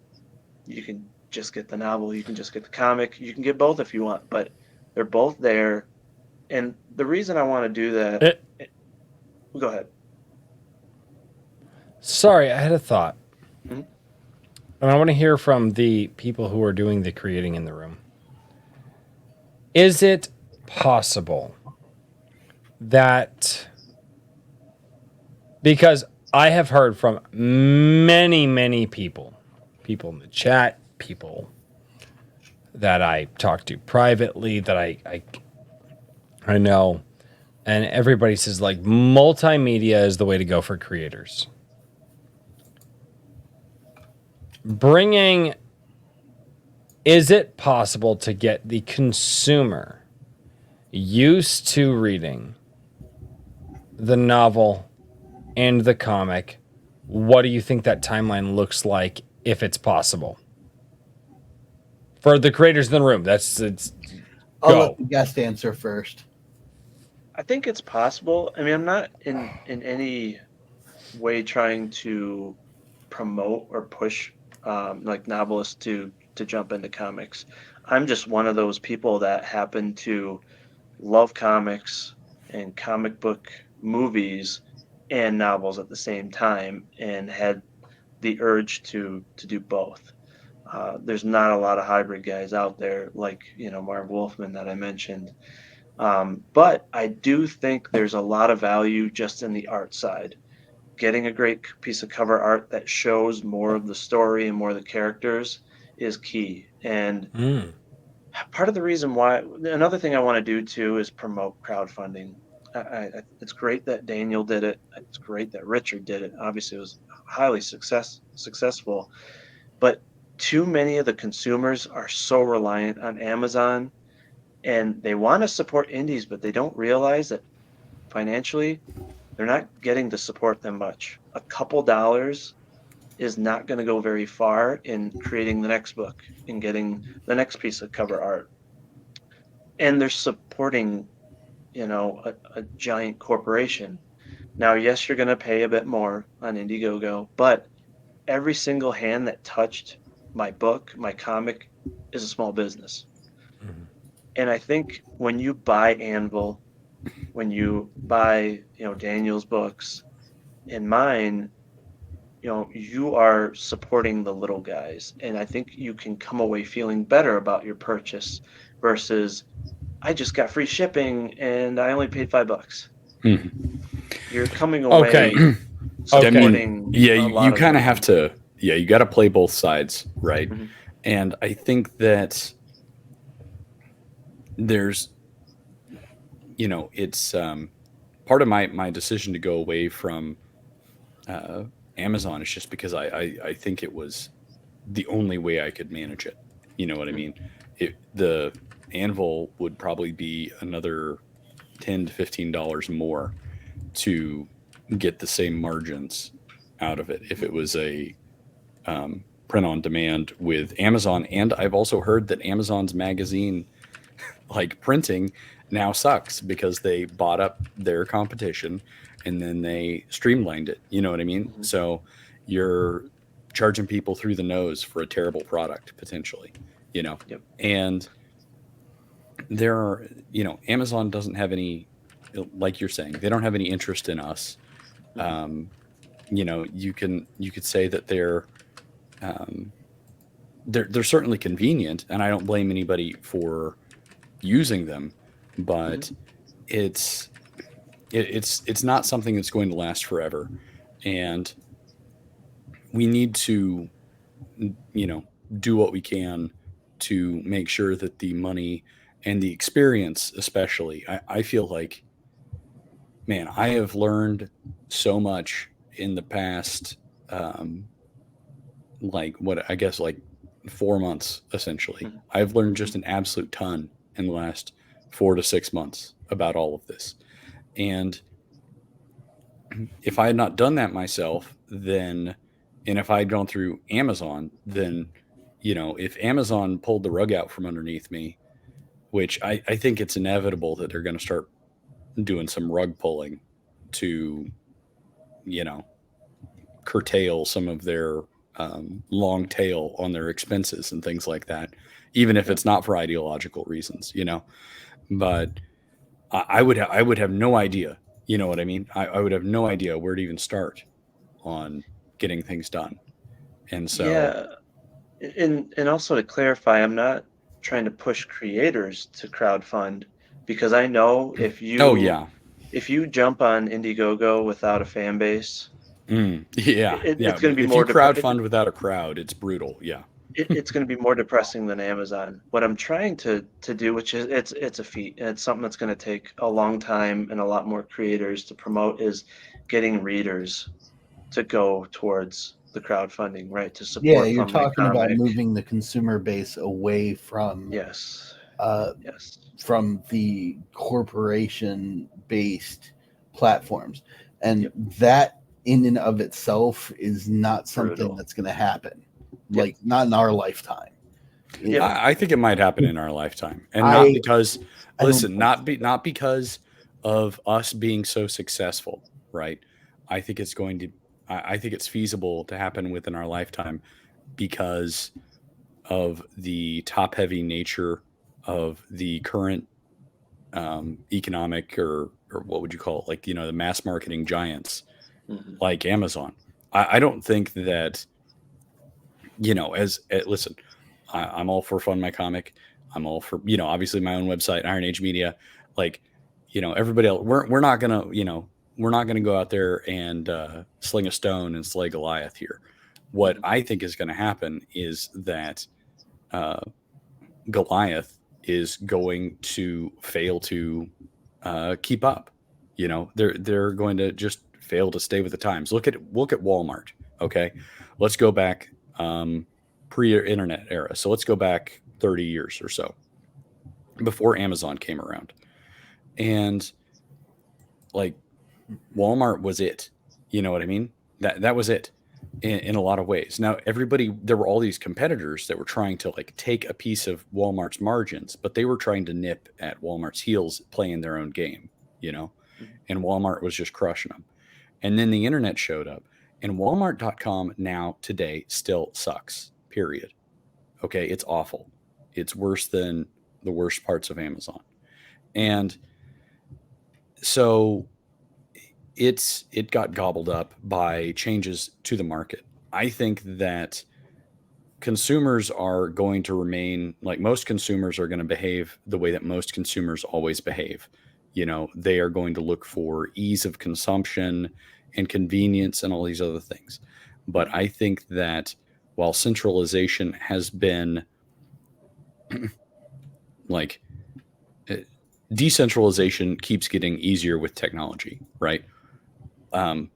Speaker 5: You can just get the novel, you can just get the comic, you can get both if you want, but they're both there. And the reason I want to do that,
Speaker 2: It,
Speaker 5: go ahead.
Speaker 2: sorry, I had a thought.
Speaker 5: Mhm.
Speaker 2: And I want to hear from the people who are doing the creating in the room. Is it possible that, because I have heard from many, many people in the chat, people that I talk to privately, that I know, and everybody says like multimedia is the way to go for creators. Is it possible to get the consumer used to reading the novel and the comic? What do you think that timeline looks like, if it's possible? For the creators in the room, it's
Speaker 4: I'll
Speaker 2: go.
Speaker 4: let the guest answer first.
Speaker 5: I think it's possible. I mean, I'm not in any way trying to promote or push like novelists to jump into comics. I'm just one of those people that happen to love comics and comic book movies and novels at the same time, and had the urge to do both. There's not a lot of hybrid guys out there like Marv Wolfman that I mentioned, but I do think there's a lot of value just in the art side. Getting a great piece of cover art that shows more of the story and more of the characters is key. And
Speaker 2: Mm.
Speaker 5: part of the reason why, another thing I want to do too is promote crowdfunding. It's great that Daniel did it. It's great that Richard did it. Obviously, it was highly successful. But too many of the consumers are so reliant on Amazon, and they want to support indies, but they don't realize that financially they're not getting to support them much. A couple dollars is not going to go very far in creating the next book and getting the next piece of cover art. And they're supporting, a giant corporation. Now, yes, you're going to pay a bit more on Indiegogo, but every single hand that touched my book, my comic, is a small business.
Speaker 2: Mhm.
Speaker 5: And I think when you buy Anvil, when you buy, Daniel's books and mine, you are supporting the little guys. And I think you can come away feeling better about your purchase versus I just got free shipping and I only paid $5.
Speaker 3: Mhm.
Speaker 5: You're coming
Speaker 2: Okay.
Speaker 5: away
Speaker 3: I
Speaker 5: supporting
Speaker 3: mean, yeah,
Speaker 5: a lot
Speaker 3: you
Speaker 5: of
Speaker 3: kind of
Speaker 5: them.
Speaker 3: have to, yeah, you got to play both sides, right?
Speaker 5: Mhm.
Speaker 3: And I think that there's, it's part of my decision to go away from uh, Amazon is just because I think it was the only way I could manage it. You know what I
Speaker 5: Mhm.
Speaker 3: mean? The Anvil would probably be another $10 to $15 more to get the same margins out of it if it was a print on demand with Amazon. And I've also heard that Amazon's magazine, like printing, now sucks because they bought up their competition and then they streamlined it. You know what I mean?
Speaker 5: Mhm.
Speaker 3: So you're charging people through the nose for a terrible product potentially,
Speaker 5: Yep.
Speaker 3: and there are, Amazon doesn't have any, like you're saying, they don't have any interest in us.
Speaker 5: Mhm.
Speaker 3: Um, you could say that um, they're certainly convenient, and I don't blame anybody for using them,
Speaker 5: Mhm.
Speaker 3: but it's it's not something that's going to last forever, and we need to you know do what we can to make sure that the money and the experience, especially, I feel like, man, I have learned so much in the past, like what I guess like 4 months, essentially.
Speaker 5: Mhm.
Speaker 3: I've learned just an absolute ton in the last 4 to 6 months about all of this. And if I had not done that myself, then, and if I had gone through Amazon, then, if Amazon pulled the rug out from underneath me, which I think it's inevitable that they're going to start doing some rug pulling to, you know, curtail some of their long tail on their expenses and things like that, even if it's not for ideological reasons, But I would have no idea. You know what I mean? I would have no idea where to even start on getting things done. And so,
Speaker 5: Yeah, and also to clarify, I'm not trying to push creators to crowdfund because I know
Speaker 3: oh yeah,
Speaker 5: if you jump on Indiegogo without a fan base,
Speaker 3: yeah, yeah.
Speaker 5: it's going to be
Speaker 3: If you
Speaker 5: more
Speaker 3: crowdfund without a crowd, it's brutal. Yeah.
Speaker 5: it's going to be more depressing than Amazon. What I'm trying to do, which is it's a feat, and it's something that's going to take a long time and a lot more creators to promote, is getting readers to go towards the crowdfunding, right? To
Speaker 4: Yeah,
Speaker 5: support
Speaker 4: you're
Speaker 5: from my
Speaker 4: talking about
Speaker 5: comic.
Speaker 4: moving the consumer base away
Speaker 5: Yes,
Speaker 4: uh,
Speaker 5: yes,
Speaker 4: from the corporation based platforms. And
Speaker 5: yep,
Speaker 4: that in and of itself is not something
Speaker 5: brutal.
Speaker 4: that's going to happen,
Speaker 5: Yep,
Speaker 4: like not in our lifetime.
Speaker 5: yep.
Speaker 3: I think it might happen in our lifetime, and not
Speaker 4: I
Speaker 3: because,
Speaker 4: I don't
Speaker 3: listen,
Speaker 4: think so.
Speaker 3: not because of us being so successful, right? I think it's going to, I think it's feasible to happen within our lifetime because of the top heavy nature of the current economic, or what would you call it? Like, the mass marketing giants
Speaker 5: Mhm.
Speaker 3: like Amazon. I don't think that, listen, I'm all for Fund My Comic. I'm all for, obviously my own website, Iron Age Media. Like, everybody else, we're not gonna, we're not gonna go out there and sling a stone and slay Goliath here. What
Speaker 5: Mhm.
Speaker 3: I think is going to happen is that uh, Goliath is going to fail to keep up. They're going to just fail to stay with the times. Look at Walmart. Okay, let's go back pre-internet era. So let's go back 30 years or so before Amazon came around, and like Walmart was it. You know what I mean? That was it in a lot of ways. Now there were all these competitors that were trying to like take a piece of Walmart's margins, but they were trying to nip at Walmart's heels, playing their own game. You know,
Speaker 5: Mhm.
Speaker 3: and Walmart was just crushing them. And then the internet showed up, and Walmart.com now today still sucks. Period. Okay, it's awful. It's worse than the worst parts of Amazon. And so it got gobbled up by changes to the market. I think that consumers are going to remain, like, most consumers are going to behave the way that most consumers always behave. They are going to look for ease of consumption and convenience and all these other things. But
Speaker 5: Mhm.
Speaker 3: I think that while centralization has been like, uh, decentralization keeps getting easier with technology, right? Um,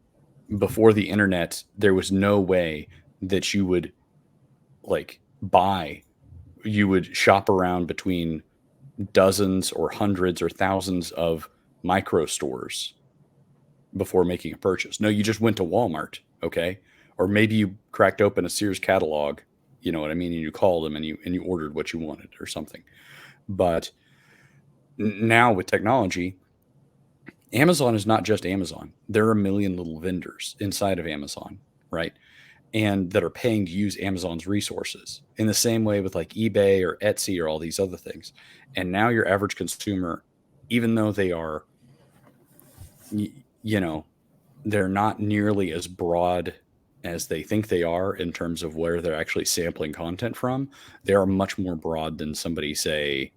Speaker 3: Before the internet, there was no way that you would like buy, you would shop around between dozens or hundreds or thousands of micro stores before making a purchase. No, you just went to Walmart, okay? Or maybe you cracked open a Sears catalog, you know what I mean, and you called them and you ordered what you wanted or something. But now with technology, Amazon is not just Amazon. There are a million little vendors inside of Amazon, right? And that are paying to use Amazon's resources in the same way with like eBay or Etsy or all these other things. And now your average consumer, even though they are, you know, they're not nearly as broad as they think they are in terms of where they're actually sampling content from. They are much more broad than somebody, say,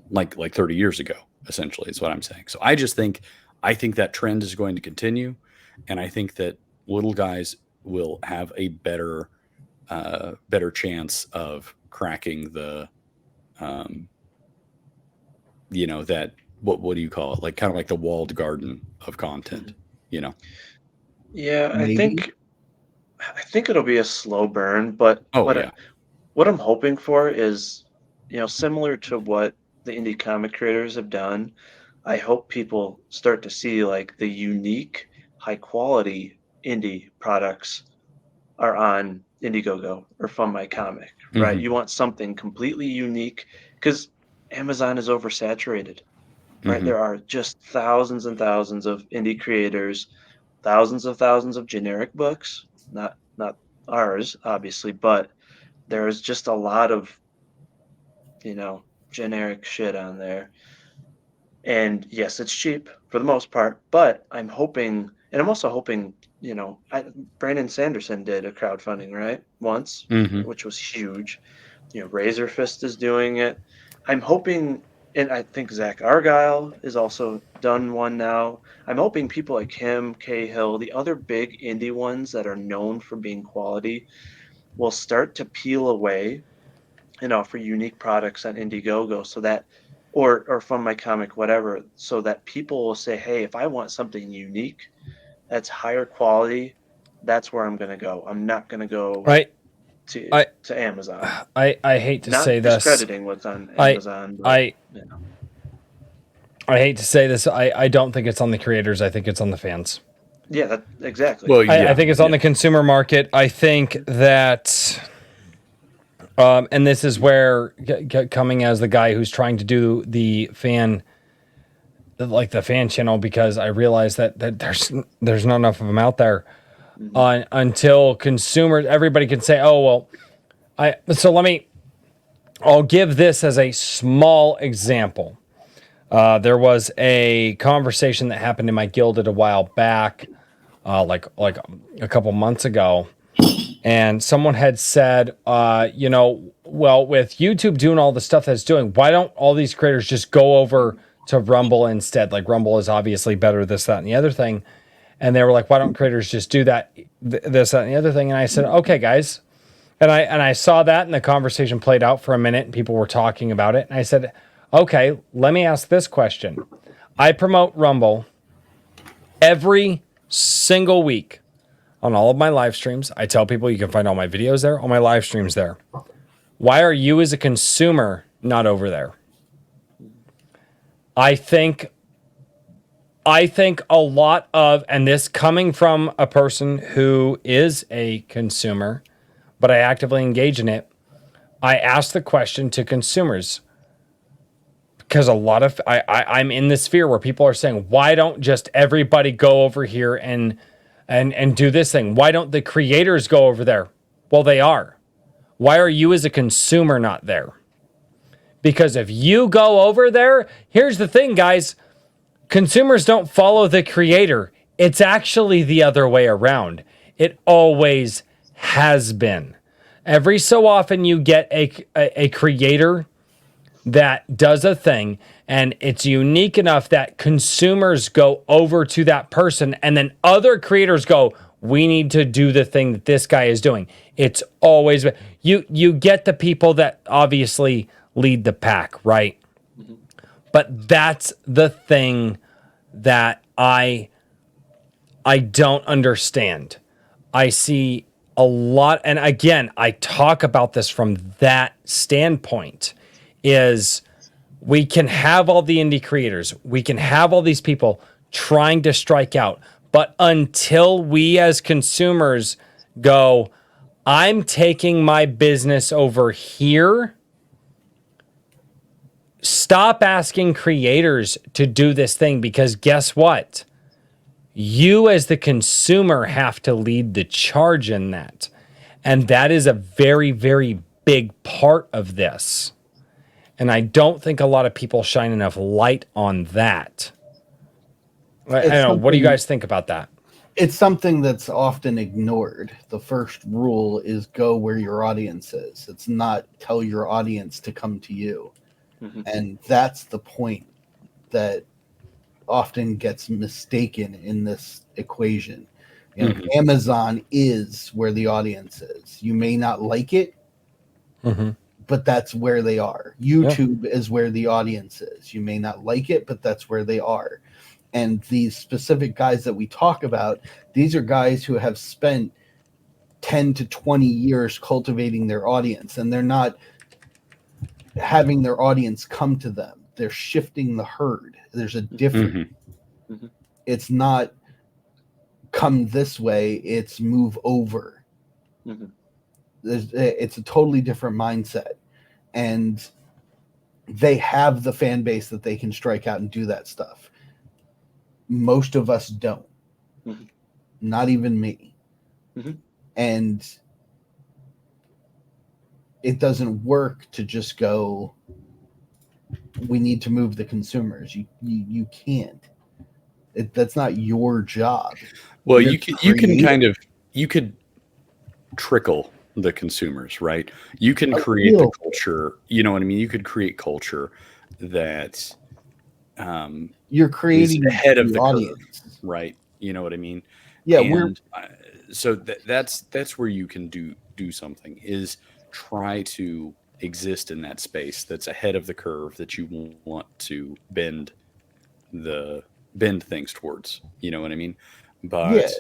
Speaker 3: like 30 years ago, essentially, is what I'm saying. So I think that trend is going to continue, and I think that little guys will have a better better chance of cracking the, that what do you call it? Like kind of like the walled garden of content, you know?
Speaker 5: Yeah,
Speaker 4: Maybe.
Speaker 5: I think it'll be a slow burn, but
Speaker 3: Oh yeah.
Speaker 5: what I'm hoping for is, similar to what the indie comic creators have done. I hope people start to see like the unique, high quality indie products are on Indiegogo or Fund My Comic, right?
Speaker 3: Hmm.
Speaker 5: You want something completely unique because Amazon is oversaturated, right?
Speaker 3: Hmm.
Speaker 5: There are just thousands and thousands of indie creators, thousands of generic books, not ours, obviously, but there's just a lot of, you know, generic shit on there. And yes, it's cheap for the most part, but I'm hoping, and I'm also hoping, Brandon Sanderson did a crowdfunding, right? Once,
Speaker 3: Hmm.
Speaker 5: which was huge. Razor Fist is doing it. I'm hoping, and I think Zach Argyle is also done one now. I'm hoping people like him, Cahill, the other big indie ones that are known for being quality will start to peel away and offer unique products on Indiegogo so that or from my comic whatever so that people will say, "Hey, if I want something unique that's higher quality, that's where I'm going to go. I'm not going to go
Speaker 2: I
Speaker 5: to
Speaker 2: I
Speaker 5: to Amazon."
Speaker 2: I hate to say
Speaker 5: Not
Speaker 2: this.
Speaker 5: discrediting what's on
Speaker 2: I
Speaker 5: Amazon, but
Speaker 2: I I hate to say this. I don't think it's on the creators. I think it's on the fans.
Speaker 5: yeah, that exactly.
Speaker 3: Well,
Speaker 2: I
Speaker 3: yeah,
Speaker 2: think it's on the consumer market. I think that, and this is where coming as the guy who's trying to do the fan, like the fan channel, because I realize that there's not enough of them out there.
Speaker 5: Mhm.
Speaker 2: Until consumers, everybody can say, oh well, I'll give this as a small example. There was a conversation that happened in my guild a while back, like a couple months ago, and someone had said, well, with YouTube doing all the stuff that's doing, why don't all these creators just go over to Rumble instead? Like Rumble is obviously better, this, that, and the other thing. And they were like, why don't creators just do that, this, that, and the other thing? And I said, okay, guys. And I saw that, and the conversation played out for a minute, and people were talking about it. And I said, okay, let me ask this question. I promote Rumble every single week on all of my live streams. I tell people you can find all my videos there, all my live streams there. Why are you as a consumer not over there? I think a lot of, and this coming from a person who is a consumer, but I actively engage in it. I ask the question to consumers because a lot of I'm in this sphere where people are saying, why don't just everybody go over here and do this thing? Why don't the creators go over there? Well, they are. Why are you as a consumer not there? Because if you go over there, here's the thing, guys. Consumers don't follow the creator. It's actually the other way around. It always has been. Every so often you get a creator that does a thing and it's unique enough that consumers go over to that person and then other creators go, we need to do the thing that this guy is doing. It's always been. You get the people that obviously lead the pack, right?
Speaker 5: Mhm.
Speaker 2: But that's the thing that I don't understand. I see a lot, and again, I talk about this from that standpoint, is we can have all the indie creators, we can have all these people trying to strike out, but until we as consumers go, I'm taking my business over here, stop asking creators to do this thing, because guess what? You as the consumer have to lead the charge in that. And that is a very, very big part of this. And I don't think a lot of people shine enough light on that. I don't know. What do you guys think about that?
Speaker 4: It's something that's often ignored. The first rule is go where your audience is. It's not tell your audience to come to you.
Speaker 5: Mhm.
Speaker 4: And that's the point that often gets mistaken in this equation. You know, Amazon is where the audience is. You may not like it, but that's where they are. YouTube is where the audience is. You may not like it, but that's where they are. And these specific guys that we talk about, these are guys who have spent 10 to 20 years cultivating their audience, and they're not having their audience come to them. They're shifting the herd. There's a difference. It's not come this way, it's move over. It's a totally different mindset. And they have the fan base that they can strike out and do that stuff. Most of us don't. Not even me. And it doesn't work to just go, we need to move the consumers. You can't. That's not your job.
Speaker 3: Well, you could trickle the consumers, right? You can create the culture. You know what I mean? You could create culture that
Speaker 4: you're creating
Speaker 3: ahead of the
Speaker 4: audience,
Speaker 3: curve, right? You know what I mean?
Speaker 4: Yeah,
Speaker 3: and so that's where you can do something, is try to exist in that space that's ahead of the curve that you want to bend things towards. You know what I mean? But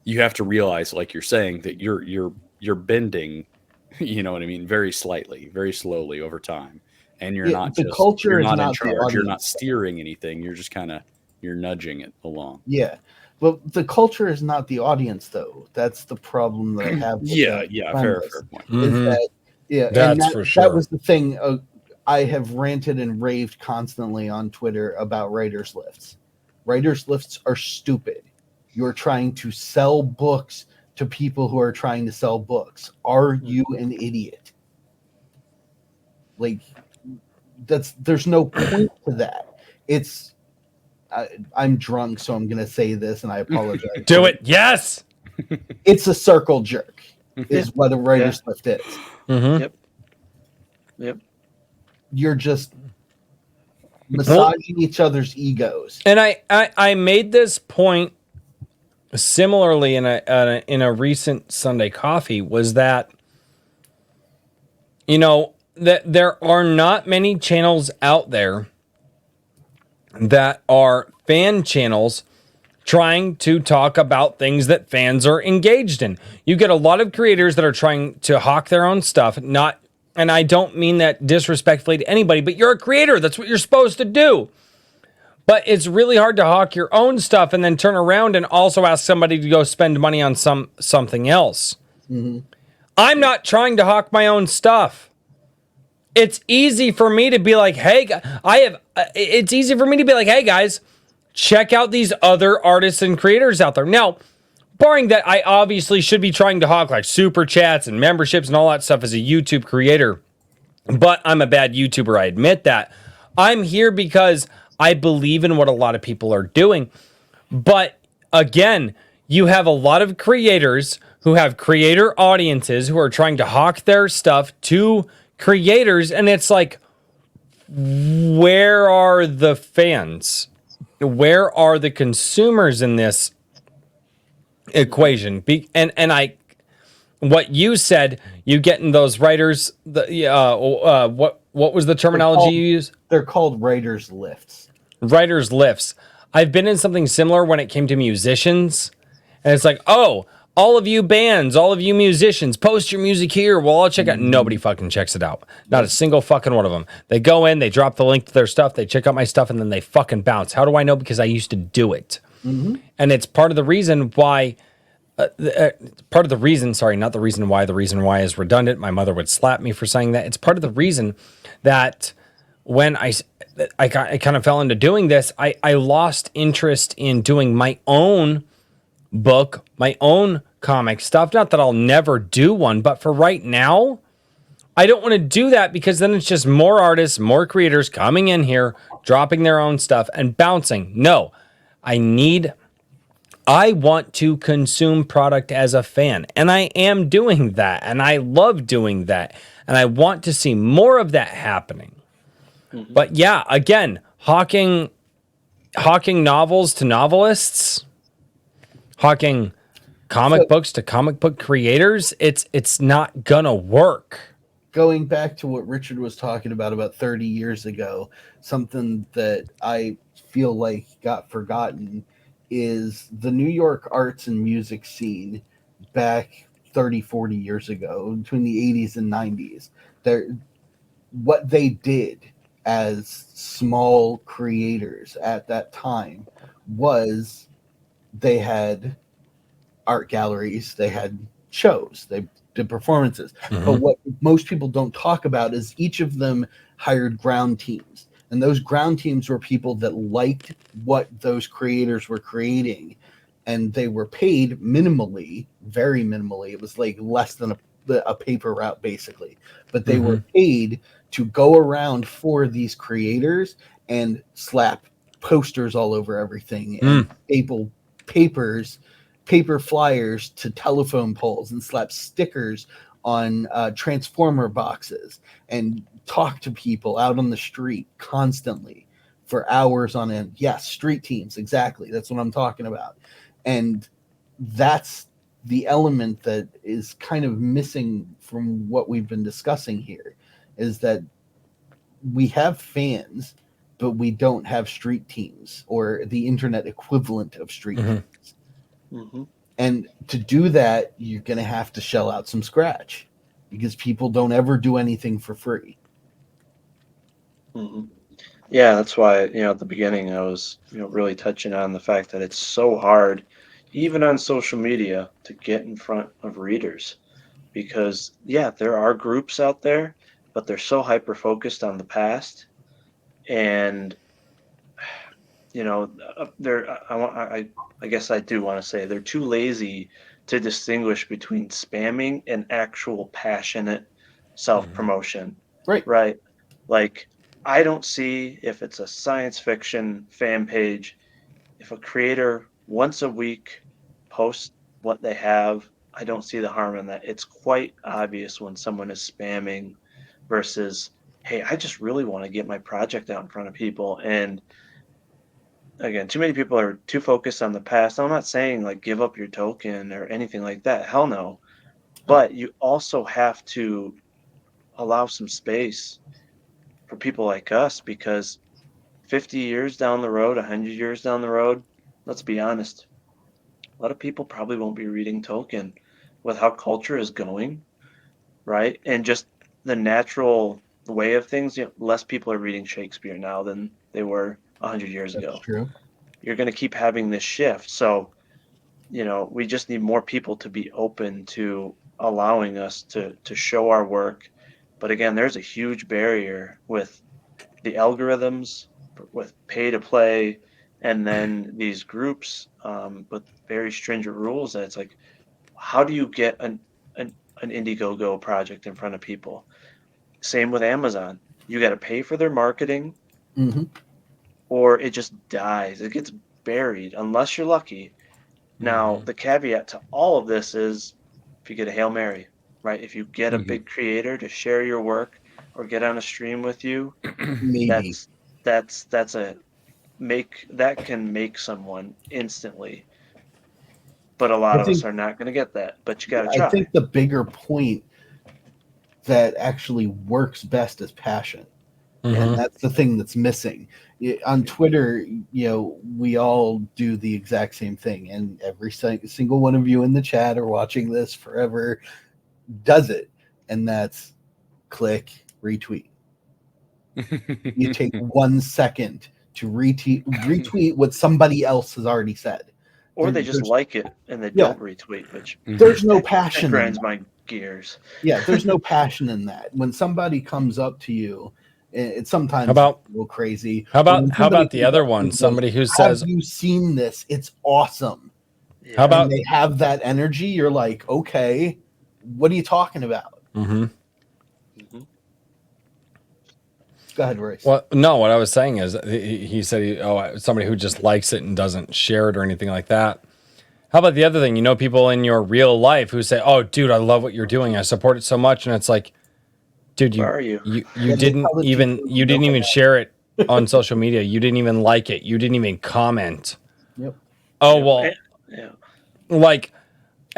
Speaker 3: you have to realize, like you're saying, that you're bending, you know what I mean, very slightly, very slowly over time, and you're not
Speaker 4: the
Speaker 3: just
Speaker 4: culture
Speaker 3: you're
Speaker 4: is
Speaker 3: not in
Speaker 4: not the
Speaker 3: charge. You're
Speaker 4: audience.
Speaker 3: not steering anything. You're just you're nudging it along.
Speaker 4: Yeah. But the culture is not the audience, though. That's the problem that I have. With
Speaker 3: Fair point.
Speaker 4: Is
Speaker 2: That's for sure.
Speaker 4: That was the thing. I have ranted and raved constantly on Twitter about writers' lifts. Writers' lifts are stupid. You're trying to sell books to people who are trying to sell books. Are you an idiot? Like, there's no point to that. It's I'm drunk, so I'm going to say this, and I apologize.
Speaker 2: Do it. Yes.
Speaker 4: It's a circle jerk, is what a writer's lift is.
Speaker 5: Yep.
Speaker 4: You're just massaging each other's egos.
Speaker 2: And I made this point similarly in a recent Sunday Coffee, was that, you know, that there are not many channels out there that are fan channels trying to talk about things that fans are engaged in. You get a lot of creators that are trying to hawk their own stuff, and I don't mean that disrespectfully to anybody, but you're a creator. That's what you're supposed to do. But it's really hard to hawk your own stuff and then turn around and also ask somebody to go spend money on something else. I'm not trying to hawk my own stuff. It's easy for me to be like, hey, it's easy for me to be like, hey guys, check out these other artists and creators out there. Now, barring that, I obviously should be trying to hawk like super chats and memberships and all that stuff as a YouTube creator, but I'm a bad YouTuber. I admit that. I'm here because I believe in what a lot of people are doing. But again, you have a lot of creators who have creator audiences who are trying to hawk their stuff to creators, and it's like, where are the fans? Where are the consumers in this equation? What you said, you get in those writers, what was the terminology you used?
Speaker 4: They're called writers' lifts.
Speaker 2: Writers' lifts. I've been in something similar when it came to musicians, and it's like, oh, all of you bands, all of you musicians, post your music here. Well, I'll check out. Nobody fucking checks it out. Not a single fucking one of them. They go in, they drop the link to their stuff, they check out my stuff, and then they fucking bounce. How do I know? Because I used to do it. And it's part of the reason why, not the reason why. The reason why is redundant. My mother would slap me for saying that. It's part of the reason that when I kind of fell into doing this, I lost interest in doing my own book, my own comic stuff. Not that I'll never do one, but for right now, I don't want to do that, because then it's just more artists, more creators coming in here, dropping their own stuff and bouncing. No, I want to consume product as a fan, and I am doing that, and I love doing that, and I want to see more of that happening. But yeah, again, hawking novels to novelists, hawking comic books to comic book creators, it's not gonna work.
Speaker 4: Going back to what Richard was talking about 30 years ago, something that I feel like got forgotten is the New York arts and music scene back 30, 40 years ago, between the 80s and 90s. What they did as small creators at that time was they had art galleries, they had shows, they did performances. But what most people don't talk about is each of them hired ground teams. And those ground teams were people that liked what those creators were creating. And they were paid minimally, very minimally. It was like less than a paper route, basically. But they were paid to go around for these creators and slap posters all over everything and staple paper flyers to telephone poles and slap stickers on transformer boxes and talk to people out on the street constantly for hours on end. Yes, street teams, exactly. That's what I'm talking about. And that's the element that is kind of missing from what we've been discussing here, is that we have fans, but we don't have street teams or the internet equivalent of street teams. And to do that, you're going to have to shell out some scratch because people don't ever do anything for free.
Speaker 5: Yeah, that's why, at the beginning I was, really touching on the fact that it's so hard, even on social media, to get in front of readers. Because, yeah, there are groups out there, but they're so hyper focused on the past. And, I guess I do want to say they're too lazy to distinguish between spamming and actual passionate self promotion. Right. Like, I don't see, if it's a science fiction fan page, if a creator once a week posts what they have, I don't see the harm in that. It's quite obvious when someone is spamming versus, hey, I just really want to get my project out in front of people. And again, too many people are too focused on the past. I'm not saying like give up your token or anything like that. Hell no. But you also have to allow some space for people like us, because 50 years down the road, 100 years down the road, let's be honest, a lot of people probably won't be reading Tolkien with how culture is going, right? And just the natural way of things, less people are reading Shakespeare now than they were 100 years ago.
Speaker 4: That's true.
Speaker 5: You're going to keep having this shift. So, we just need more people to be open to allowing us to show our work. But again, there's a huge barrier with the algorithms, with pay to play, and then these groups with very stringent rules. That it's like, how do you get an Indiegogo project in front of people? Same with Amazon. You got to pay for their marketing, or it just dies. It gets buried unless you're lucky. Now, the caveat to all of this is if you get a Hail Mary. Right, if you get a big creator to share your work or get on a stream with you,
Speaker 4: Maybe.
Speaker 5: that can make someone instantly. But a lot of us are not going to get that. But you got to try.
Speaker 4: I think the bigger point that actually works best is passion, and that's the thing that's missing. On Twitter, we all do the exact same thing, and every single one of you in the chat or watching this forever does it, and that's click retweet. You take 1 second to retweet what somebody else has already said,
Speaker 5: or they just like it and they don't retweet, which
Speaker 4: there's no passion.
Speaker 5: That grinds my gears.
Speaker 4: Yeah, there's no passion in that. When somebody comes up to you, it's sometimes
Speaker 2: a
Speaker 4: little crazy.
Speaker 2: How about the other one? Somebody who says,
Speaker 4: "Have you seen this? It's awesome."
Speaker 2: How about
Speaker 4: and they have that energy? You're like, okay. What are you talking about? Go ahead, Royce.
Speaker 2: Well, no, what I was saying is he said, somebody who just likes it and doesn't share it or anything like that. How about the other thing? People in your real life who say, oh, dude, I love what you're doing. I support it so much. And it's like, dude,
Speaker 5: where are you?
Speaker 2: You didn't even share it on social media. You didn't even like it. You didn't even comment.
Speaker 4: Yep.
Speaker 2: Oh, well,
Speaker 5: yeah.
Speaker 2: like,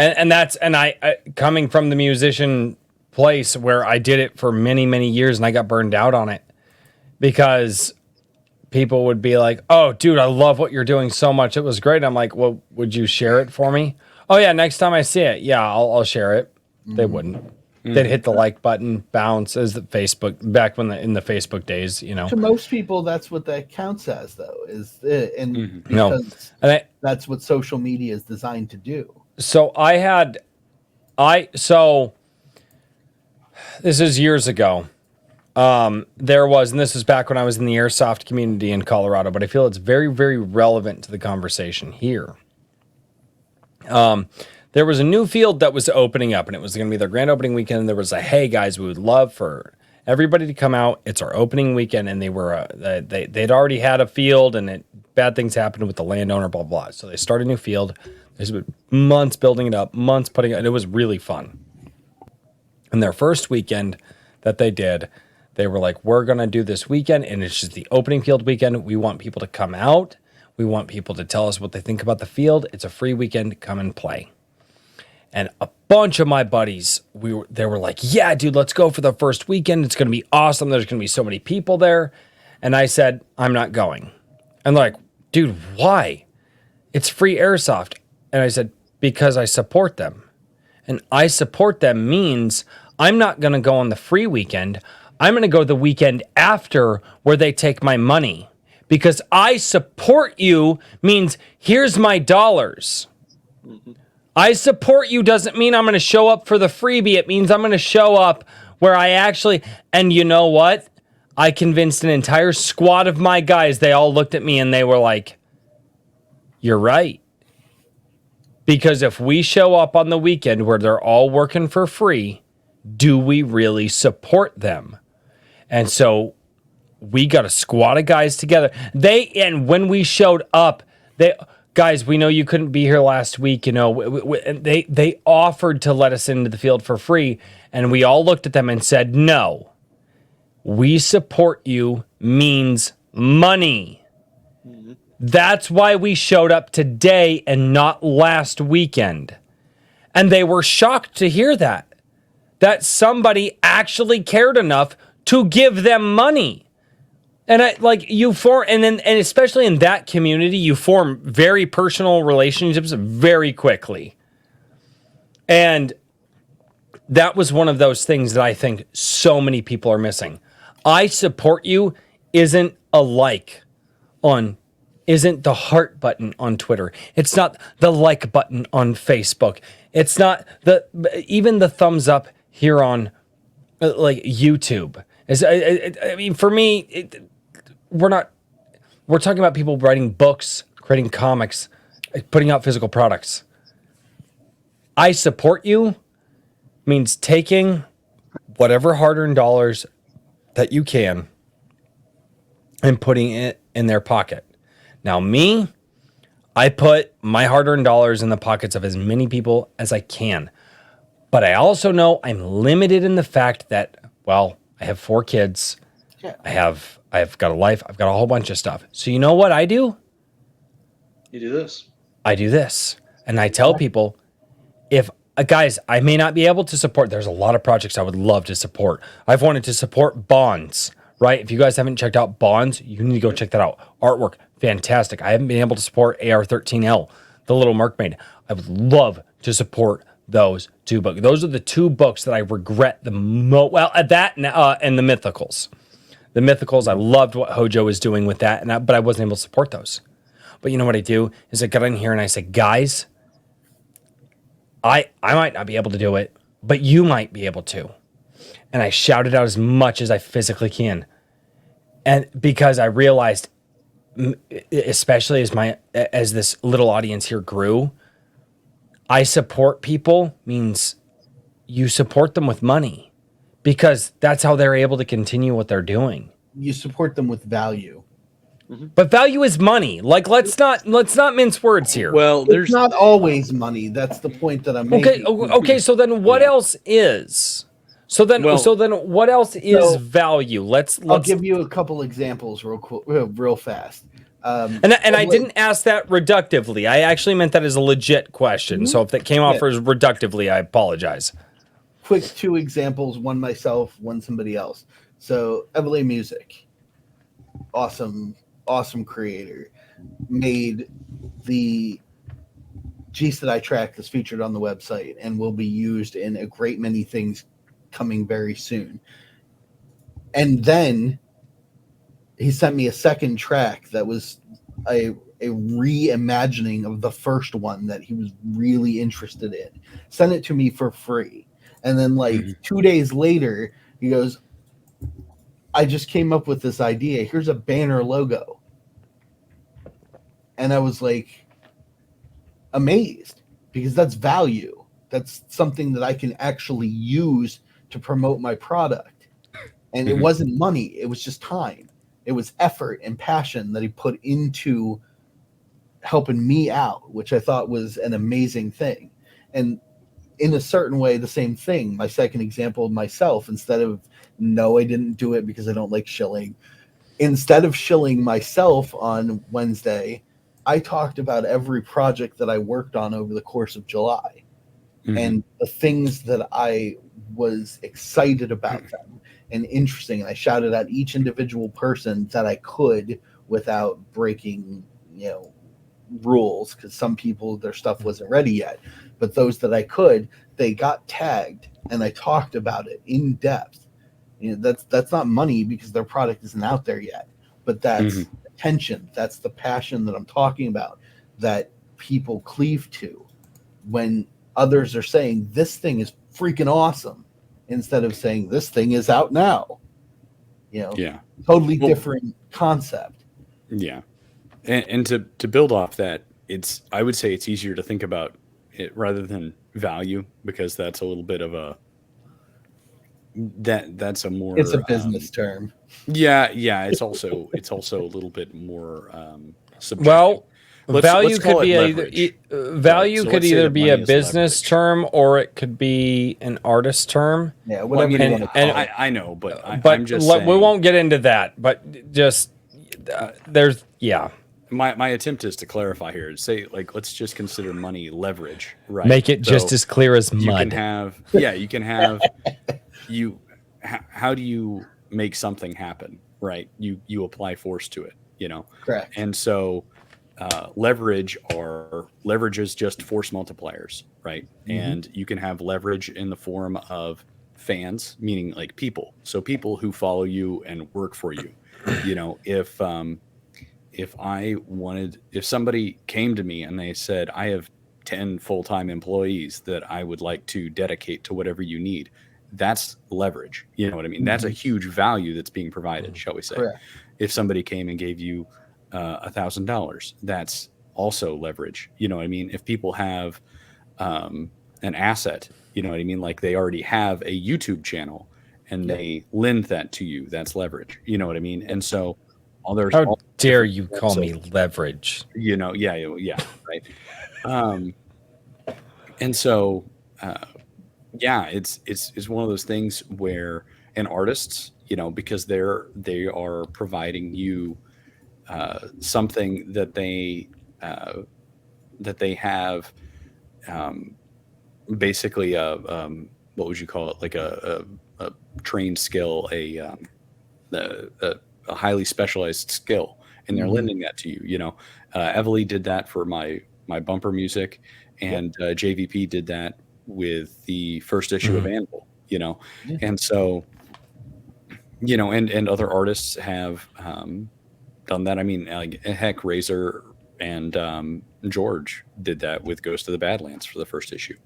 Speaker 2: And that's, and I coming from the musician place where I did it for many, many years and I got burned out on it because people would be like, "Oh, dude, I love what you're doing so much. It was great." I'm like, "Well, would you share it for me?" "Oh yeah, next time I see it, yeah, I'll share it." They wouldn't. They'd hit the like button, bounce, as the Facebook back when in the Facebook days, you know.
Speaker 4: To most people, that's what that counts as, though, and
Speaker 2: No.
Speaker 4: because
Speaker 2: And
Speaker 4: that's what social media is designed to do.
Speaker 2: so this is years ago. There was, and this was back when I was in the airsoft community in Colorado, but I feel it's very, very relevant to the conversation here. There was a new field that was opening up, and it was going to be their grand opening weekend. And there was a, "Hey guys, we would love for everybody to come out. It's our opening weekend," and they were they'd already had a field, and bad things happened with the landowner, blah blah. So they started a new field. There's been months building it up, months putting it, and it was really fun. And their first weekend that they did, they were like, "We're going to do this weekend, and it's just the opening field weekend. We want people to come out. We want people to tell us what they think about the field. It's a free weekend. Come and play." And a bunch of my buddies, they were like, "Yeah, dude, let's go for the first weekend. It's going to be awesome. There's going to be so many people there." And I said, "I'm not going." And they're like, "Dude, why? It's free airsoft." And I said, "Because I support them. And I support them means I'm not going to go on the free weekend. I'm going to go the weekend after where they take my money. Because I support you means here's my dollars. I support you doesn't mean I'm going to show up for the freebie. It means I'm going to show up where I actually," and you know what? I convinced an entire squad of my guys. They all looked at me and they were like, "You're right." Because if we show up on the weekend where they're all working for free, do we really support them? And so we got a squad of guys together. And when we showed up, "Guys, we know you couldn't be here last week, you know." And they offered to let us into the field for free, and we all looked at them and said, "No, we support you means money." That's why we showed up today and not last weekend. And they were shocked to hear that somebody actually cared enough to give them money. And and especially in that community, you form very personal relationships very quickly. And that was one of those things that I think so many people are missing. I support you isn't a like isn't the heart button on Twitter. It's not the like button on Facebook. It's not even the thumbs up here on like YouTube. I mean, for me, we're talking about people writing books, creating comics, putting out physical products. I support you means taking whatever hard-earned dollars that you can and putting it in their pocket. Now me, I put my hard-earned dollars in the pockets of as many people as I can. But I also know I'm limited in the fact that, well, I have 4 kids.
Speaker 4: Yeah.
Speaker 2: I've got a life. I've got a whole bunch of stuff. So you know what I do?
Speaker 5: You do this.
Speaker 2: I do this. And I tell people, guys, I may not be able to support. There's a lot of projects I would love to support. I've wanted to support Bonds, right? If you guys haven't checked out Bonds, you need to go check that out. Artwork, fantastic. I haven't been able to support AR-13L, The Little Mermaid. I would love to support those 2 books. Those are the 2 books that I regret the most. Well, at that and the Mythicals. The Mythicals, I loved what Hojo was doing with that, but I wasn't able to support those. But you know what I do is I got in here and I said, "Guys, I might not be able to do it, but you might be able to." And I shouted out as much as I physically can. And because I realized, especially as this little audience here grew, I support people means you support them with money because that's how they're able to continue what they're doing.
Speaker 4: You support them with value.
Speaker 2: But value is money. Like let's not mince words here.
Speaker 3: Well,
Speaker 4: It's not always money. That's the point that I'm making.
Speaker 2: Okay. So then, what else is? So then, what else is value? Let's
Speaker 4: I'll give you a couple examples real fast.
Speaker 2: And I didn't ask that reductively. I actually meant that as a legit question. So if that came off as reductively, I apologize.
Speaker 4: Quick 2 examples, one myself, one somebody else. So Everly Music, awesome creator, made the G that I track that's featured on the website and will be used in a great many things coming very soon. And then he sent me a second track that was a reimagining of the first one that he was really interested in. Sent it to me for free. And then 2 days later, he goes, I just came up with this idea. Here's a banner logo. And I was like amazed, because that's value. That's something that I can actually use to promote my product. And it wasn't money. It was just time. It was effort and passion that he put into helping me out, which I thought was an amazing thing. And in a certain way, the same thing. My second example of myself, instead of, no, I didn't do it because I don't like shilling. Instead of shilling myself on Wednesday, I talked about every project that I worked on over the course of July and the things that I was excited about them and interesting. And I shouted at each individual person that I could without breaking, rules, because some people, their stuff wasn't ready yet. But those that I could, they got tagged, and I talked about it in depth. That's not money because their product isn't out there yet, but that's attention. That's the passion that I'm talking about, that people cleave to when others are saying this thing is freaking awesome, instead of saying this thing is out now. Totally different concept.
Speaker 3: Yeah. And to build off that, I would say it's easier to think about it rather than value, because that's a little bit of that's a more,
Speaker 4: it's a business term.
Speaker 3: Yeah. It's also a little bit more subjective.
Speaker 2: Well, value
Speaker 3: let's call
Speaker 2: could be
Speaker 3: it
Speaker 2: value
Speaker 3: So
Speaker 2: could
Speaker 3: let's say
Speaker 2: either
Speaker 3: that
Speaker 2: be
Speaker 3: money
Speaker 2: a
Speaker 3: is
Speaker 2: business
Speaker 3: leverage.
Speaker 2: term, or it could be an artist term.
Speaker 4: Yeah,
Speaker 3: Well, I
Speaker 4: whatever
Speaker 3: mean,
Speaker 4: you want to call it.
Speaker 3: I know, but
Speaker 2: But
Speaker 3: I'm just saying,
Speaker 2: we won't get into that. But just there's
Speaker 3: my attempt is to clarify here. Say, let's just consider money leverage, right?
Speaker 2: make it just as clear as
Speaker 3: you
Speaker 2: mud.
Speaker 3: you can have how do you make something happen, right? You apply force to it,
Speaker 4: Correct.
Speaker 3: And so leverage is just force multipliers, right? And you can have leverage in the form of fans, meaning like people. So people who follow you and work for you. If somebody came to me and they said, I have 10 full-time employees that I would like to dedicate to whatever you need, that's leverage. You know what I mean? That's a huge value that's being provided, shall we say.
Speaker 4: Correct.
Speaker 3: If somebody came and gave you $1,000, that's also leverage. You know what I mean? If people have an asset, you know what I mean? Like they already have a YouTube channel and they lend that to you, that's leverage. You know what I mean? And so
Speaker 2: How dare you call me leverage?
Speaker 3: Right. And so, it's one of those things where, and artists, because they are providing you something that they have, basically what would you call it? Like a trained skill, a highly specialized skill, and they're lending that to you. Everly did that for my bumper music, and JVP did that with the first issue of Anvil, and so, and other artists have done that. I mean, like, heck, Razor and George did that with Ghost of the Badlands for the first issue,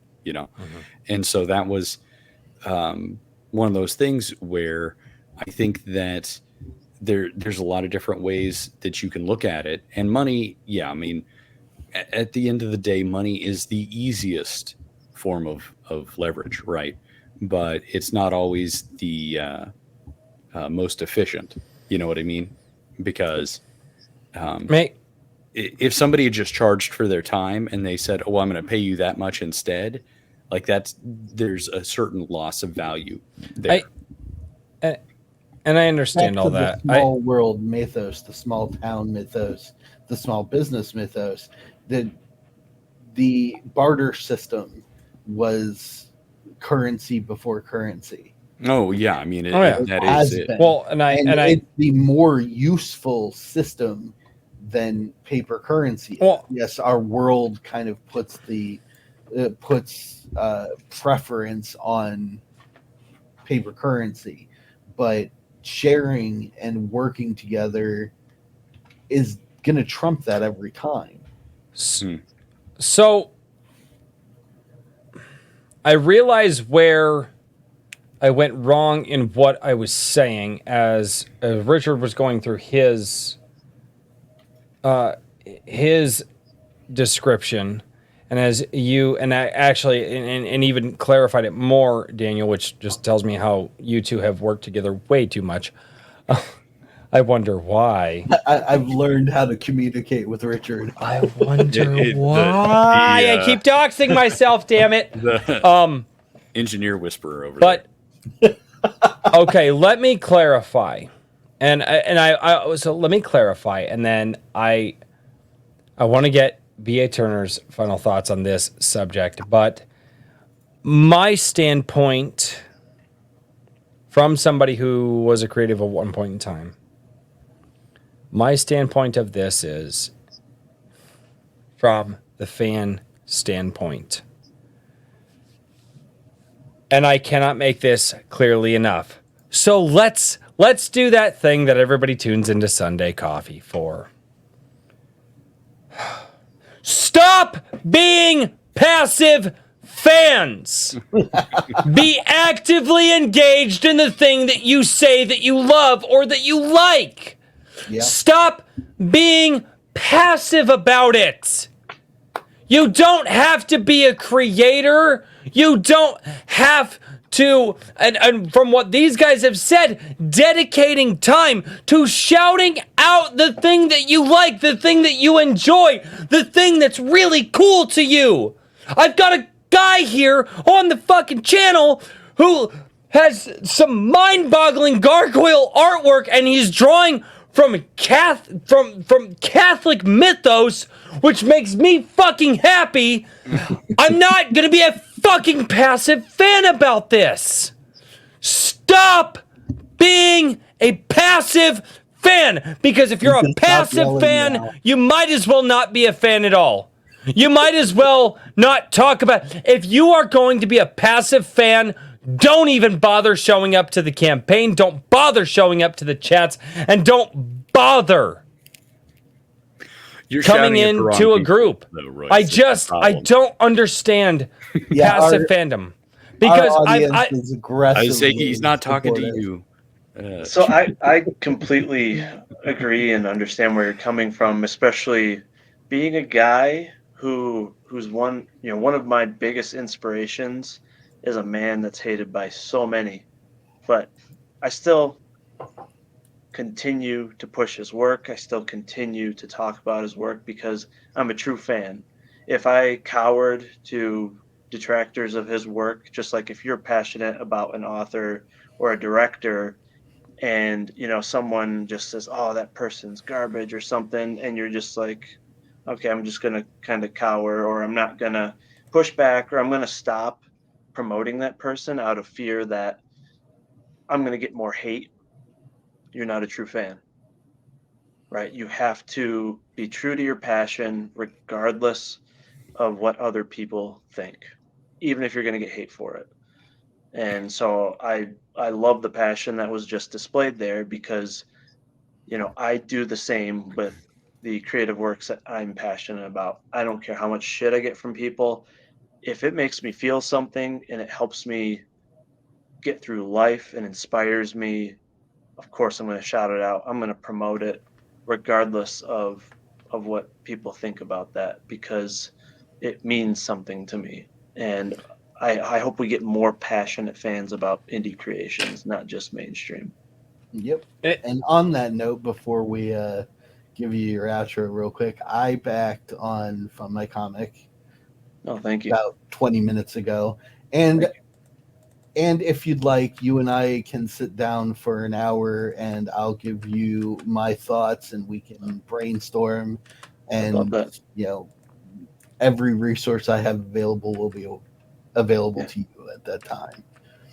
Speaker 3: and so that was one of those things where I think that there's a lot of different ways that you can look at it. And money, I mean, at the end of the day, money is the easiest form of leverage, right? But it's not always the most efficient. You know what I mean? Because if somebody had just charged for their time and they said, "Oh, I'm going to pay you that much instead," like there's a certain loss of value there.
Speaker 2: And I understand
Speaker 4: back
Speaker 2: all
Speaker 4: to
Speaker 2: that.
Speaker 4: the small world mythos, the small town mythos, the small business mythos, the barter system was currency before currency.
Speaker 3: Oh yeah, I mean
Speaker 2: Oh, yeah.
Speaker 3: that
Speaker 4: Has
Speaker 3: is it.
Speaker 4: been.
Speaker 2: Well, and
Speaker 4: It's the more useful system than paper currency.
Speaker 2: Well-
Speaker 4: Yes, our world kind of puts preference on paper currency, but sharing and working together is going to trump that every time.
Speaker 2: So I realize where I went wrong in what I was saying as Richard was going through his description, and as you and I actually and even clarified it more, Daniel, which just tells me how you two have worked together way too much. I wonder why.
Speaker 4: I've learned how to communicate with Richard.
Speaker 2: I wonder
Speaker 3: the-
Speaker 2: why. I keep doxing myself, damn it.
Speaker 3: The engineer whisperer over
Speaker 2: But okay, let me clarify, so let me clarify, and then I want to get B.A. Turner's final thoughts on this subject. But my standpoint, from somebody who was a creative at one point in time, my standpoint of this is from the fan standpoint. And I cannot make this clearly enough. So let's do that thing that everybody tunes into Sunday Coffee for. Stop being passive fans. Be actively engaged in the thing that you say that you love or that you like.
Speaker 4: Yeah.
Speaker 2: Stop being passive about it. You don't have to be a creator. You don't have to, and from what these guys have said, dedicating time to shouting out the thing that you like, the thing that you enjoy, the thing that's really cool to you. I've got a guy here on the fucking channel who has some mind-boggling gargoyle artwork, and he's drawing from Catholic mythos, which makes me fucking happy. I'm not gonna be a fucking passive fan about this. Stop being a passive fan, because if you're a passive fan, you might as well not be a fan at all. You might as well not talk about. If you are going to be a passive fan, don't even bother showing up to the campaign. Don't bother showing up to the chats, and don't bother coming into a group.
Speaker 3: Though, Royce.
Speaker 2: I
Speaker 3: That's the problem.
Speaker 2: don't understand passive fandom, because
Speaker 4: I is aggressively
Speaker 3: I would say he's not talking to
Speaker 4: supportive.
Speaker 3: you.
Speaker 5: So I completely agree and understand where you're coming from, especially being a guy who's one of my biggest inspirations is a man that's hated by so many, but I still continue to push his work. I still continue to talk about his work because I'm a true fan. If I cowered to detractors of his work, just like if you're passionate about an author or a director and someone just says, oh, that person's garbage or something, and you're just like, okay, I'm just going to kind of cower, or I'm not going to push back, or I'm going to stop promoting that person out of fear that I'm going to get more hate, you're not a true fan, right? You have to be true to your passion regardless of what other people think, even if you're going to get hate for it. And so I love the passion that was just displayed there, because I do the same with the creative works that I'm passionate about. I don't care how much shit I get from people. If it makes me feel something and it helps me get through life and inspires me, of course I'm going to shout it out. I'm going to promote it regardless of what people think about that, because it means something to me. And I hope we get more passionate fans about indie creations, not just mainstream.
Speaker 4: Yep. And on that note, before we give you your outro real quick, I backed on Fund My Comic
Speaker 5: Oh, thank you.
Speaker 4: about 20 minutes ago. And And if you'd like, you and I can sit down for an hour and I'll give you my thoughts and we can brainstorm.
Speaker 5: I love
Speaker 4: And,
Speaker 5: that.
Speaker 4: every resource I have available will be available
Speaker 5: Yeah.
Speaker 4: to you at that time.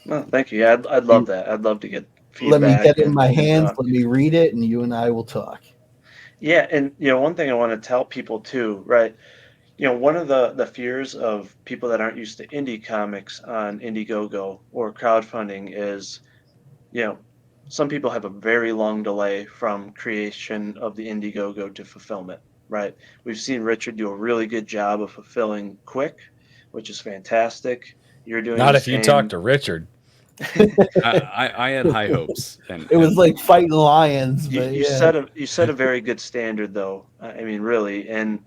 Speaker 5: Well, thank you. Yeah, I'd love that. I'd love to get
Speaker 4: Let me
Speaker 5: feedback.
Speaker 4: get it in my hands,
Speaker 5: talk.
Speaker 4: let me read it, and you and I will talk.
Speaker 5: Yeah, and one thing I want to tell people too, right? One of the fears of people that aren't used to indie comics on Indiegogo or crowdfunding is, you know, some people have a very long delay from creation of the Indiegogo to fulfillment, right? We've seen Richard do a really good job of fulfilling quick, which is fantastic. You're doing
Speaker 2: Not
Speaker 5: the
Speaker 2: if you talk
Speaker 5: same.
Speaker 2: to Richard.
Speaker 3: I had high hopes, and
Speaker 4: It was like fighting lions,
Speaker 5: You,
Speaker 4: but
Speaker 5: you
Speaker 4: yeah.
Speaker 5: set a very good standard though. I mean, really. And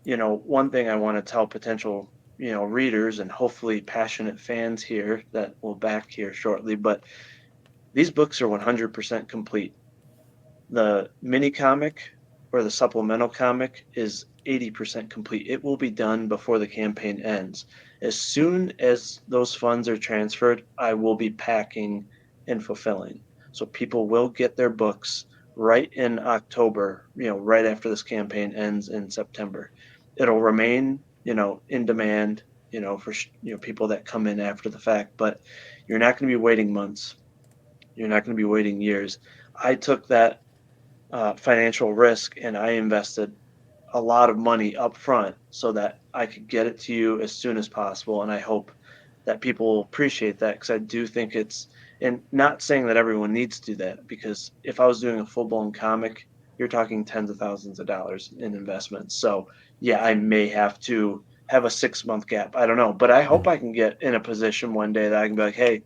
Speaker 5: one thing I want to tell potential, readers and hopefully passionate fans here that will back here shortly, but these books are 100% complete. The mini comic or the supplemental comic is 80% complete. It will be done before the campaign ends. As soon as those funds are transferred, I will be packing and fulfilling. So people will get their books right in October, right after this campaign ends in September. It'll remain, in demand, for people that come in after the fact, but you're not going to be waiting months. You're not going to be waiting years. I took that financial risk and I invested a lot of money up front so that I could get it to you as soon as possible. And I hope that people will appreciate that because I do think and not saying that everyone needs to do that, because if I was doing a full blown comic, you're talking tens of thousands of dollars in investments. So yeah, I may have to have a 6 month gap. I don't know, but I hope I can get in a position one day that I can be like, hey,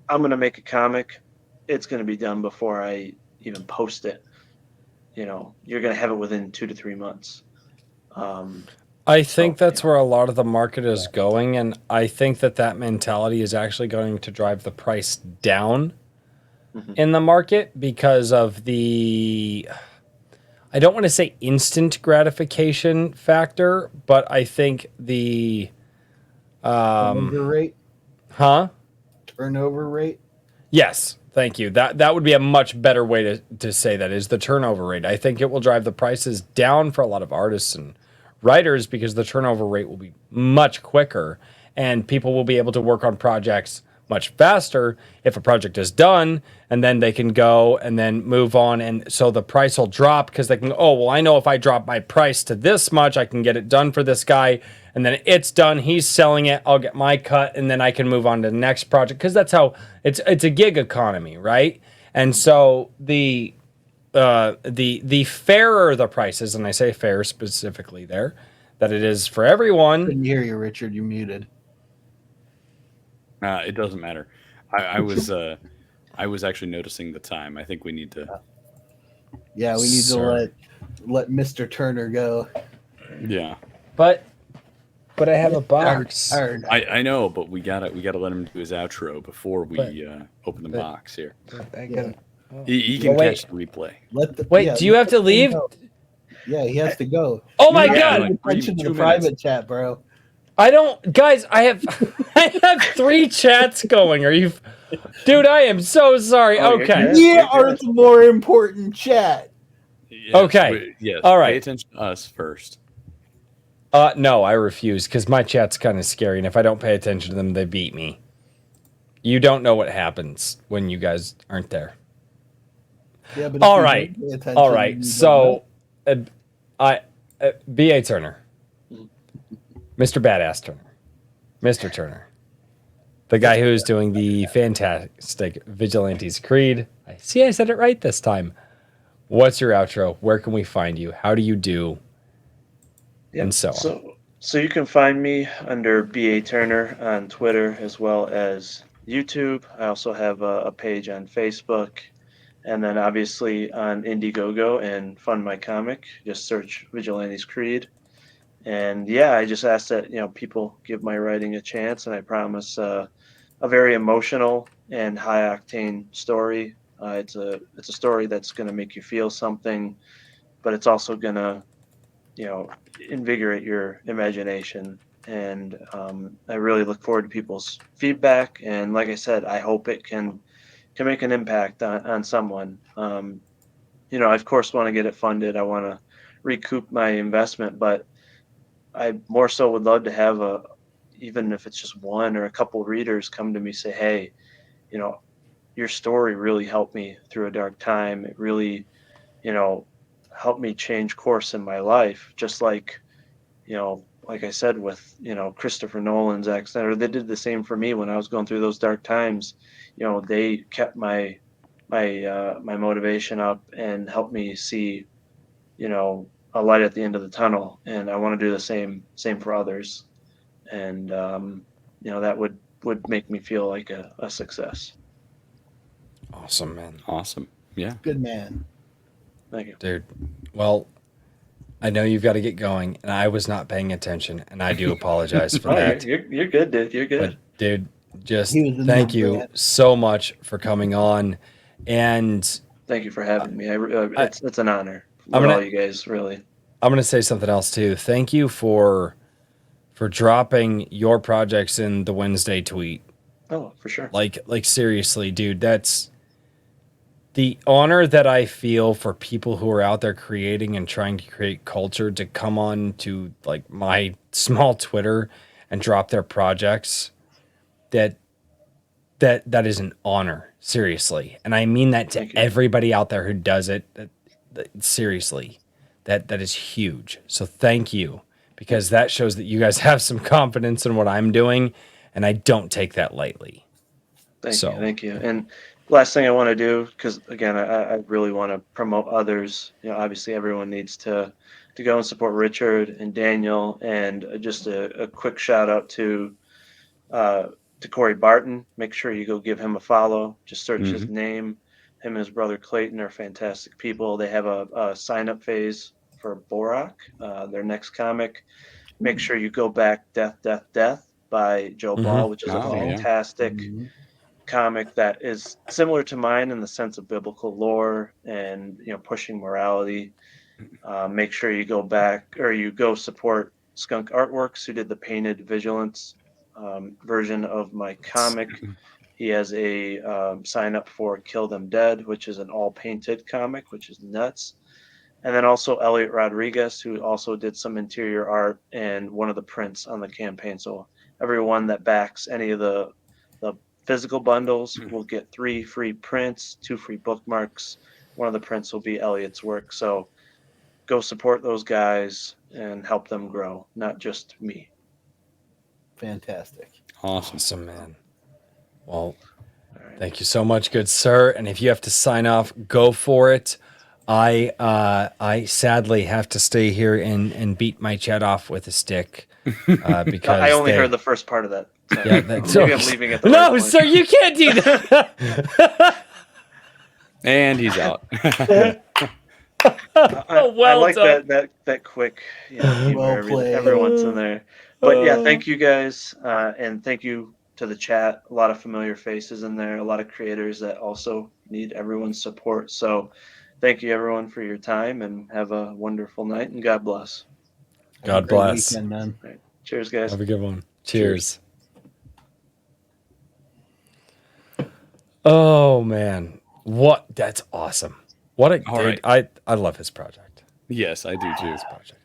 Speaker 5: I'm going to make a comic. It's going to be done before I even post it. You're going to have it within 2 to 3 months.
Speaker 2: I think
Speaker 5: So,
Speaker 2: that's where a lot of the market is going, and I think that mentality is actually going to drive the price down
Speaker 5: mhm.
Speaker 2: in the market because of the, I don't want to say instant gratification factor, but I think the
Speaker 4: Turnover rate.
Speaker 2: huh?
Speaker 4: Turnover rate.
Speaker 2: Yes, thank you. That would be a much better way to say that is the turnover rate. I think it will drive the prices down for a lot of artists and writers because the turnover rate will be much quicker and people will be able to work on projects much faster if a project is done, and then they can go and then move on, and so the price will drop because they can, oh well, I know if I drop my price to this much I can get it done for this guy, and then it's done, he's selling it, I'll get my cut, and then I can move on to the next project because that's how it's a gig economy, right? And so the fairer the prices, and I say fair specifically there, that it is for everyone.
Speaker 4: Couldn't hear you, Richard. You muted.
Speaker 3: it doesn't matter. I was I was actually noticing the time. I think we need to.
Speaker 4: Yeah, we need
Speaker 2: Sir.
Speaker 4: to let Mr. Turner go.
Speaker 3: Yeah,
Speaker 2: But I have a box.
Speaker 4: Darn.
Speaker 3: I know, but we gotta let him do his outro before we open the box here.
Speaker 4: Yeah.
Speaker 3: He can
Speaker 2: wait.
Speaker 3: catch the replay.
Speaker 2: Wait, do you have to leave?
Speaker 4: Go. Yeah, he has to go.
Speaker 2: Oh my
Speaker 4: You're not
Speaker 2: God.
Speaker 4: paying attention to
Speaker 3: 2
Speaker 4: the
Speaker 3: minutes.
Speaker 4: private chat, bro.
Speaker 2: I don't, guys. I have I have 3 chats going. Are you, dude? I am so sorry.
Speaker 5: Oh, you're
Speaker 2: Okay.
Speaker 5: good.
Speaker 4: We
Speaker 5: You're
Speaker 4: are
Speaker 5: good.
Speaker 4: the more important chat.
Speaker 3: Yes,
Speaker 2: Okay.
Speaker 3: yes.
Speaker 2: All right.
Speaker 3: Pay attention to us first.
Speaker 2: No, I refuse because my chat's kind of scary, and if I don't pay attention to them, they beat me. You don't know what happens when you guys aren't there.
Speaker 4: Yeah, but if
Speaker 2: All
Speaker 4: you
Speaker 2: right.
Speaker 4: don't pay attention,
Speaker 2: All right.
Speaker 4: you don't
Speaker 2: So, B.A. Turner, Mr. Badass Turner, Mr. Turner, the guy who's doing the fantastic Vigilantes Creed. I see I said it right this time. What's your outro? Where can we find you? How do you do?
Speaker 5: Yeah.
Speaker 2: And so on.
Speaker 5: So you can find me under BA Turner on Twitter as well as YouTube. I also have a page on Facebook, and then obviously on Indiegogo and Fund My Comic. Just search Vigilantes Creed. And yeah, I just ask that people give my writing a chance, and I promise a very emotional and high octane story. It's a story that's going to make you feel something, but it's also going to invigorate your imagination and I really look forward to people's feedback. And like I said, I hope it can make an impact on someone. You know, I of course want to get it funded. I want to recoup my investment, but I more so would love to have even if it's just one or a couple readers come to me say, hey, you know, your story really helped me through a dark time. It really, you know, helped me change course in my life. Just like, you know, like I said with, you know, Christopher Nolan's accent, or they did the same for me when I was going through those dark times. You know, they kept my motivation up and helped me see, you know, a light at the end of the tunnel. And I want to do the same for others. And you know, that would make me feel like a success.
Speaker 2: Awesome, man.
Speaker 3: Awesome. Yeah.
Speaker 4: Good man.
Speaker 5: Thank you.
Speaker 2: Dude. Well, I know you've got to get going, and I was not paying attention, and I do apologize for
Speaker 5: Oh,
Speaker 2: that.
Speaker 5: you're good, dude. You're good.
Speaker 2: But dude, just
Speaker 4: He was in
Speaker 2: thank
Speaker 4: the
Speaker 2: you
Speaker 4: brand.
Speaker 2: so much for coming on. And
Speaker 5: Thank you for having me. It's an honor.
Speaker 2: I'm
Speaker 5: For
Speaker 2: gonna-
Speaker 5: all you guys, really.
Speaker 2: I'm going to say something else too. Thank you for dropping your projects in the Wednesday tweet.
Speaker 5: Oh, for sure.
Speaker 2: Like seriously, dude, that's the honor that I feel for people who are out there creating and trying to create culture to come on to like my small Twitter and drop their projects. That is an honor, seriously. And I mean that to
Speaker 5: Thank you.
Speaker 2: everybody out there who does it. Seriously. That is huge. So thank you, because that shows that you guys have some confidence in what I'm doing, and I don't take that lightly.
Speaker 5: Thank you. And last thing I want to do, because again, I really want to promote others. You know, obviously everyone needs to go and support Richard and Daniel, and just a quick shout out to Corey Barton. Make sure you go give him a follow. Just search his name. Him and his brother Clayton are fantastic people. They have a sign up phase for Borak, their next comic. Make sure you go back Death, Death, Death by Joe Ball, which is a
Speaker 3: Oh, yeah.
Speaker 5: fantastic comic that is similar to mine in the sense of biblical lore and, you know, pushing morality. Make sure you go back, or you go support Skunk Artworks, who did the painted Vigilance version of my comic. He has a sign up for Kill Them Dead, which is an all painted comic, which is nuts. And then also Elliot Rodriguez, who also did some interior art and one of the prints on the campaign. So everyone that backs any of the physical bundles will get 3 free prints, 2 free bookmarks. One of the prints will be Elliot's work. So go support those guys and help them grow, not just me.
Speaker 4: Fantastic.
Speaker 3: Awesome.
Speaker 2: Awesome, man. Well,
Speaker 5: All right.
Speaker 2: thank you so much, good sir. And if you have to sign off, go for it. I sadly have to stay here and beat my chat off with a stick because
Speaker 5: I only heard the first part of that. So
Speaker 2: Yeah, that's
Speaker 5: maybe I'm leaving at the
Speaker 2: no,
Speaker 5: right point.
Speaker 2: sir, you can't do that.
Speaker 3: And he's out.
Speaker 2: Oh, well
Speaker 5: I like
Speaker 2: done.
Speaker 5: that quick, you know, humor
Speaker 4: Well played.
Speaker 5: everyone's in there. But yeah, thank you guys, and thank you to the chat. A lot of familiar faces in there, a lot of creators that also need everyone's support. So thank you everyone for your time, and have a wonderful night, and God bless.
Speaker 4: Have a
Speaker 2: God
Speaker 4: great
Speaker 2: bless.
Speaker 4: weekend, man.
Speaker 5: Cheers, guys.
Speaker 2: Have a good one. Cheers. Oh man, what? That's awesome. What a
Speaker 3: All
Speaker 2: dude!
Speaker 3: right.
Speaker 2: I love his project.
Speaker 3: Yes, I do too.
Speaker 2: His project.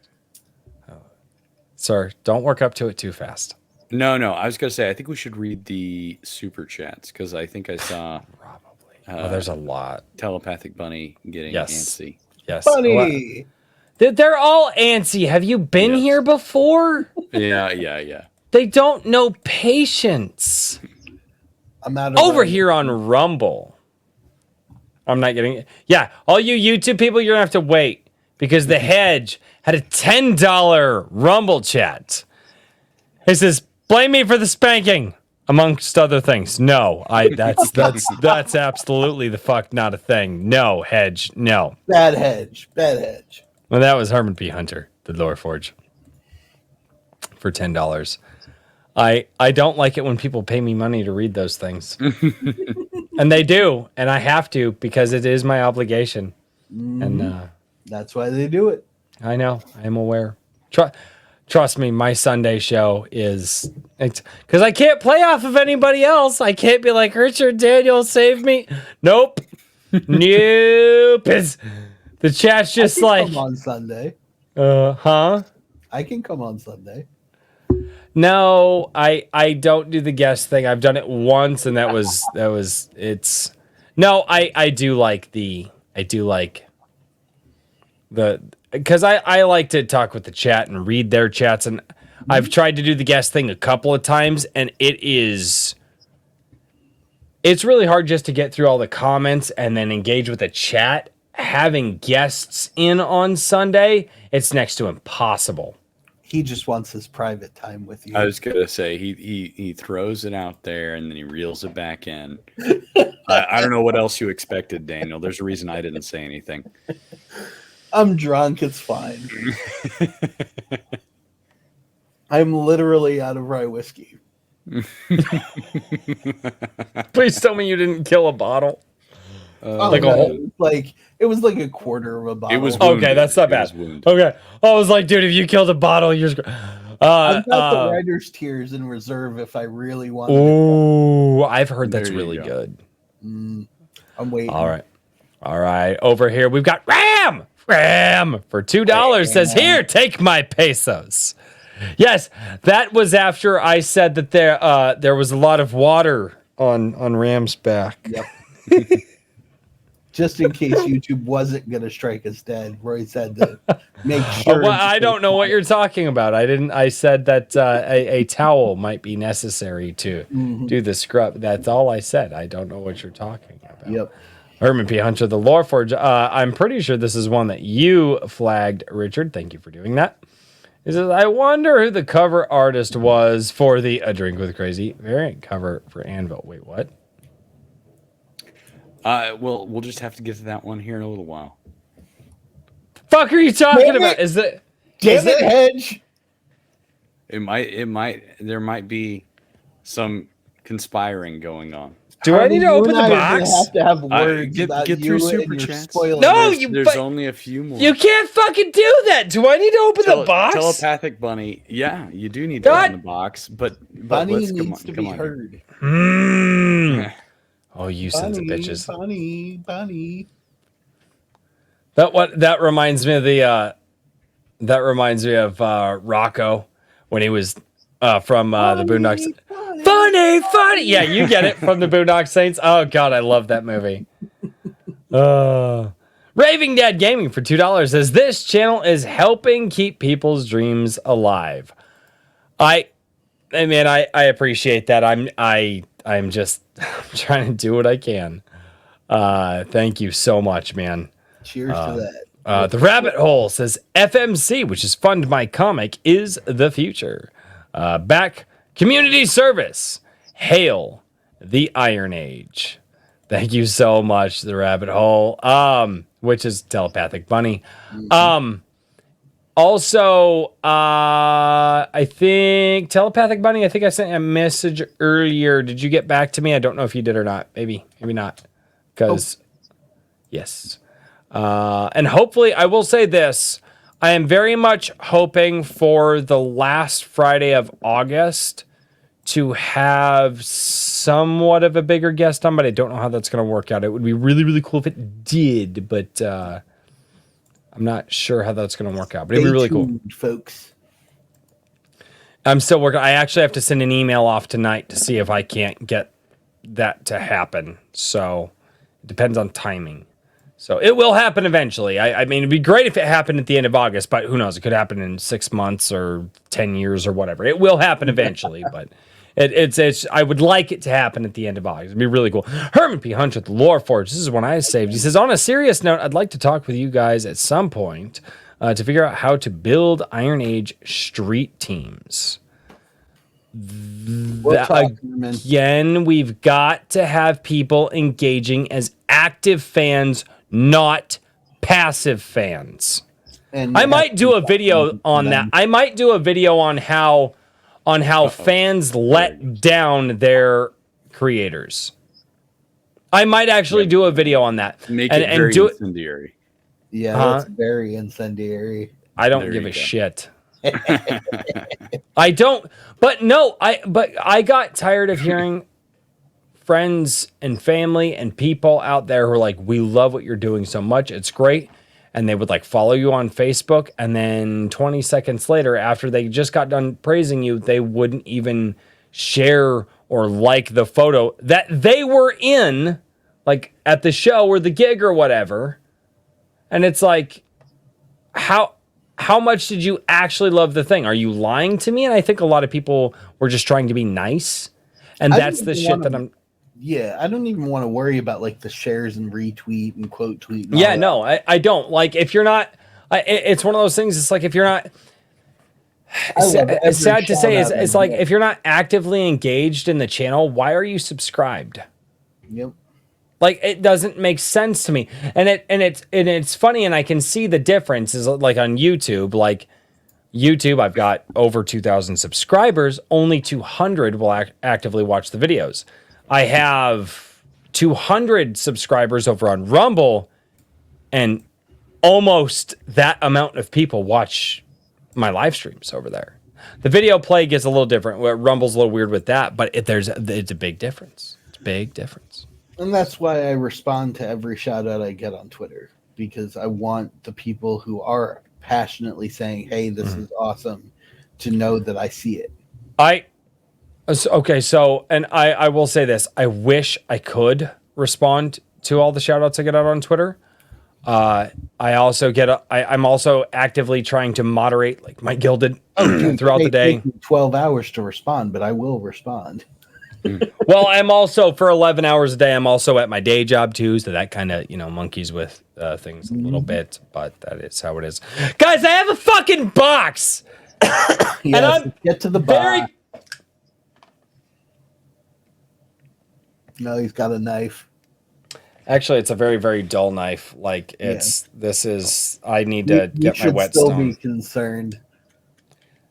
Speaker 2: Sir, don't work up to it too fast.
Speaker 3: No, I was gonna say I think we should read the super chats because I think I saw
Speaker 2: Probably. There's a lot.
Speaker 3: Telepathic Bunny getting
Speaker 2: Yes.
Speaker 3: antsy.
Speaker 2: Yes.
Speaker 4: Funny.
Speaker 2: They're all antsy. Have you been
Speaker 3: Yes.
Speaker 2: here before?
Speaker 3: Yeah.
Speaker 2: They don't know patience.
Speaker 4: I'm out of
Speaker 2: Over
Speaker 4: my-
Speaker 2: here on Rumble. I'm not getting it. Yeah, all you YouTube people, you're gonna have to wait because the Hedge had a $10 Rumble chat. He says, "Blame me for the spanking," amongst other things. No, that's absolutely the fuck not a thing. No, Hedge, no.
Speaker 4: Bad hedge. Bad hedge.
Speaker 2: Well, that was Herman P. Hunter, the Lore Forge, for $10. I don't like it when people pay me money to read those things. And they do, and I have to because it is my obligation. And
Speaker 4: That's why they do it.
Speaker 2: I know, I am aware. Trust me, my Sunday show is because I can't play off of anybody else. I can't be like Richard Daniel, save me. Nope. Nope. The chat's just like
Speaker 4: come on Sunday.
Speaker 2: huh?
Speaker 4: I can come on Sunday.
Speaker 2: No, I don't do the guest thing. I've done it once, and that was it's. No, I do like the because I like to talk with the chat and read their chats, and I've tried to do the guest thing a couple of times, and it's really hard just to get through all the comments and then engage with the chat. Having guests in on Sunday, it's next to impossible.
Speaker 4: He just wants his private time with you.
Speaker 3: I was gonna say he throws it out there and then he reels it back in. I don't know what else you expected, Daniel. There's a reason I didn't say anything.
Speaker 4: I'm drunk. It's fine. I'm literally out of rye whiskey.
Speaker 2: Please tell me you didn't kill a bottle.
Speaker 4: Like
Speaker 2: a whole-
Speaker 4: it was like a quarter of a bottle.
Speaker 3: It was
Speaker 2: Okay,
Speaker 3: wounded.
Speaker 2: that's not
Speaker 3: It was
Speaker 2: bad.
Speaker 3: wounded.
Speaker 2: Okay. I was like, dude, if you killed a bottle, you're
Speaker 4: I've got the writer's tears in reserve if I really want.
Speaker 2: Ooh, I've heard that's
Speaker 3: There you
Speaker 2: really
Speaker 3: go.
Speaker 2: good.
Speaker 4: I'm waiting.
Speaker 2: All right. Over here, we've got Ram for $2 says, here, take my pesos. Yes, that was after I said that there was a lot of water on Ram's back.
Speaker 4: Yep. Just in case YouTube wasn't going to strike us dead, Royce had to make sure.
Speaker 2: Well, I don't know what you're talking about. I said that a towel might be necessary to do the scrub. That's all I said. I don't know what you're talking about.
Speaker 4: Yep.
Speaker 2: Herman P. Hunter, the Lore Forge. I'm pretty sure this is one that you flagged, Richard. Thank you for doing that. He says, I wonder who the cover artist was for the A Drink with Crazy variant cover for Anvil. Wait, what?
Speaker 3: Well, we'll just have to get to that one here in a little while.
Speaker 2: Fuck are you talking
Speaker 4: Damn it.
Speaker 2: about? Is it?
Speaker 4: Damn it, Hedge!
Speaker 3: There might be some conspiring going on.
Speaker 2: Do I need to open the
Speaker 4: You and I are
Speaker 2: box?
Speaker 4: gonna have to have words
Speaker 3: get
Speaker 4: about
Speaker 3: through
Speaker 4: you and
Speaker 3: super
Speaker 4: your
Speaker 3: chats.
Speaker 4: spoiling.
Speaker 2: No,
Speaker 3: There's,
Speaker 2: you-
Speaker 3: there's
Speaker 2: but-
Speaker 3: only a few more.
Speaker 2: You can't fucking do that. Do I need to open the box?
Speaker 3: Telepathic Bunny. Yeah, you do need to
Speaker 2: God.
Speaker 3: open the box, but
Speaker 4: Bunny
Speaker 3: let's
Speaker 4: needs to be
Speaker 3: here.
Speaker 4: heard.
Speaker 2: Mm. Oh, you sons of
Speaker 4: Bunny,
Speaker 2: bitches.
Speaker 4: Bunny.
Speaker 2: That reminds me of the Rocco when he was from the Boondock Saints. Funny. Yeah, you get it from the Boondock Saints. Oh god, I love that movie. Raving Dad Gaming for $2 says this channel is helping keep people's dreams alive. I appreciate that. I'm just trying to do what I can. Thank you so much, man.
Speaker 4: Cheers to that.
Speaker 2: The Rabbit Hole says FMC, which is Fund My Comic, is the future. Back community service. Hail the Iron Age. Thank you so much, the Rabbit Hole. Which is Telepathic Bunny. Also, I think Telepathic Bunny, I think I sent a message earlier. Did you get back to me? I don't know if you did or not. Maybe not. Because, yes. And hopefully, I will say this. I am very much hoping for the last Friday of August to have somewhat of a bigger guest on, but I don't know how that's going to work out. It would be really, really cool if it did, but I'm not sure how that's going to work out. But it'd be really cool.
Speaker 4: Folks.
Speaker 2: I'm still working. I actually have to send an email off tonight to see if I can't get that to happen. So it depends on timing. So it will happen eventually. I mean, it'd be great if it happened at the end of August, but who knows? It could happen in 6 months or 10 years or whatever. It will happen eventually, but it's. I would like it to happen at the end of August. It'd be really cool. Herman P. Hunter, the Lore Forge. This is one I saved. He says, on a serious note, I'd like to talk with you guys at some point to figure out how to build Iron Age street teams.
Speaker 4: We'll talk, Herman.
Speaker 2: Again, we've got to have people engaging as active fans, not passive fans.
Speaker 4: And
Speaker 2: I might do a video on that. I might do a video on how fans let down their creators. I might actually do a video on that.
Speaker 3: Make it very incendiary.
Speaker 4: Yeah,
Speaker 2: Huh?
Speaker 4: that's very incendiary.
Speaker 2: I don't
Speaker 3: There
Speaker 2: give
Speaker 3: you
Speaker 2: a
Speaker 3: go.
Speaker 2: shit. I don't, but no, I got tired of hearing friends and family and people out there who are like, we love what you're doing so much. It's great. And they would like follow you on Facebook. And then 20 seconds later, after they just got done praising you, they wouldn't even share or like the photo that they were in, like at the show or the gig or whatever. And it's like, how much did you actually love the thing? Are you lying to me? And I think a lot of people were just trying to be nice. And that's the shit that I'm.
Speaker 4: Yeah, I don't even want to worry about like the shares and retweet and quote tweet. And
Speaker 2: Yeah, no, I don't. Like, if you're not, it's one of those things. It's like, if you're not, it's sad to say, it's like, if you're not actively engaged in the channel, why are you subscribed?
Speaker 4: Yep.
Speaker 2: Like, it doesn't make sense to me. And it's funny, and I can see the difference is like on YouTube. Like YouTube, I've got over 2,000 subscribers. Only 200 will actively watch the videos. I have 200 subscribers over on Rumble, and almost that amount of people watch my live streams over there. The video play gets a little different. Rumble's a little weird with that, but it's a big difference. It's a big difference.
Speaker 4: And that's why I respond to every shout out I get on Twitter, because I want the people who are passionately saying, hey, this is awesome, to know that I see it.
Speaker 2: Okay, so, and I will say this. I wish I could respond to all the shout outs I get out on Twitter. I also I'm also actively trying to moderate like my Gilded throughout the day.
Speaker 4: It may take me 12 hours to respond, but I will respond.
Speaker 2: Well, I'm also, for 11 hours a day, I'm also at my day job too, so that kind of, monkeys with things a little bit, but that is how it is. Guys, I have a fucking box!
Speaker 4: Yes,
Speaker 2: and I'm
Speaker 4: get to the
Speaker 2: very...
Speaker 4: box. No, he's got a knife.
Speaker 2: Actually, it's a very, very dull knife. Like, I need to
Speaker 4: You
Speaker 2: get my
Speaker 4: should
Speaker 2: whetstone.
Speaker 4: still be concerned.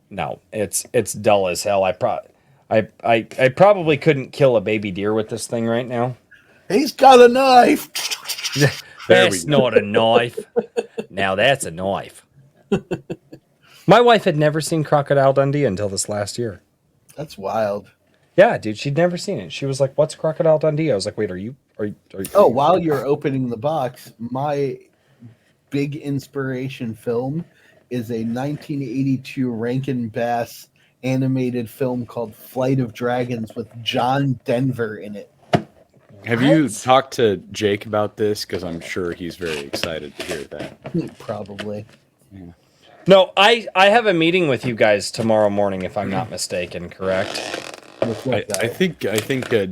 Speaker 2: No, it's dull as hell. I probably couldn't kill a baby deer with this thing right now.
Speaker 4: He's got a knife.
Speaker 2: That's not a knife. Now that's a knife. My wife had never seen Crocodile Dundee until this last year.
Speaker 4: That's wild.
Speaker 2: Yeah, dude, she'd never seen it. She was like, "What's Crocodile Dundee?" I was like, "Wait, are you?"
Speaker 4: Oh, while you're opening the box, my big inspiration film is a 1982 Rankin Bass animated film called Flight of Dragons with John Denver in it.
Speaker 3: Have you talked to Jake about this? Because I'm sure he's very excited to hear that.
Speaker 4: Probably.
Speaker 3: Yeah.
Speaker 2: No, I have a meeting with you guys tomorrow morning, if I'm not mistaken. Correct?
Speaker 3: I think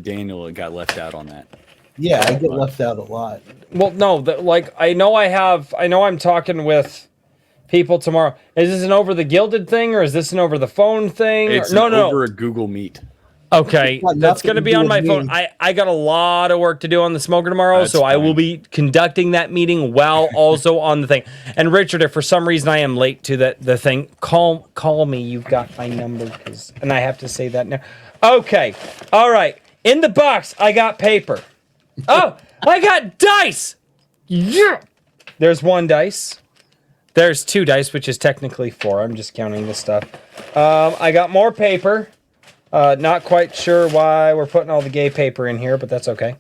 Speaker 3: Daniel got left out on that.
Speaker 4: Yeah, I get left out a lot.
Speaker 2: Well, no, I know I'm talking with people tomorrow. Is this an over the Gilded thing, or is this an over the phone thing?
Speaker 3: It's over a Google Meet.
Speaker 2: Okay, that's going to be on my phone. I got a lot of work to do on the smoker tomorrow, that's so fine. I will be conducting that meeting while also on the thing. And Richard, if for some reason I am late to the thing, call me. You've got my number, and I have to say that now. Okay, all right. In the box, I got paper. Oh, I got dice. Yeah. There's one dice. There's two dice, which is technically four. I'm just counting this stuff. I got more paper. Not quite sure why we're putting all the gay paper in here, but that's okay.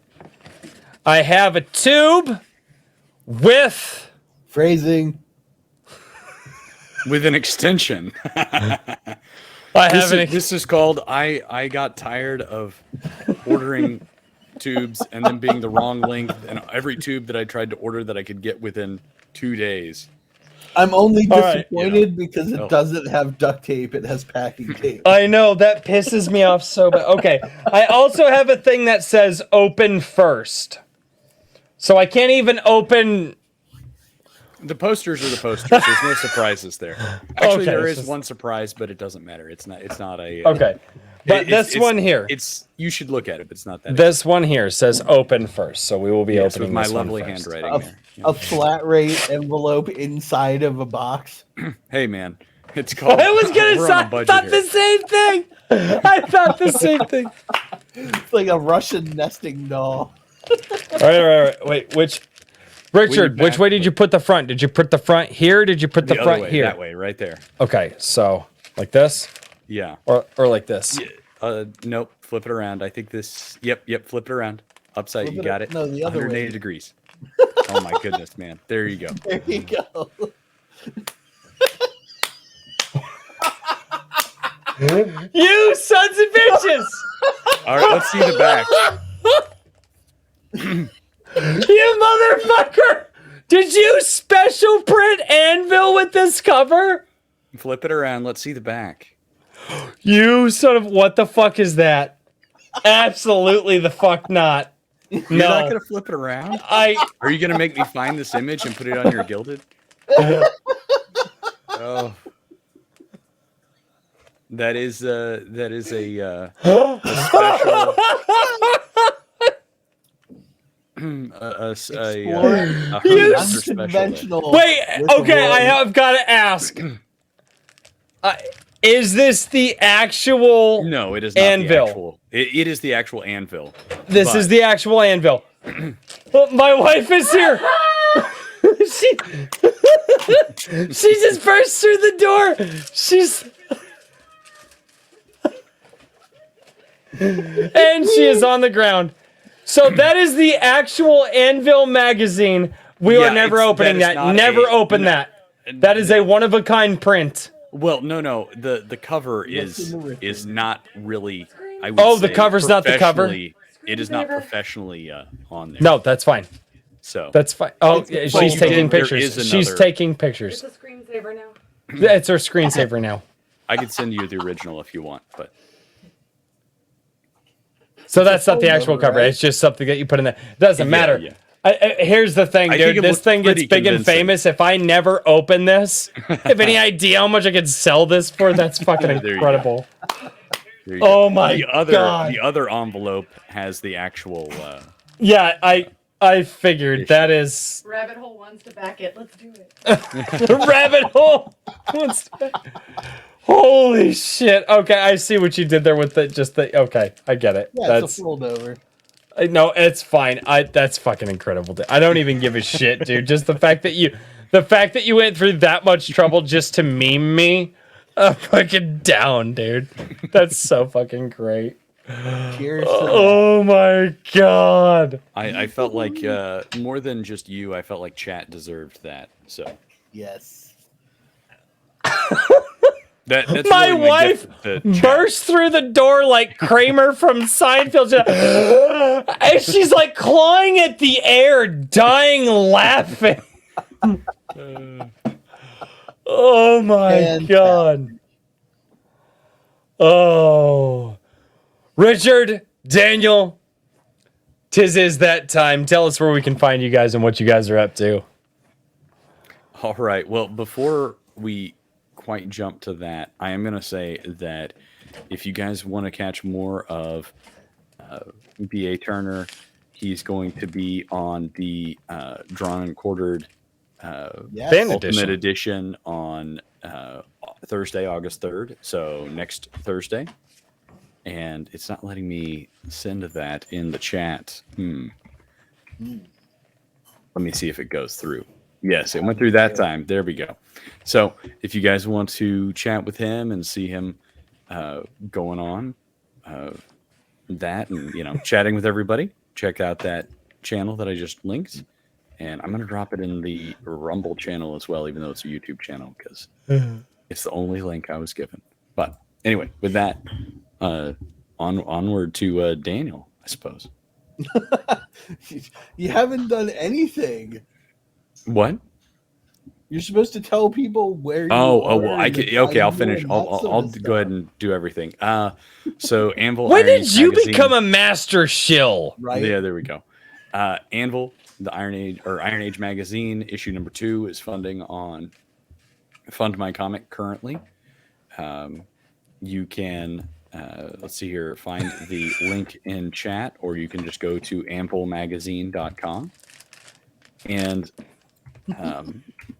Speaker 2: I have a tube with...
Speaker 4: Phrasing.
Speaker 3: With an extension. This is called I got tired of ordering tubes and then being the wrong length, and every tube that I tried to order that I could get within 2 days.
Speaker 4: I'm only disappointed because it doesn't have duct tape. It has packing tape.
Speaker 2: I know, that pisses me off so bad. Okay, I also have a thing that says open first. So I can't even open...
Speaker 3: The posters are the posters. There's no surprises there. Actually,
Speaker 2: okay,
Speaker 3: there is one surprise, but it doesn't matter. It's not a...
Speaker 2: Okay. But this one here...
Speaker 3: You should look at it, but it's not that...
Speaker 2: This one here says open first, so we will be opening
Speaker 3: with
Speaker 2: this
Speaker 3: my
Speaker 2: one
Speaker 3: lovely
Speaker 2: first.
Speaker 3: handwriting
Speaker 4: A flat rate envelope inside of a box.
Speaker 3: Hey, man. It's called...
Speaker 2: I was going to say... I thought the same thing! I thought the same thing.
Speaker 4: It's like a Russian nesting doll.
Speaker 2: All right. Wait, which Richard, which way did you put the front? Did you put the front here? Did you put the
Speaker 3: other
Speaker 2: front
Speaker 3: way,
Speaker 2: here?
Speaker 3: That way, right there.
Speaker 2: Okay, so like this,
Speaker 3: Yeah.
Speaker 2: or like this.
Speaker 3: Nope. Flip it around. I think this. Yep. Flip it around. Upside.
Speaker 4: Flip
Speaker 3: You
Speaker 4: it
Speaker 3: got
Speaker 4: up-
Speaker 3: it.
Speaker 4: no, the other
Speaker 3: 180
Speaker 4: way.
Speaker 3: degrees. Oh my goodness, man. There you go.
Speaker 4: There you go.
Speaker 2: You sons of bitches!
Speaker 3: All right. Let's see the back.
Speaker 2: You motherfucker! Did you special print Anvil with this cover?
Speaker 3: Flip it around. Let's see the back.
Speaker 2: You son of what the fuck is that? Absolutely the fuck not.
Speaker 3: You're not
Speaker 2: No,
Speaker 3: gonna flip it around.
Speaker 2: I
Speaker 3: Are you gonna make me find this image and put it on your Gilded? Oh. That is a special a
Speaker 2: You
Speaker 3: Hermes special.
Speaker 4: Unconventional.
Speaker 2: wait.
Speaker 4: with the
Speaker 2: Okay, I
Speaker 4: Roy.
Speaker 2: have got to ask. Is this the actual?
Speaker 3: No, it is not
Speaker 2: Anvil.
Speaker 3: the actual. It is the actual anvil.
Speaker 2: This
Speaker 3: but-
Speaker 2: is the actual Anvil. Oh, my wife is here. she just burst through the door. She's and she is on the ground. So that is the actual Anvil magazine. We
Speaker 3: Yeah,
Speaker 2: are never
Speaker 3: it's-
Speaker 2: opening
Speaker 3: that is
Speaker 2: that.
Speaker 3: not
Speaker 2: Never
Speaker 3: a-
Speaker 2: open
Speaker 3: no.
Speaker 2: that. That is a one of a kind print.
Speaker 3: Well, no. The cover is
Speaker 4: in the Richard?
Speaker 3: is not really. I would
Speaker 2: Oh, the
Speaker 3: say
Speaker 2: cover's not the cover?
Speaker 3: professionally- It is not professionally on there.
Speaker 2: No, that's fine.
Speaker 3: So
Speaker 2: That's fine. Oh,
Speaker 4: It's-
Speaker 2: yeah,
Speaker 4: well,
Speaker 2: she's
Speaker 4: you
Speaker 2: taking
Speaker 3: did- there
Speaker 2: pictures.
Speaker 3: is
Speaker 2: She's
Speaker 3: another-
Speaker 2: taking pictures.
Speaker 6: It's a screensaver now.
Speaker 2: It's her screensaver now.
Speaker 3: I could send you the original if you want, but
Speaker 2: So that's not the
Speaker 4: phone
Speaker 2: actual
Speaker 4: number,
Speaker 2: cover.
Speaker 4: right?
Speaker 2: It's just something that you put in there. Doesn't
Speaker 3: Yeah,
Speaker 2: matter.
Speaker 3: yeah.
Speaker 2: Here's the thing,
Speaker 3: I think
Speaker 2: dude.
Speaker 3: it
Speaker 2: This
Speaker 3: looks
Speaker 2: thing gets
Speaker 3: pretty
Speaker 2: big and
Speaker 3: convincing.
Speaker 2: famous. If I never open this, have any idea how much I could sell this for? That's fucking
Speaker 3: There you go.
Speaker 2: incredible.
Speaker 3: there you go.
Speaker 2: Oh my
Speaker 3: the other
Speaker 2: God.
Speaker 3: the other envelope has the actual.
Speaker 2: Yeah, I figured that is
Speaker 6: Rabbit hole wants to back it. Let's do it.
Speaker 2: rabbit hole. Holy shit. Okay, I see what you did there with the okay, I get it.
Speaker 4: Yeah,
Speaker 2: That's
Speaker 4: it's a fold over.
Speaker 2: no, it's fine. That's fucking incredible. Dude. I don't even give a shit, dude. Just the fact that you went through that much trouble just to meme me, I'm fucking down, dude. That's so fucking great.
Speaker 4: Cheers to
Speaker 2: Oh my god.
Speaker 3: I felt like more than just you. I felt like chat deserved that. So
Speaker 4: that. Yes.
Speaker 3: that's
Speaker 2: My
Speaker 3: really my
Speaker 2: wife
Speaker 3: gift to chat.
Speaker 2: burst through the door like Kramer from Seinfeld. And she's like clawing at the air, dying laughing. Oh my
Speaker 4: Fantastic.
Speaker 2: god. Oh. Richard, Daniel, 'tis is that time. Tell us where we can find you guys and what you guys are up to.
Speaker 3: All right. Well, before we quite jump to that, I am going to say that if you guys want to catch more of B.A. Turner, he's going to be on the Drawn and Quartered
Speaker 4: Yes.
Speaker 2: Fan
Speaker 3: Ultimate
Speaker 2: edition.
Speaker 3: Edition on Thursday, August 3rd. So next Thursday. And it's not letting me send that in the chat. Let me see if it goes through. Yes, it went through that time. There we go. So if you guys want to chat with him and see him going on that and, chatting with everybody, check out that channel that I just linked. And I'm going to drop it in the Rumble channel as well, even though it's a YouTube channel, because it's the only link I was given. But anyway, with that, onward to Daniel, I suppose.
Speaker 4: You haven't done anything.
Speaker 3: What?
Speaker 4: You're supposed to tell people where you
Speaker 3: Oh,
Speaker 4: are
Speaker 3: well, I
Speaker 4: and
Speaker 3: can.
Speaker 4: the
Speaker 3: Okay, I'll
Speaker 4: time
Speaker 3: finish.
Speaker 4: and
Speaker 3: I'll,
Speaker 4: that sort
Speaker 3: I'll
Speaker 4: of
Speaker 3: go ahead
Speaker 4: stuff,
Speaker 3: and do everything. So Anvil.
Speaker 2: When
Speaker 3: Iron
Speaker 2: did
Speaker 3: Age
Speaker 2: you
Speaker 3: Magazine-
Speaker 2: become a master shill?
Speaker 4: right?
Speaker 3: Yeah, there we go. Anvil, the Iron Age magazine issue number 2 is funding on Fund My Comic currently. You can let's see here, find the link in chat, or you can just go to amplemagazine.com. And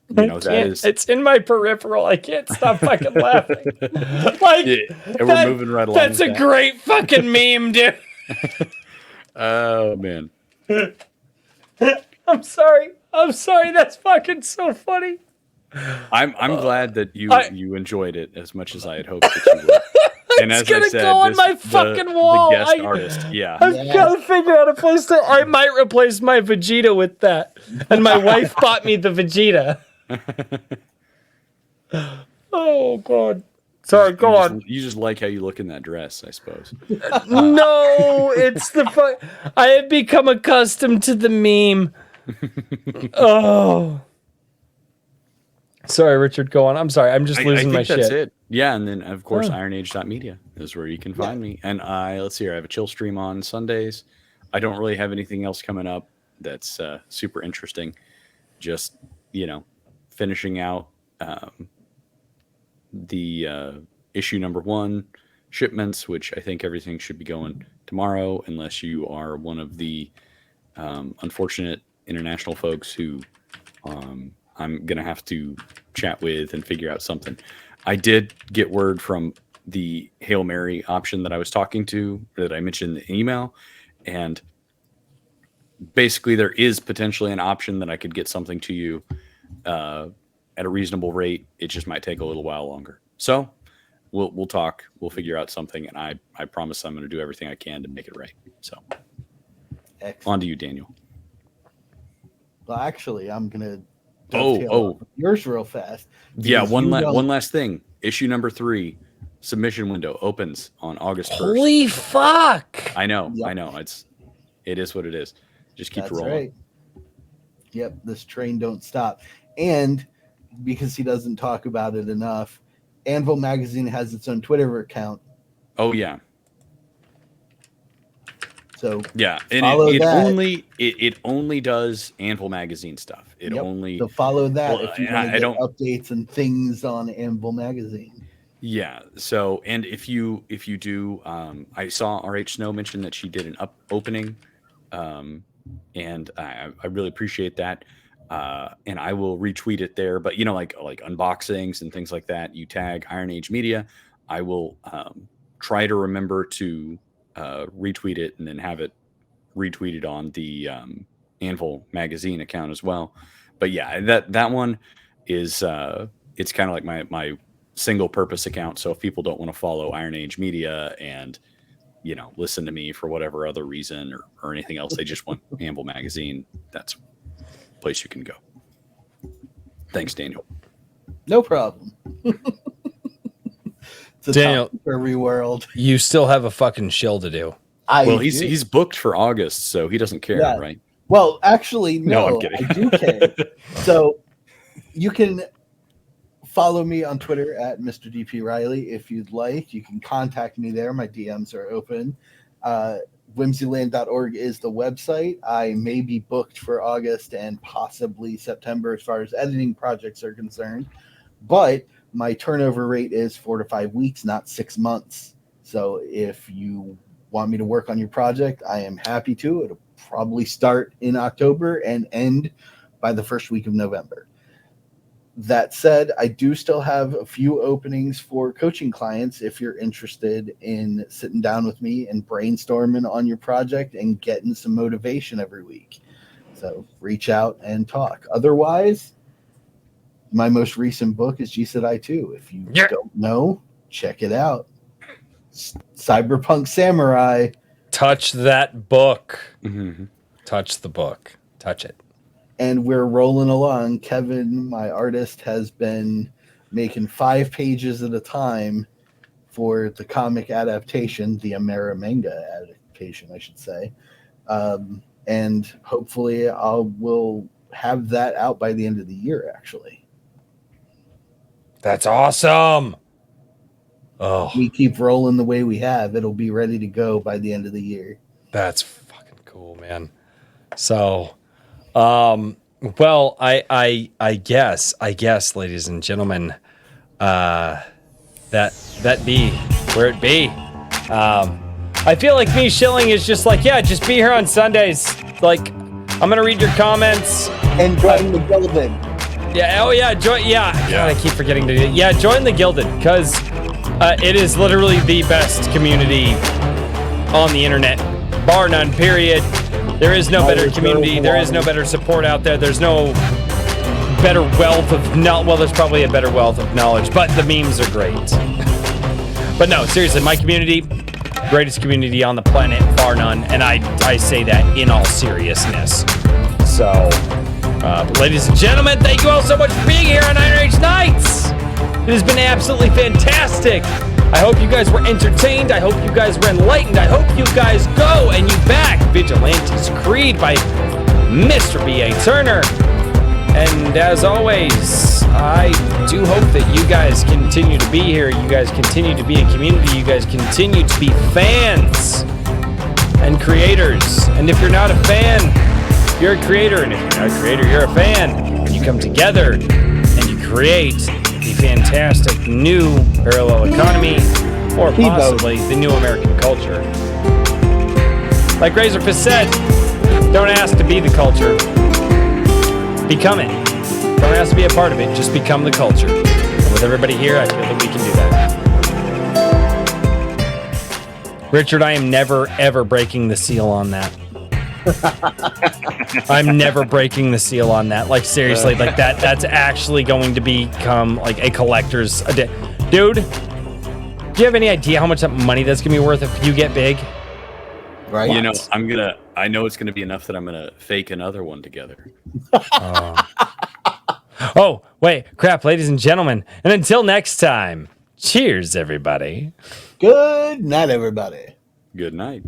Speaker 3: that is
Speaker 2: It's in my peripheral. I can't stop fucking laughing. Like,
Speaker 3: yeah, and we're moving right along.
Speaker 2: that's
Speaker 3: with
Speaker 2: a
Speaker 3: that.
Speaker 2: great fucking meme, dude.
Speaker 3: Oh man.
Speaker 2: I'm sorry. I'm sorry. That's fucking so funny.
Speaker 3: I'm glad that you you enjoyed it as much as I had hoped that you would. And
Speaker 2: It's
Speaker 3: as
Speaker 2: gonna
Speaker 3: I said,
Speaker 2: go on my fucking wall.
Speaker 3: The guest
Speaker 2: I-
Speaker 3: artist, yeah.
Speaker 2: I've
Speaker 4: Yes.
Speaker 2: got to figure out a place to. I might replace my Vegeta with that. And my wife bought me the Vegeta. Oh God. Sorry, go on.
Speaker 3: You just like how you look in that dress, I suppose.
Speaker 2: No, it's the I have become accustomed to the meme. Oh. Sorry, Richard, go on. I'm sorry. I'm just losing my shit.
Speaker 3: That's it. Yeah, and then of course
Speaker 2: Oh.
Speaker 3: ironage.media is where you can find me. And let's see here, I have a chill stream on Sundays. I don't really have anything else coming up that's super interesting. Just, finishing out the issue number 1 shipments, which I think everything should be going tomorrow, unless you are one of the unfortunate international folks who I'm going to have to chat with and figure out something. I did get word from the Hail Mary option that I was talking to, that I mentioned in the email, and basically there is potentially an option that I could get something to you at a reasonable rate. It just might take a little while longer. So we'll talk. We'll figure out something, and I promise I'm going to do everything I can to make it right. So
Speaker 4: Excellent.
Speaker 3: on to you, Daniel.
Speaker 4: Well, actually, I'm gonna
Speaker 3: Oh.
Speaker 4: dovetail off of yours real fast.
Speaker 3: Yeah,
Speaker 4: because
Speaker 3: one
Speaker 4: you don't-
Speaker 3: last thing. Issue number 3 submission window opens on August 1st.
Speaker 2: Holy fuck.
Speaker 3: I know.
Speaker 4: Yep.
Speaker 3: I know. It is what it is. Just keep
Speaker 4: That's
Speaker 3: rolling.
Speaker 4: right. Yep, this train don't stop. And because he doesn't talk about it enough, Anvil Magazine has its own Twitter account.
Speaker 3: Oh yeah.
Speaker 4: So
Speaker 3: Yeah. And
Speaker 4: Follow
Speaker 3: it
Speaker 4: that.
Speaker 3: only does Anvil Magazine stuff. It
Speaker 4: Yep.
Speaker 3: only
Speaker 4: so follow that
Speaker 3: Well,
Speaker 4: if you
Speaker 3: and
Speaker 4: want
Speaker 3: I
Speaker 4: to get
Speaker 3: don't-
Speaker 4: updates and things on Anvil Magazine.
Speaker 3: Yeah. So, and if you do, I saw RH Snow mention that she did an opening, and I really appreciate that. And I will retweet it there. But like unboxings and things like that, you tag Iron Age Media. I will try to remember to retweet it and then have it retweeted on the Anvil Magazine account as well. But yeah, that one is it's kind of like my single purpose account. So if people don't want to follow Iron Age Media and listen to me for whatever other reason or anything else, they just want Anvil Magazine, that's a place you can go. Thanks, Daniel.
Speaker 4: No problem. It's a
Speaker 2: Daniel-
Speaker 4: topic for every world.
Speaker 2: You still have a fucking shill to do.
Speaker 3: Well,
Speaker 4: do.
Speaker 3: he's booked for August, so he doesn't care,
Speaker 4: Yeah.
Speaker 3: right?
Speaker 4: Well, actually,
Speaker 3: No,
Speaker 4: no,
Speaker 3: I'm kidding.
Speaker 4: I do care. So you can follow me on Twitter at Mr. DP Riley if you'd like. You can contact me there. My DMs are open. Whimsyland.org is the website. I may be booked for August and possibly September as far as editing projects are concerned. But my turnover rate is 4 to 5 weeks, not 6 months. So if you want me to work on your project, I am happy to. It'll probably start in October and end by the first week of November. That said, I do still have a few openings for coaching clients if you're interested in sitting down with me and brainstorming on your project and getting some motivation every week. So reach out and talk. Otherwise, my most recent book is G Said I Too. If you
Speaker 2: Yeah.
Speaker 4: don't know, check it out. Cyberpunk Samurai.
Speaker 2: Touch that book.
Speaker 3: Mm-hmm.
Speaker 2: Touch the book. Touch it.
Speaker 4: And we're rolling along. Kevin, my artist, has been making 5 pages at a time for the comic adaptation, the Amera manga adaptation, I should say. And hopefully we'll have that out by the end of the year, actually.
Speaker 2: That's awesome. Oh,
Speaker 4: We keep rolling the way we have. It'll be ready to go by the end of the year.
Speaker 2: that's fucking cool, man. So, well, I guess, ladies and gentlemen, that be where it be. I feel like me shilling is just like, yeah, just be here on Sundays. Like, I'm gonna read your comments.
Speaker 4: And join the Gilded.
Speaker 2: Yeah. Oh yeah. Join. Yeah. God, I keep forgetting to do it. Yeah. Join the Gilded because it is literally the best community on the internet, bar none. Period. There is no better
Speaker 4: Always
Speaker 2: community.
Speaker 4: go
Speaker 2: There is no
Speaker 4: along.
Speaker 2: better support out there. There's no better wealth of knowledge. Well, there's probably a better wealth of knowledge, but the memes are great. But no, seriously, my community, greatest community on the planet, bar none. And I say that in all seriousness. So, ladies and gentlemen, thank you all so much for being here on Iron Age Nights. It has been absolutely fantastic. I hope you guys were entertained. I hope you guys were enlightened. I hope you guys go and you back Vigilantes Creed by Mr. B.A. Turner. And as always, I do hope that you guys continue to be here. You guys continue to be a community. You guys continue to be fans and creators. And if you're not a fan, you're a creator. And if you're not a creator, you're a fan. And you come together and you create the fantastic new parallel economy, or possibly the new American culture. Like Razorfist said, don't ask to be the culture. Become it. Don't ask to be a part of it. Just become the culture. And with everybody here, I feel that we can do that. Richard, I am never, ever breaking the seal on that. I'm never breaking the seal on that. Like, seriously, like that's actually going to become like a collector's dude, do you have any idea how much money that's gonna be worth if you get big?
Speaker 4: Right.
Speaker 3: You know, I know it's gonna be enough that I'm gonna fake another one together.
Speaker 2: Oh, wait, crap, ladies and gentlemen. And until next time, cheers, everybody.
Speaker 4: Good night, everybody.
Speaker 3: Good night.